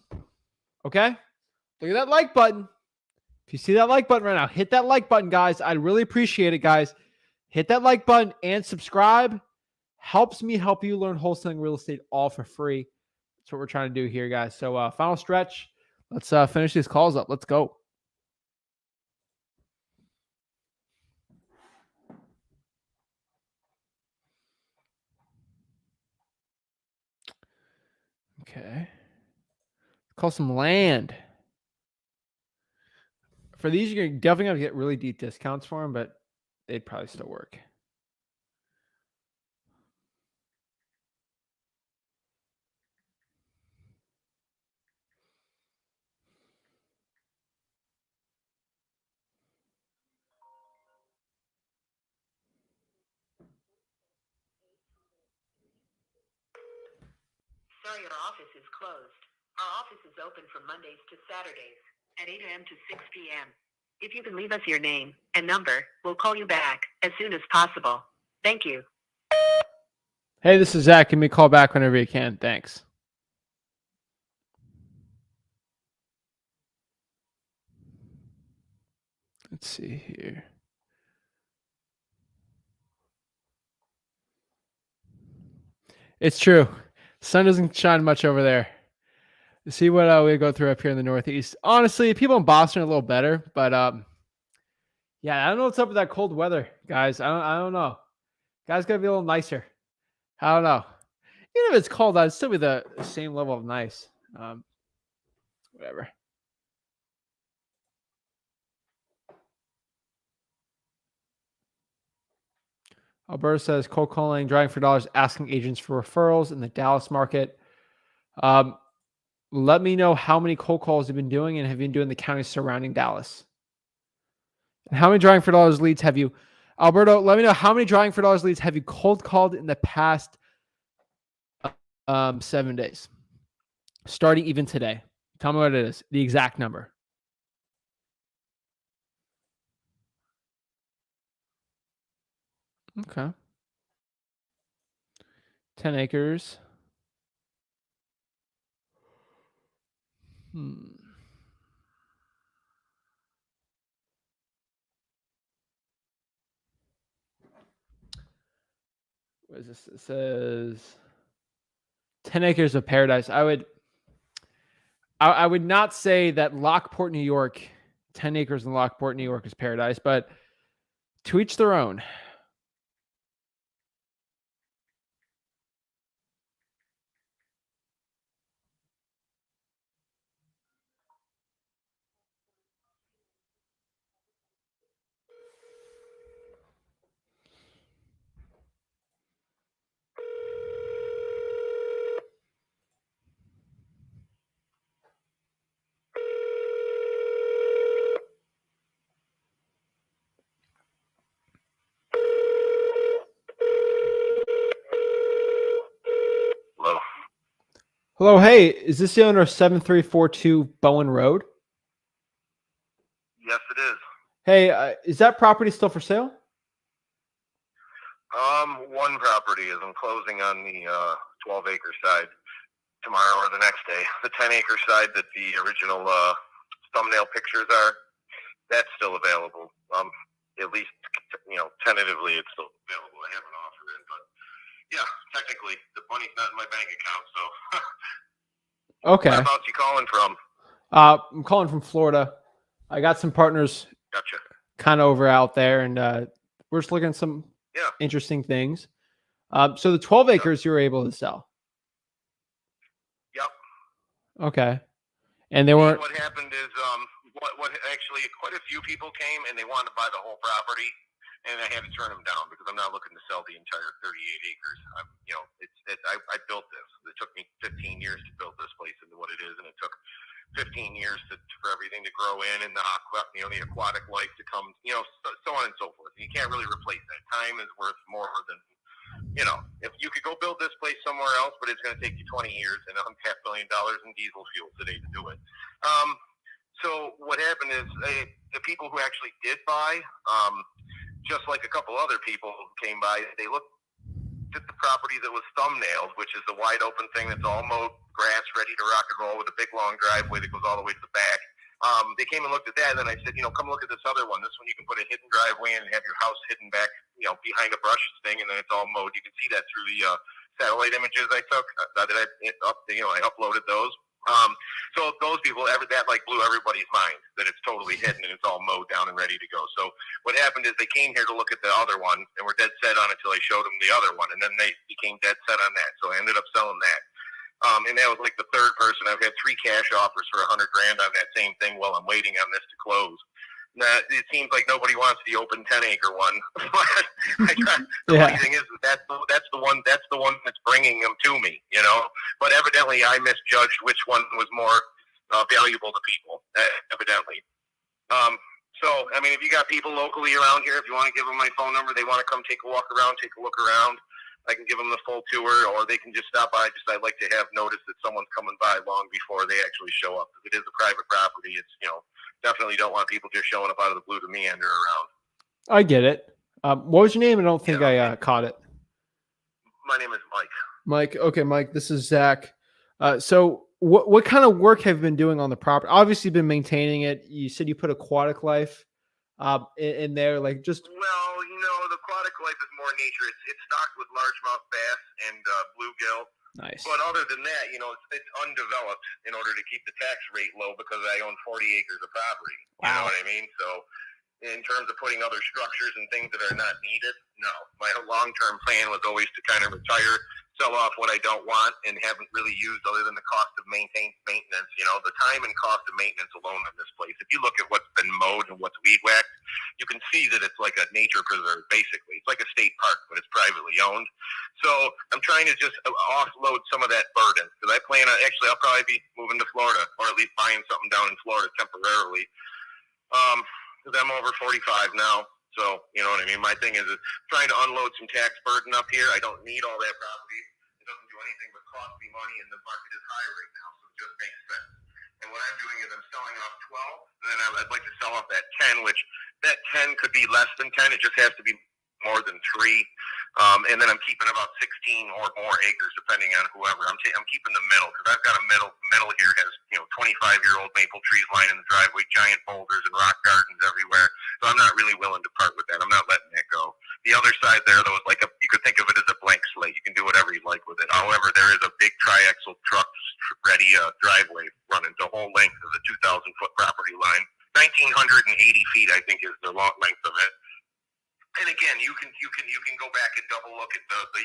Okay, look at that like button. If you see that like button right now, hit that like button, guys. I'd really appreciate it, guys. Hit that like button and subscribe. Helps me help you learn wholesaling real estate all for free. That's what we're trying to do here, guys. So final stretch. Let's finish these calls up. Let's go. Okay. Call some land. For these, you're definitely going to get really deep discounts for them, but they'd probably still work. Sorry, our office is closed. Our office is open from Mondays to Saturdays at 8 a.m. to 6 p.m. If you can leave us your name and number, we'll call you back as soon as possible. Thank you. Hey, this is Zach. Give me a call back whenever you can. Thanks. Let's see here. It's true. Sun doesn't shine much over there. See what we go through up here in the Northeast. Honestly, people in Boston are a little better, but yeah, I don't know what's up with that cold weather, guys. I don't know. Guys gotta be a little nicer. I don't know. Even if it's cold, I'd still be the same level of nice. Whatever. Alberta says cold calling, driving for dollars, asking agents for referrals in the Dallas market. Let me know how many cold calls you've been doing and have you been doing the counties surrounding Dallas. And how many driving for dollars leads have you, Alberto? Let me know how many driving for dollars leads have you cold called in the past 7 days, starting even today. Tell me what it is, the exact number. Okay. 10 acres. What is this? It says 10 acres of paradise. I would not say that Lockport, New York, 10 acres in Lockport, New York is paradise, but to each their own. Hello. Hello, hey, is this the owner of 7342 Bowen Road? Yes, it is. Hey, is that property still for sale? One property is in closing on the 12-acre side tomorrow or the next day. The 10-acre side that the original thumbnail pictures are, that's still available. At least, tentatively it's still available. I haven't offered it, but yeah, technically, the money's not in my bank account. So, Okay. whereabouts you calling from? I'm calling from Florida. I got some partners Gotcha. kind of over out there, and we're just looking at some Yeah. interesting things. So the 12 acres you were able to sell. Yep. Okay. And they weren't. What happened is, what actually, quite a few people came and they wanted to buy the whole property, and I had to turn them down because I'm not looking to sell the entire 38 acres. I built this. It took me 15 years to build this place into what it is, and it took 15 years for everything to grow in and the aquatic life to come, so on and so forth. You can't really replace that. Time is worth more than, if you could go build this place somewhere else, but it's going to take you 20 years and $500 million in diesel fuel today to do it. So what happened is the people who actually did buy, just like a couple other people who came by, they looked at the property that was thumbnailed, which is the wide open thing that's all mowed, grass, ready to rock and roll with a big long driveway that goes all the way to the back. They came and looked at that, and then I said, come look at this other one. This one you can put a hidden driveway in and have your house hidden back, behind a brush thing, and then it's all mowed. You can see that through the satellite images I took. I uploaded those. So those people, that blew everybody's mind that it's totally hidden and it's all mowed down and ready to go. So what happened is they came here to look at the other one and were dead set on it until I showed them the other one, and then they became dead set on that. So I ended up selling that. And that was like the third person. I've had 3 cash offers for $100,000 on that same thing while I'm waiting on this to close. Now, it seems like nobody wants the open 10-acre one. The funny thing is that's the one that's bringing them to me, But evidently, I misjudged which one was more valuable to people. Evidently. So I mean, if you got people locally around here, if you want to give them my phone number, they want to come take a walk around, take a look around. I can give them the full tour, or they can just stop by. I'd like to have notice that someone's coming by long before they actually show up. Because it is a private property. It's definitely don't want people just showing up out of the blue to meander around. I get it. What was your name? I don't think I caught it. My name is Mike. Mike. Okay, Mike. This is Zach. So what kind of work have you been doing on the property? Obviously, you've been maintaining it. You said you put aquatic life in there, like just. Well, the aquatic life is more nature. It's stocked with largemouth bass and bluegill. Nice. But other than that, it's undeveloped in order to keep the tax rate low because I own 40 acres of property. Wow. You know what I mean? So in terms of putting other structures and things that are not needed, no. My long-term plan was always to kind of retire, sell off what I don't want and haven't really used other than the cost of maintenance, the time and cost of maintenance alone in this place. If you look at what's been mowed and what's weed whacked, you can see that it's like a nature preserve, basically. It's like a state park, but it's privately owned. So I'm trying to just offload some of that burden because I plan on, I'll probably be moving to Florida or at least buying something down in Florida temporarily. Because I'm over 45 now. So, you know what I mean? My thing is trying to unload some tax burden up here. I don't need all that property. It doesn't do anything but cost me money, and the market is high right now, so it just makes sense. And what I'm doing is I'm selling off 12, and then I'd like to sell off that 10, which that 10 could be less than 10. It just has to be more than 3. And then I'm keeping about 16 or more acres, depending on whoever. I'm keeping the middle because I've got a middle here has 25-year-old maple trees lining the driveway, giant boulders and rock gardens everywhere. So I'm not really willing to part with that. I'm not letting that go. The other side there, though, is like you could think of it as a blank slate. You can do whatever you like with it. However, there is a big triaxle truck ready driveway running the whole length of the 2,000-foot property line. 1,980 feet, I think, is the long length of it. And again, you can go back and double look at the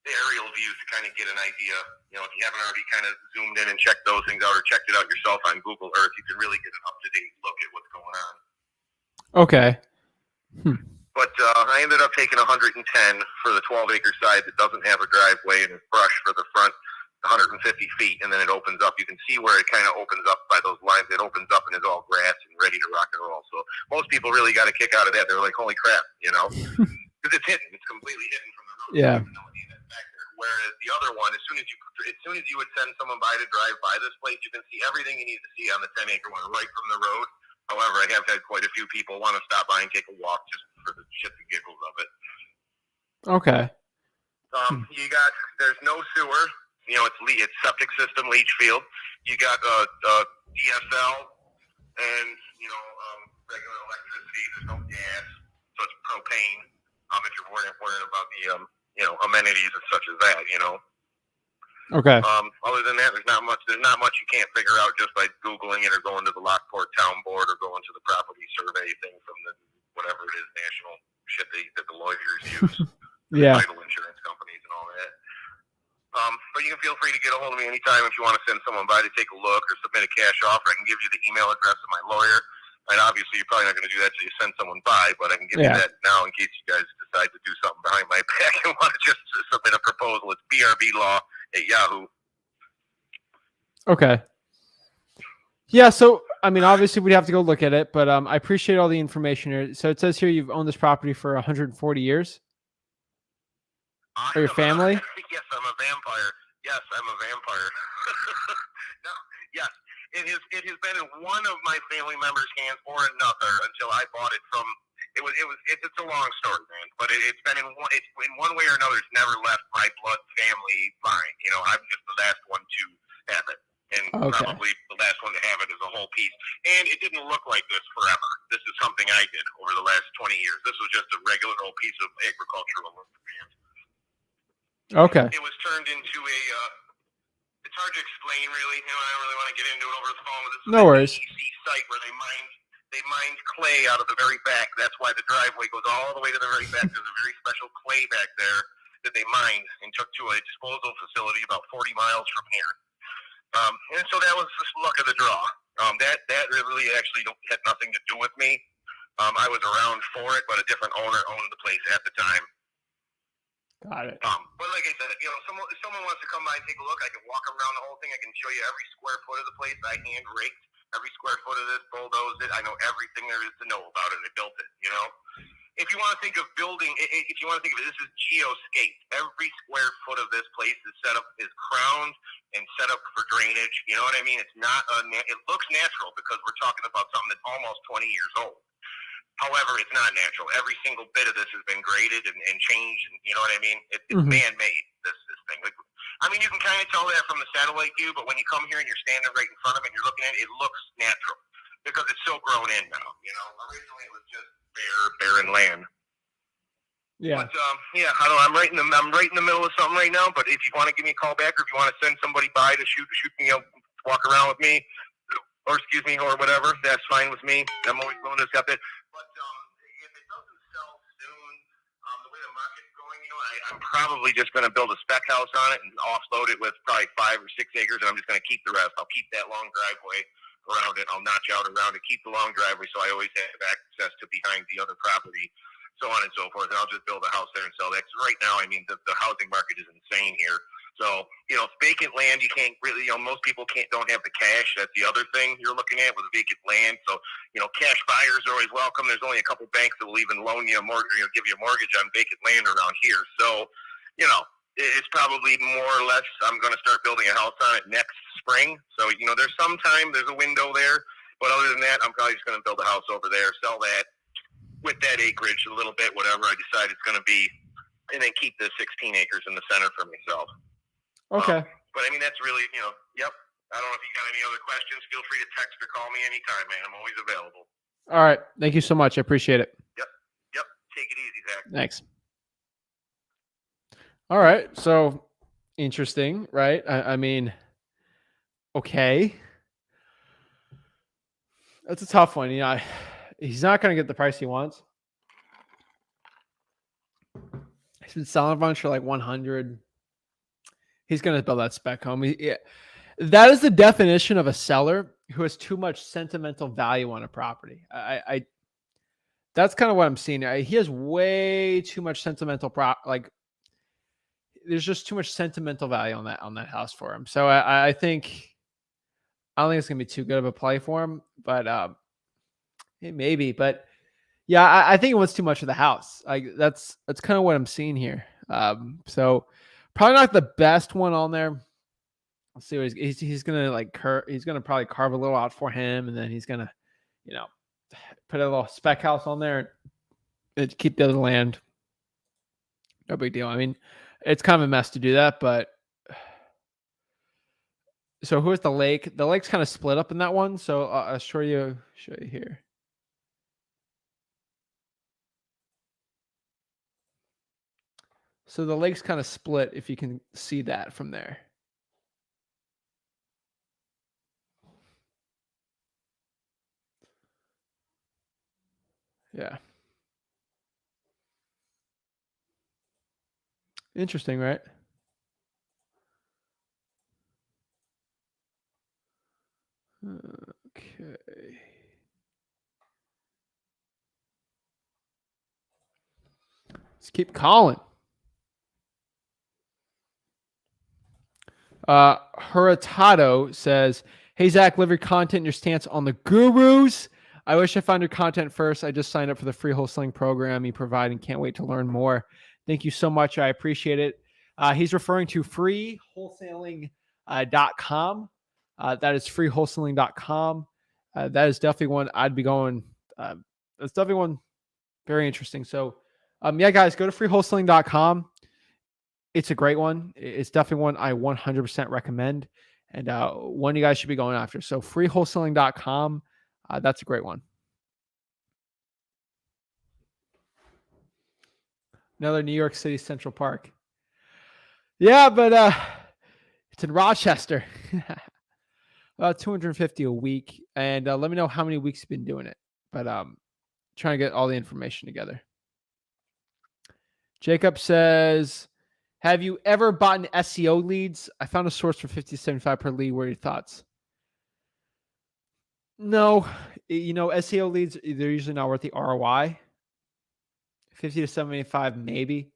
aerial views to kind of get an idea. If you haven't already kind of zoomed in and checked those things out or checked it out yourself on Google Earth, you can really get an up-to-date look at what's going on. Okay. But I ended up taking 110 for the 12-acre side that doesn't have a driveway and a brush for the front 150 feet, and then it opens up. You can see where it kind of opens up by those lines. It opens up and is all grass and ready to rock and roll. So most people really got a kick out of that. They're like, holy crap, because it's hidden. It's completely hidden from the road. Yeah. Whereas the other one, as soon as you would send someone by to drive by this place, you can see everything you need to see on the 10-acre one right from the road. However, I have had quite a few people want to stop by and take a walk just for the shits and giggles of it. Okay. There's no sewer. It's septic system, leach field. You got DSL and regular electricity. There's no gas, so it's propane. If you're worrying about amenities and such as that. Okay. Other than that, there's not much you can't figure out just by Googling it or going to the Lockport Town Board or going to the property survey thing from the whatever it is, national shit that the lawyers use, Yeah. title insurance companies and all that. But you can feel free to get a hold of me anytime if you want to send someone by to take a look or submit a cash offer. I can give you the email address of my lawyer. And obviously, you're probably not going to do that till you send someone by, but I can give you that now in case you guys decide to do something behind my back and want to just submit a proposal. It's brb.law@yahoo. Okay. Yeah. So, I mean, obviously we'd have to go look at it, but I appreciate all the information here. So it says here you've owned this property for 140 years. Or your family? Yes, I'm a vampire. Yes, I'm a vampire. No, yes. It has been in one of my family members' hands or another until I bought it from. It's a long story, man. But it's been in one way or another. It's never left my blood family line. I'm just the last one to have it, and probably the last one to have it as a whole piece. And it didn't look like this forever. This is something I did over the last 20 years. This was just a regular old piece of agricultural land. Okay. It was turned into a. It's hard to explain, really. I don't really want to get into it over the phone. But this is No worries. EC site where they mined clay out of the very back. That's why the driveway goes all the way to the very back. There's a very special clay back there that they mined and took to a disposal facility about 40 miles from here. And so that was just luck of the draw. That really actually had nothing to do with me. I was around for it, but a different owner owned the place at the time. Got it. But like I said, if someone wants to come by and take a look, I can walk around the whole thing. I can show you every square foot of the place. I hand raked every square foot of this, bulldozed it. I know everything there is to know about it. I built it, If you want to think of building, if you want to think of it, this is geoscape. Every square foot of this place is crowned and set up for drainage. You know what I mean? It's not it looks natural because we're talking about something that's almost 20 years old. However, it's not natural. Every single bit of this has been graded and changed, and you know what I mean? It's man-made, this thing. You can kind of tell that from the satellite view, but when you come here and you're standing right in front of it and you're looking at it, it looks natural because it's so grown in now, Originally it was just barren land. Yeah. But, I'm right in the middle of something right now, but if you want to give me a call back or if you want to send somebody by to shoot me, walk around with me, or whatever, that's fine with me. I'm always willing to accept it. But if it doesn't sell soon, the way the market's going, I'm probably just going to build a spec house on it and offload it with probably 5 or 6 acres, and I'm just going to keep the rest. I'll keep that long driveway around it. I'll notch out around it, keep the long driveway so I always have access to behind the other property, so on and so forth. And I'll just build a house there and sell that. 'Cause right now, the housing market is insane here. So, vacant land, you can't really, most people don't have the cash. That's the other thing you're looking at with vacant land. So, cash buyers are always welcome. There's only a couple banks that will even loan you a mortgage, give you a mortgage on vacant land around here. So, it's probably more or less, I'm going to start building a house on it next spring. So, there's some time, there's a window there. But other than that, I'm probably just going to build a house over there, sell that with that acreage a little bit, whatever I decide it's going to be, and then keep the 16 acres in the center for myself. Okay. But that's really, yep. I don't know if you got any other questions. Feel free to text or call me anytime, man. I'm always available. All right. Thank you so much. I appreciate it. Yep. Take it easy, Zach. Thanks. All right. So interesting, right? Okay. That's a tough one. He's not going to get the price he wants. He's been selling a bunch for like 100. He's going to build that spec home. That is the definition of a seller who has too much sentimental value on a property. That's kind of what I'm seeing. He has way too much sentimental there's just too much sentimental value on that house for him. So I don't think it's gonna be too good of a play for him, but it may be. But yeah, I think he wants too much of the house. That's kind of what I'm seeing here. So probably not the best one on there. Let's see what he's gonna he's gonna probably carve a little out for him, and then he's gonna, put a little spec house on there and keep the other land. No big deal. It's kind of a mess to do that, but so who's the lake? The lake's kind of split up in that one. So I'll show you here. So the lake's kind of split if you can see that from there. Yeah. Interesting, right? Okay. Let's keep calling. Hurtado says, "Hey Zach, live your content and your stance on the gurus. I wish I found your content first. I just signed up for the free wholesaling program you provide and can't wait to learn more. Thank you so much. I appreciate it." He's referring to freewholesaling.com. That is freewholesaling.com. That is definitely one I'd be going. That's definitely one very interesting. So, yeah, guys, go to freewholesaling.com. It's a great one. It's definitely one I 100% recommend, and one you guys should be going after. So freewholesaling.com, that's a great one. Another New York City Central Park. Yeah, but it's in Rochester. About 250 a week, and let me know how many weeks you've been doing it. But trying to get all the information together. Jacob says, "Have you ever bought an SEO leads? I found a source for 50 to 75 per lead. What are your thoughts?" No, SEO leads, they're usually not worth the ROI. 50 to 75, maybe.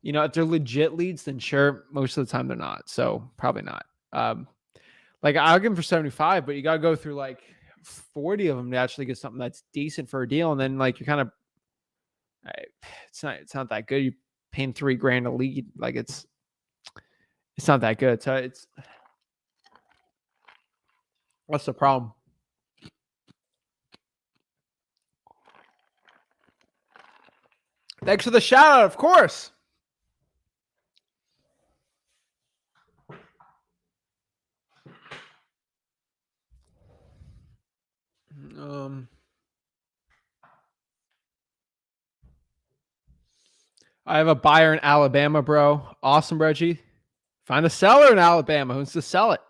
If they're legit leads, then sure. Most of the time they're not. So probably not. Like I'll give them for 75, but you got to go through like 40 of them to actually get something that's decent for a deal. And then like you're kind of, it's not that good. You're paying $3,000 a lead. Like it's not that good. So what's the problem? Thanks for the shout out, of course. I have a buyer in Alabama, bro. Awesome, Reggie. Find a seller in Alabama who wants to sell it.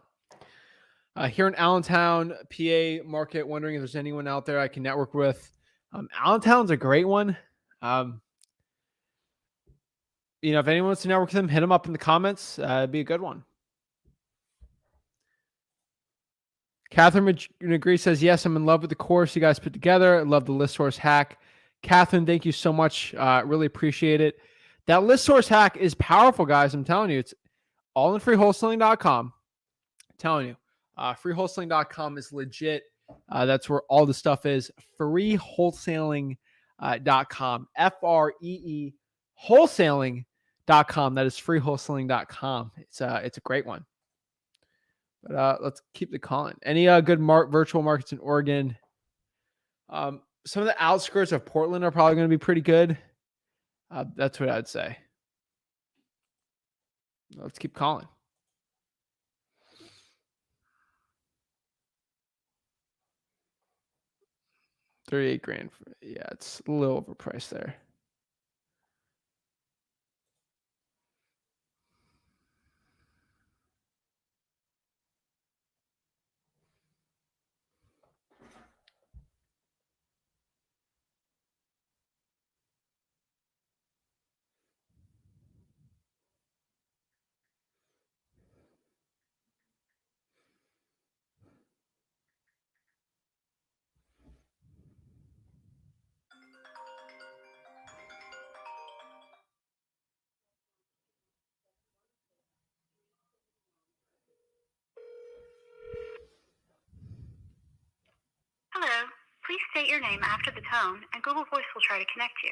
Here in Allentown, PA market, wondering if there's anyone out there I can network with. Allentown's a great one. If anyone wants to network with them, hit them up in the comments. It'd be a good one. Catherine McGree says, "Yes, I'm in love with the course you guys put together. I love the list source hack." Catherine, thank you so much. Really appreciate it. That list source hack is powerful, guys. I'm telling you, it's all in freewholesaling.com. I'm telling you, freewholesaling.com is legit. That's where all the stuff is. Freewholesaling.com. FREE wholesaling.com. That is freewholesaling.com. It's a great one. But let's keep the calling. Any good virtual markets in Oregon? Some of the outskirts of Portland are probably going to be pretty good. That's what I'd say. Let's keep calling. $38,000. Yeah, it's a little overpriced there. Hello. Please state your name after the tone, and Google Voice will try to connect you.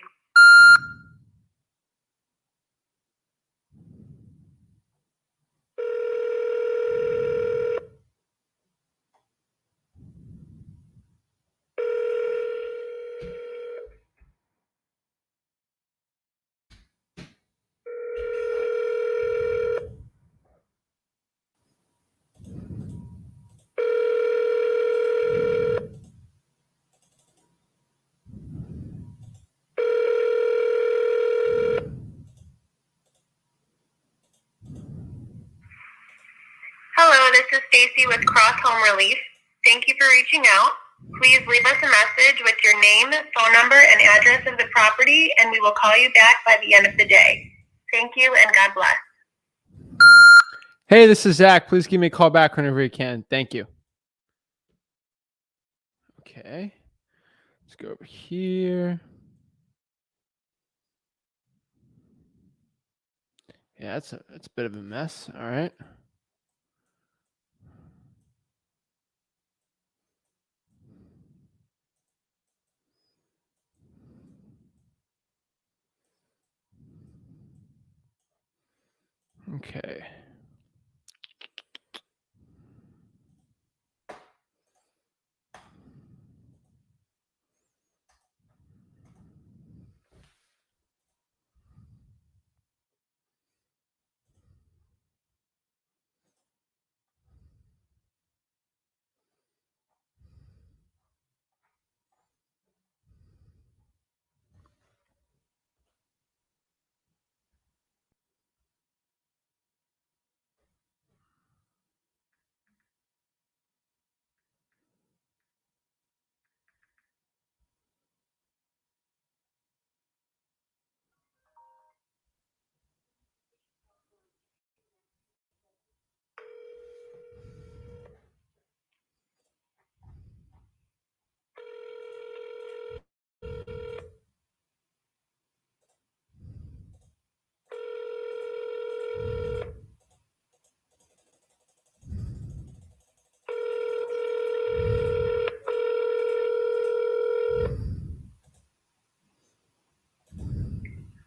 Stacy with Cross Home Relief. Thank you for reaching out. Please leave us a message with your name, phone number, and address of the property, and we will call you back by the end of the day. Thank you, and God bless. Hey, this is Zach. Please give me a call back whenever you can. Thank you. Okay. Let's go over here. Yeah, it's a bit of a mess. All right. Okay.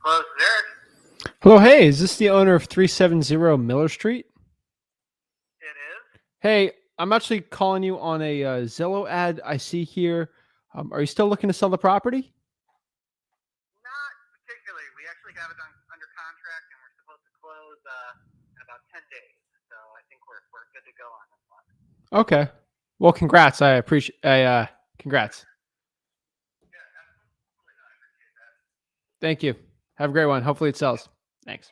Hello, Derek. Hello, hey, is this the owner of 370 Miller Street? It is. Hey, I'm actually calling you on a Zillow ad I see here. Are you still looking to sell the property? Not particularly. We actually have it under contract, and we're supposed to close in about 10 days. So I think we're good to go on this one. Okay. Well, congrats. I appreciate. Congrats. Yeah, absolutely. I appreciate that. Thank you. Have a great one. Hopefully it sells. Thanks.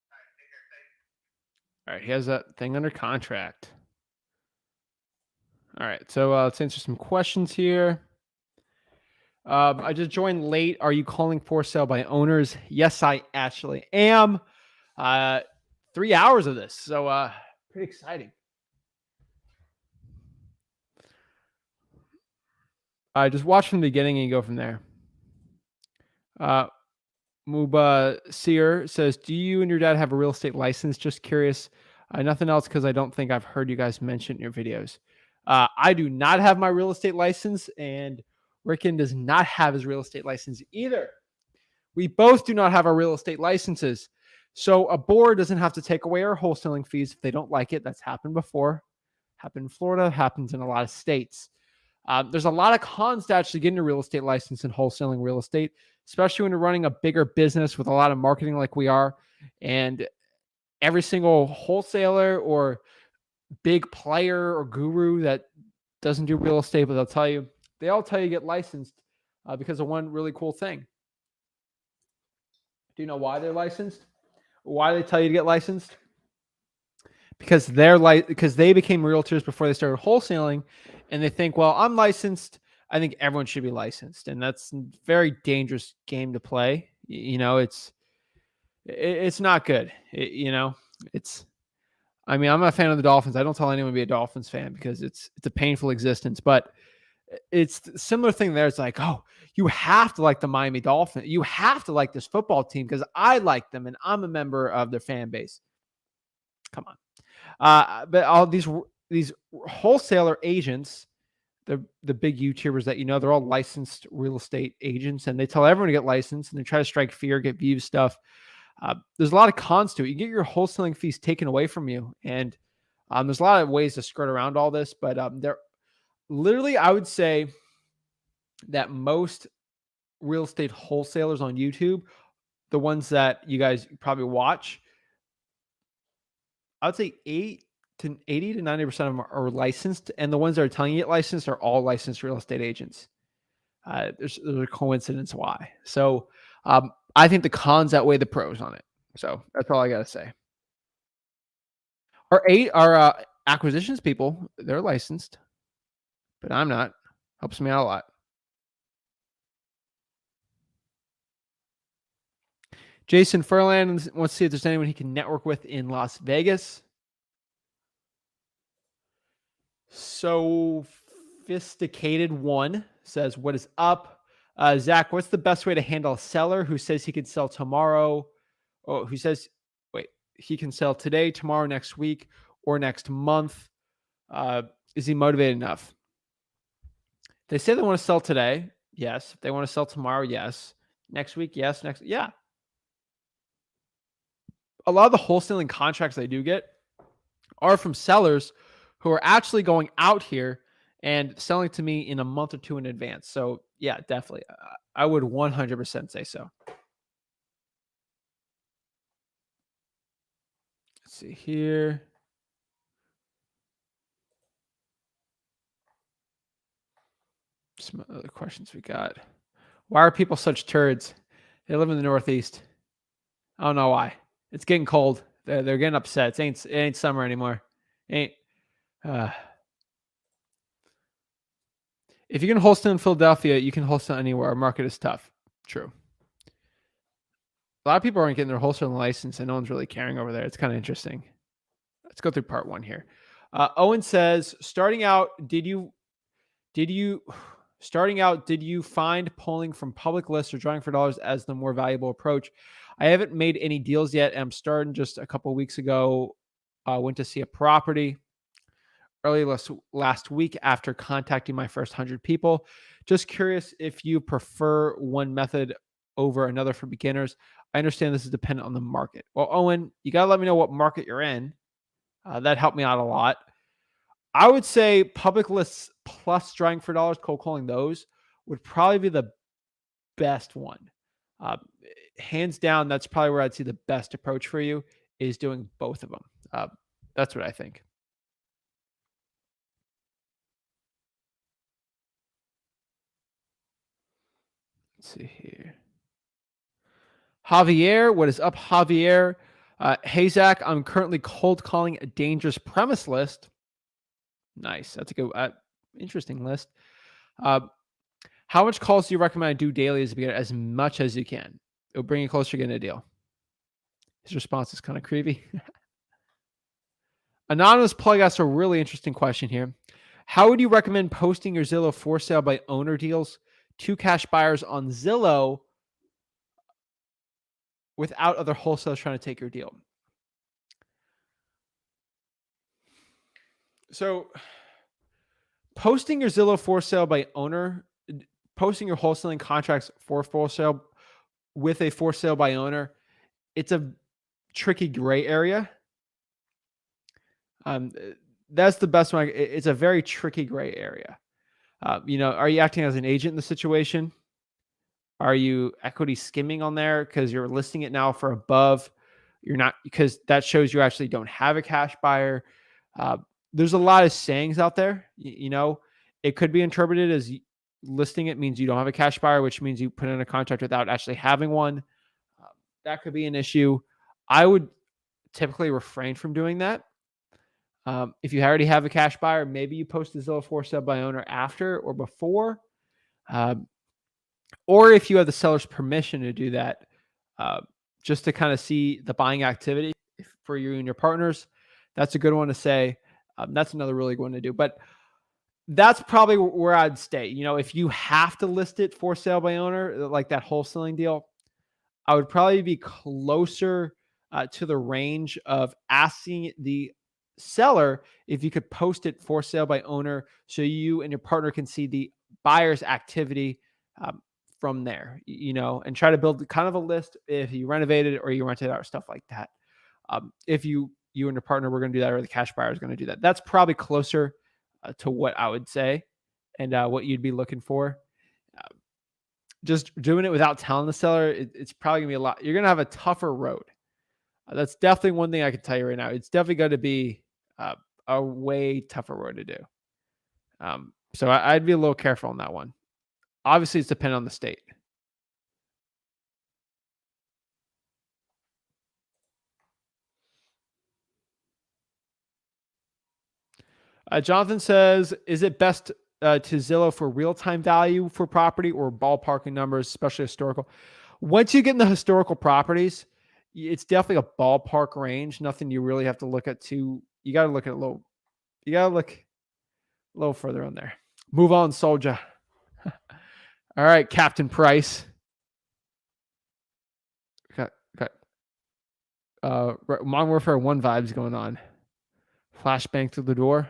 All right, take care. Thanks. All right, he has that thing under contract. All right, so let's answer some questions here. I just joined late. Are you calling for sale by owners? Yes, I actually am. 3 hours of this, so pretty exciting. Just watch from the beginning and go from there. Muba Sear says, do you and your dad have a real estate license? Just curious. Nothing else because I don't think I've heard you guys mention in your videos. I do not have my real estate license, and Rickon does not have his real estate license either. We both do not have our real estate licenses. So a board doesn't have to take away our wholesaling fees if they don't like it. That's happened before. Happened in Florida, happens in a lot of states. There's a lot of cons to actually getting a real estate license and wholesaling real estate, especially when you're running a bigger business with a lot of marketing like we are. And every single wholesaler or big player or guru that doesn't do real estate, but they all tell you get licensed because of one really cool thing. Do you know why they're licensed? Why do they tell you to get licensed? Because because they became realtors before they started wholesaling, and they think, well, I'm licensed. I think everyone should be licensed, and that's a very dangerous game to play. It's not good. I mean, I'm not a fan of the Dolphins. I don't tell anyone to be a Dolphins fan because it's a painful existence, but it's a similar thing there. It's like, oh, you have to like the Miami Dolphins. You have to like this football team because I like them and I'm a member of their fan base. Come on. But all these wholesaler agents, the big YouTubers that they're all licensed real estate agents, and they tell everyone to get licensed, and they try to strike fear, get views, stuff. There's a lot of cons to it. You get your wholesaling fees taken away from you, and there's a lot of ways to skirt around all this. But there, literally, I would say that most real estate wholesalers on YouTube, the ones that you guys probably watch, I would say 80 to 90% of them are licensed, and the ones that are telling you get licensed are all licensed real estate agents. There's a coincidence why. So I think the cons outweigh the pros on it. So that's all I got to say. Our acquisitions people, they're licensed, but I'm not. Helps me out a lot. Jason Furlan wants to see if there's anyone he can network with in Las Vegas. Sophisticated one says, what is up? Zach, what's the best way to handle a seller who says he could sell tomorrow? Or who says, wait, he can sell today, tomorrow, next week, or next month? Is he motivated enough? They say they want to sell today. Yes. If they want to sell tomorrow, yes. Next week, yes. Yeah. A lot of the wholesaling contracts I do get are from sellers who are actually going out here and selling to me in a month or two in advance. So yeah, definitely. I would 100% say so. Let's see here. Some other questions we got. Why are people such turds? They live in the Northeast. I don't know why. It's getting cold. They're getting upset. It ain't summer anymore. If you can wholesale in Philadelphia, you can wholesale anywhere. Our market is tough. True. A lot of people aren't getting their wholesaling license, and no one's really caring over there. It's kind of interesting. Let's go through part one here. Owen says, starting out, did you find pulling from public lists or drawing for dollars as the more valuable approach? I haven't made any deals yet. I'm starting just a couple of weeks ago. Went to see a property early last week after contacting my first 100 people. Just curious if you prefer one method over another for beginners. I understand this is dependent on the market. Well, Owen, you got to let me know what market you're in. That helped me out a lot. I would say public lists plus drawing for dollars, cold calling those would probably be the best one. Hands down, that's probably where I'd see the best approach for you is doing both of them. That's what I think. Let's see here. Javier, what is up, Javier? Hey, Zach, I'm currently cold calling a dangerous premise list. Nice. That's a good, interesting list. How much calls do you recommend I do daily as a beginner? As much as you can. It'll bring you closer to getting a deal. His response is kind of creepy. Anonymous Plug asked a really interesting question here. How would you recommend posting your Zillow for sale by owner deals to cash buyers on Zillow without other wholesalers trying to take your deal? So posting your Zillow for sale by owner, posting your wholesaling contracts for sale with a for sale by owner, it's a tricky gray area. That's the best one. It's a very tricky gray area. Are you acting as an agent in the situation? Are you equity skimming on there because you're listing it now for above? You're not, because that shows you actually don't have a cash buyer. There's a lot of sayings out there. It could be interpreted as listing it means you don't have a cash buyer, which means you put in a contract without actually having one. That could be an issue. I would typically refrain from doing that. If you already have a cash buyer, maybe you post the Zillow for sale by owner after or before. Or if you have the seller's permission to do that, just to kind of see the buying activity for you and your partners. That's a good one to say. That's another really good one to do. But that's probably where I'd stay. If you have to list it for sale by owner, like that wholesaling deal, I would probably be closer to the range of asking the seller if you could post it for sale by owner so you and your partner can see the buyer's activity from there, and try to build kind of a list if you renovated or you rented out or stuff like that. If you and your partner were going to do that, or the cash buyer is going to do that, that's probably closer to what I would say and what you'd be looking for. Just doing it without telling the seller, it's probably going to be a lot. You're going to have a tougher road. That's definitely one thing I can tell you right now. It's definitely going to be a way tougher road to do. So I'd be a little careful on that one. Obviously, it's dependent on the state. Jonathan says, is it best to Zillow for real-time value for property or ballparking numbers, especially historical? Once you get in the historical properties, it's definitely a ballpark range. Nothing you really have to look at too. You got to look at a little. You got to look a little further on there. Move on, soldier. All right, Captain Price. Got Modern Warfare 1 vibes going on. Flashbang through the door.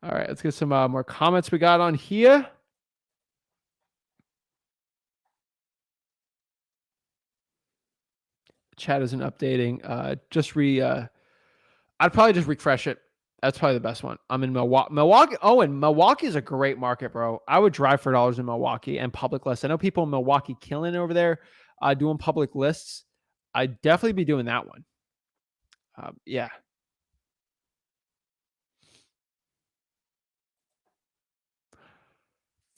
All right, let's get some more comments we got on here. Chat isn't updating. I'd probably just refresh it. That's probably the best one. I'm in Milwaukee. Oh, and Milwaukee is a great market, bro. I would drive for dollars in Milwaukee and public lists. I know people in Milwaukee killing it over there, doing public lists. I'd definitely be doing that one. Yeah.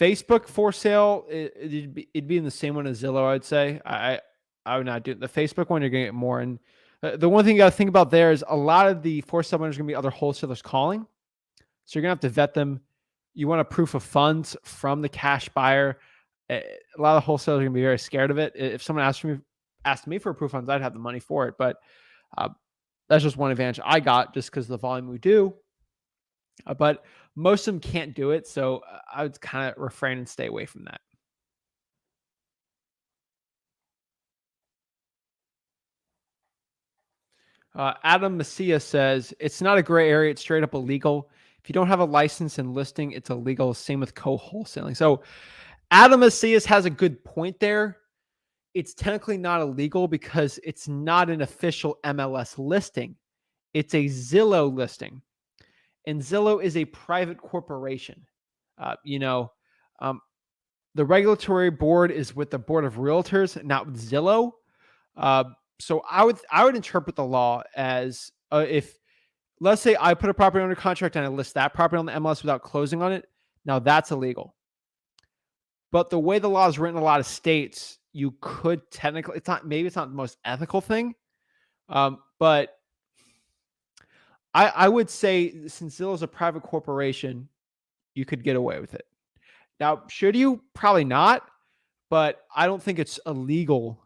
Facebook for sale, it'd be in the same one as Zillow, I'd say. I would not do it. The Facebook one, you're going to get more. And the one thing you got to think about there is a lot of the for sale ones are going to be other wholesalers calling. So you're going to have to vet them. You want a proof of funds from the cash buyer. A lot of wholesalers are going to be very scared of it. If someone asked me for a proof of funds, I'd have the money for it. But that's just one advantage I got just because of the volume we do. But most of them can't do it. So I would kind of refrain and stay away from that. Adam Macias says, it's not a gray area. It's straight up illegal. If you don't have a license and listing, it's illegal. Same with co-wholesaling. So Adam Macias has a good point there. It's technically not illegal because it's not an official MLS listing. It's a Zillow listing. And Zillow is a private corporation. The regulatory board is with the board of realtors, not with Zillow. So I would interpret the law as if, let's say I put a property under contract and I list that property on the MLS without closing on it. Now that's illegal. But the way the law is written in a lot of states, you could technically, maybe it's not the most ethical thing. But I would say since Zillow is a private corporation, you could get away with it. Now, should you? Probably not. But I don't think it's illegal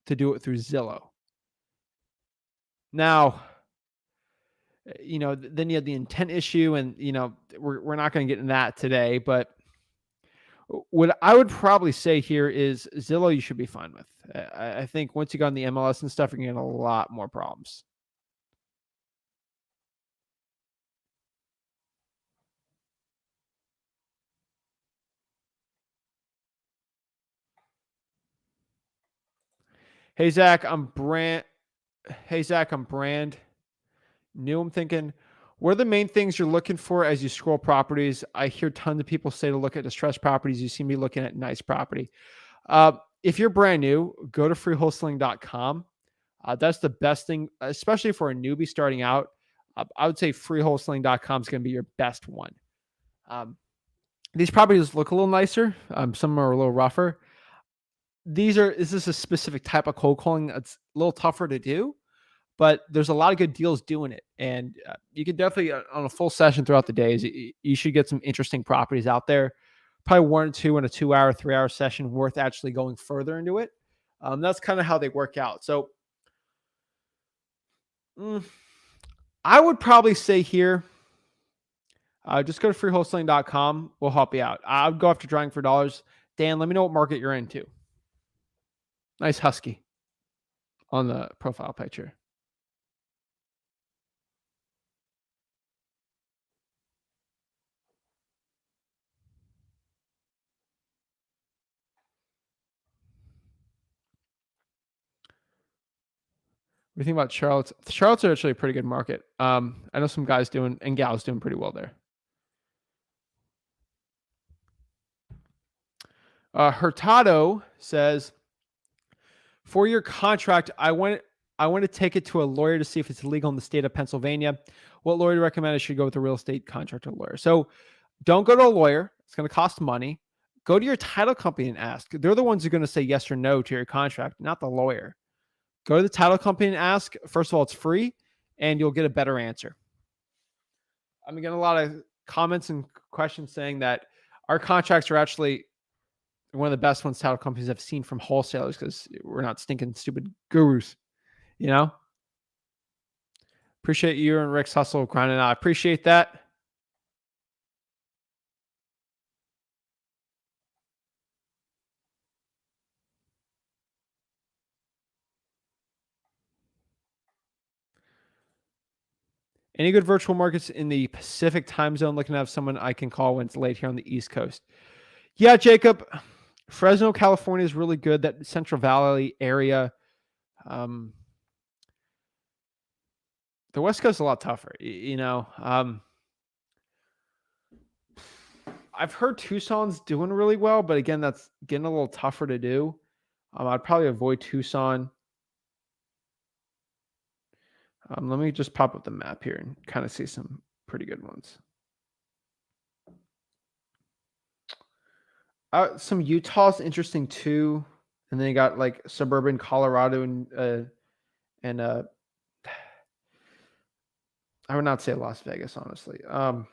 to do it through Zillow. Now, then you have the intent issue, and we're not going to get into that today. But what I would probably say here is Zillow you should be fine with. I think once you go on the MLS and stuff, you're going to get a lot more problems. Hey, Zach, I'm Brand. New. I'm thinking, what are the main things you're looking for as you scroll properties? I hear tons of people say to look at distressed properties. You seem to be looking at nice property. If you're brand new, go to freewholesaling.com. That's the best thing, especially for a newbie starting out. I would say freewholesaling.com is going to be your best one. These properties look a little nicer. Some are a little rougher. This is a specific type of cold calling that's a little tougher to do, but there's a lot of good deals doing it. And you can definitely, on a full session throughout the days, you should get some interesting properties out there. Probably 1 or 2 in a 2-hour, 3-hour session worth actually going further into it. That's kind of how they work out. So I would probably say here, just go to freewholesaling.com. We'll help you out. I would go after drawing for dollars. Dan, let me know what market you're into. Nice husky on the profile picture. What do you think about Charlotte's? Charlotte's are actually a pretty good market. I know some guys and gals doing pretty well there. Hurtado says, for your contract, I want to take it to a lawyer to see if it's legal in the state of Pennsylvania. What lawyer do you recommend I should go with a real estate contractor lawyer? So don't go to a lawyer. It's going to cost money. Go to your title company and ask. They're the ones who are going to say yes or no to your contract, not the lawyer. Go to the title company and ask. First of all, it's free, and you'll get a better answer. I'm getting a lot of comments and questions saying that our contracts are actually one of the best ones title companies have seen from wholesalers because we're not stinking stupid gurus, you know? Appreciate you and Rick's hustle grinding out. I appreciate that. Any good virtual markets in the Pacific time zone? Looking to have someone I can call when it's late here on the East Coast. Yeah, Jacob. Fresno, California is really good. That Central Valley area. The West Coast is a lot tougher. You know, I've heard Tucson's doing really well, but again, that's getting a little tougher to do. I'd probably avoid Tucson. Let me just pop up the map here and kind of see some pretty good ones. Some Utah's interesting too, and then you got like suburban Colorado and I would not say Las Vegas, honestly. And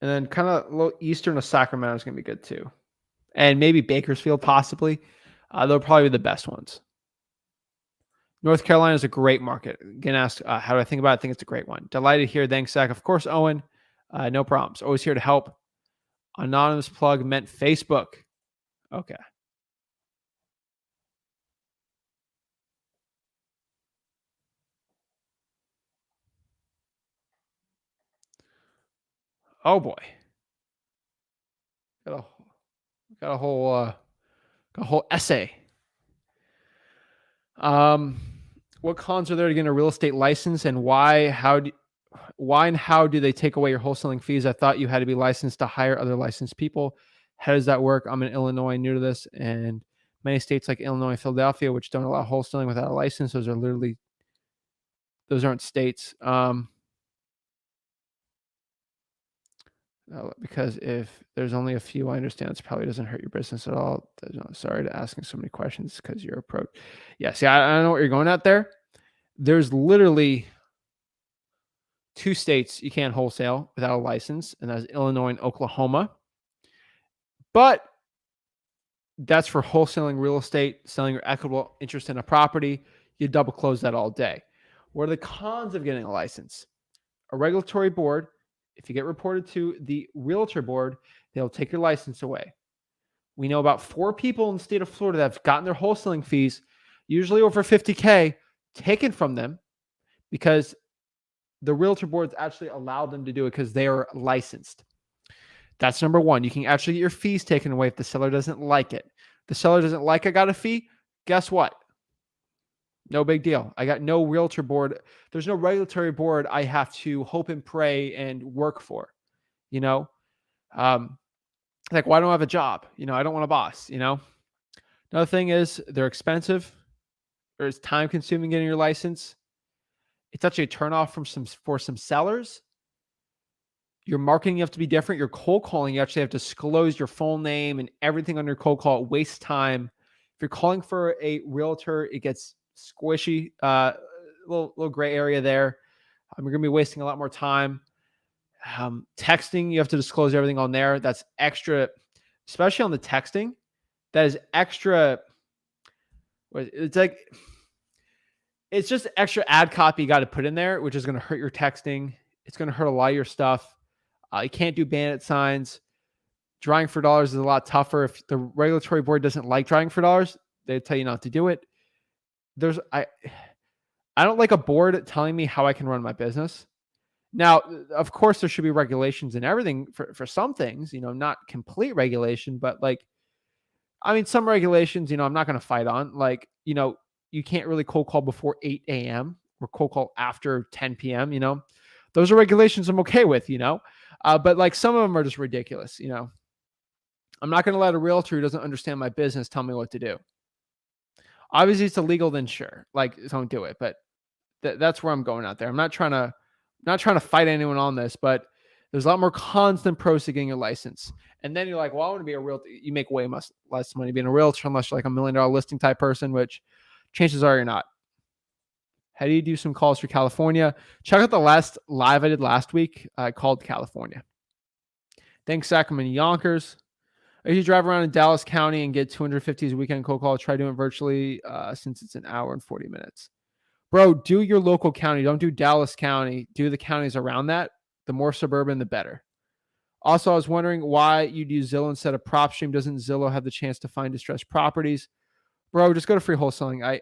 then kind of a little eastern of Sacramento is going to be good too, and maybe Bakersfield possibly. They'll probably be the best ones. North Carolina is a great market. Again, asked how do I think about it? I think it's a great one. Delighted here. Thanks, Zach. Of course, Owen. No problems. Always here to help. Anonymous plug meant Facebook. Okay. Oh boy. Got a whole essay. What cons are there to getting a real estate license, and why and how do they take away your wholesaling fees? I thought you had to be licensed to hire other licensed people. How does that work? I'm in Illinois, new to this, and many states like Illinois and Philadelphia, which don't allow wholesaling without a license, those aren't states. Because if there's only a few, I understand it probably doesn't hurt your business at all. Sorry to asking so many questions because your approach. Yeah, see, I don't know what you're going at there. There's literally 2 states you can't wholesale without a license, and that's Illinois and Oklahoma. But that's for wholesaling real estate, selling your equitable interest in a property. You double close that all day. What are the cons of getting a license? A regulatory board. If you get reported to the realtor board, they'll take your license away. We know about 4 people in the state of Florida that have gotten their wholesaling fees, usually over $50K, taken from them because the realtor boards actually allowed them to do it because they are licensed. That's number one. You can actually get your fees taken away if the seller doesn't like it. The seller doesn't like I got a fee. Guess what? No big deal. I got no realtor board. There's no regulatory board I have to hope and pray and work for. You know, like, why don't I have a job? You know, I don't want a boss. You know, another thing is they're expensive. Or it's time consuming getting your license. It's actually a turnoff for some sellers. Your marketing, you have to be different. Your cold calling, you actually have to disclose your full name and everything on your cold call. It wastes time. If you're calling for a realtor, it gets squishy, little gray area there. You're going to be wasting a lot more time. Texting, you have to disclose everything on there. That's extra, especially on the texting. That is extra. It's just extra ad copy you got to put in there, which is going to hurt your texting. It's going to hurt a lot of your stuff. You can't do bandit signs. Drawing for dollars is a lot tougher. If the regulatory board doesn't like drawing for dollars, they tell you not to do it. I don't like a board telling me how I can run my business. Now, of course, there should be regulations and everything for some things, you know, not complete regulation, but some regulations, you know, I'm not going to fight on. Like, you know, you can't really cold call before 8 a.m. or cold call after 10 p.m., you know. Those are regulations I'm okay with, you know. But like some of them are just ridiculous, you know. I'm not going to let a realtor who doesn't understand my business tell me what to do. Obviously, it's illegal, then sure, like don't do it. But that's where I'm going out there. I'm not trying to fight anyone on this, but there's a lot more cons than pros to getting a license. And then you're like, well, I want to be a realtor. You make way less money being a realtor unless you're like $1 million listing type person, which chances are you're not. How do you do some calls for California? Check out the last live I did last week. I called California. Thanks, Sacramento Yonkers. I usually drive around in Dallas County and get 250 a weekend cold call. Try doing it virtually since it's an hour and 40 minutes. Bro, do your local county. Don't do Dallas County. Do the counties around that. The more suburban, the better. Also, I was wondering why you'd use Zillow instead of PropStream. Doesn't Zillow have the chance to find distressed properties? Bro, just go to free wholesaling. I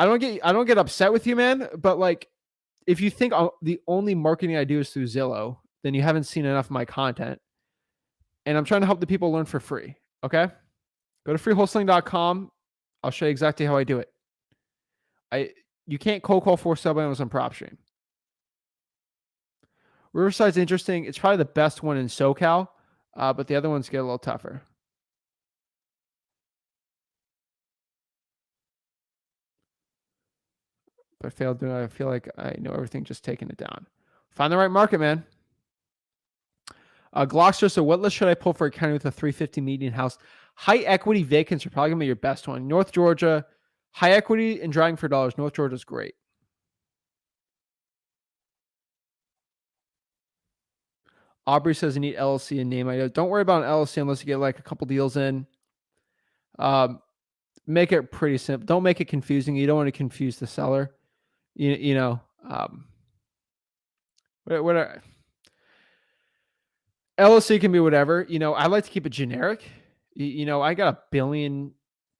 don't get upset with you, man. But like, if you think the only marketing I do is through Zillow, then you haven't seen enough of my content. And I'm trying to help the people learn for free. Okay, go to freewholesaling.com. I'll show you exactly how I do it. You can't cold call for sale by on PropStream. Riverside's interesting. It's probably the best one in SoCal, but the other ones get a little tougher. But failed doing it. I feel like I know everything, just taking it down. Find the right market, man. Gloucester, so what list should I pull for a county with a 350 median house? High equity vacants are probably going to be your best one. North Georgia, high equity and driving for dollars. North Georgia's great. Aubrey says you need LLC and name. Don't worry about an LLC unless you get like a couple deals in. Make it pretty simple. Don't make it confusing. You don't want to confuse the seller. You know, whatever. LLC can be whatever. You know, I like to keep it generic. You know, I got a billion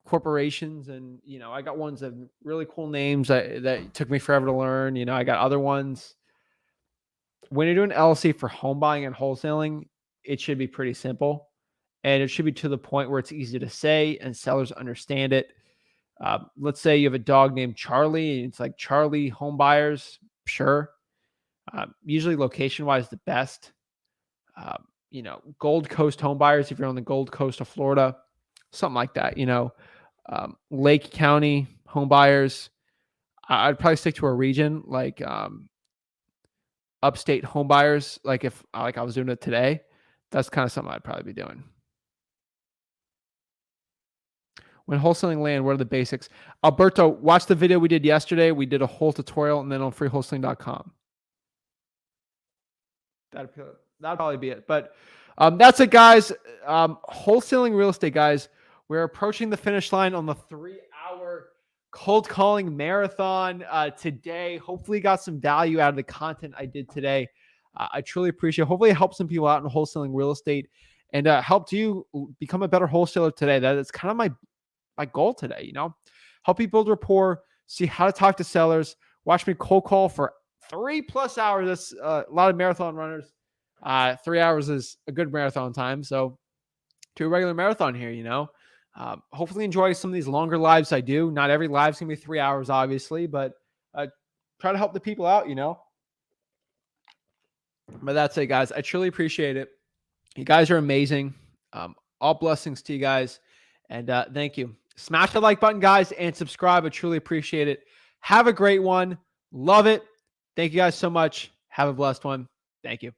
corporations, and you know, I got ones that have really cool names that took me forever to learn. You know, I got other ones. When you're doing LLC for home buying and wholesaling, it should be pretty simple, and it should be to the point where it's easy to say and sellers understand it. Let's say you have a dog named Charlie, and it's like Charlie Home Buyers. Sure. Usually location-wise, the best. You know, Gold Coast Home Buyers if you're on the Gold Coast of Florida, something like that. You know, Lake County Home Buyers. I'd probably stick to a region like Upstate Home Buyers. Like if I was doing it today, that's kind of something I'd probably be doing. When wholesaling land, what are the basics? Alberto, watch the video we did yesterday. We did a whole tutorial, and then on freewholesaling.com. That'd probably be it. But that's it, guys. Wholesaling real estate, guys. We're approaching the finish line on the 3-hour cold calling marathon today. Hopefully you got some value out of the content I did today. I truly appreciate it. Hopefully it helped some people out in wholesaling real estate and helped you become a better wholesaler today. That is kind of my goal today, you know, help you build rapport, see how to talk to sellers, watch me cold call for 3+ hours. That's a lot of marathon runners. 3 hours is a good marathon time. So do a regular marathon here, you know, hopefully enjoy some of these longer lives I do. Not every live's gonna be 3 hours, obviously, but try to help the people out, you know. But that's it, guys. I truly appreciate it. You guys are amazing. All blessings to you guys. And thank you. Smash the like button, guys, and subscribe. I truly appreciate it. Have a great one. Love it. Thank you guys so much. Have a blessed one. Thank you.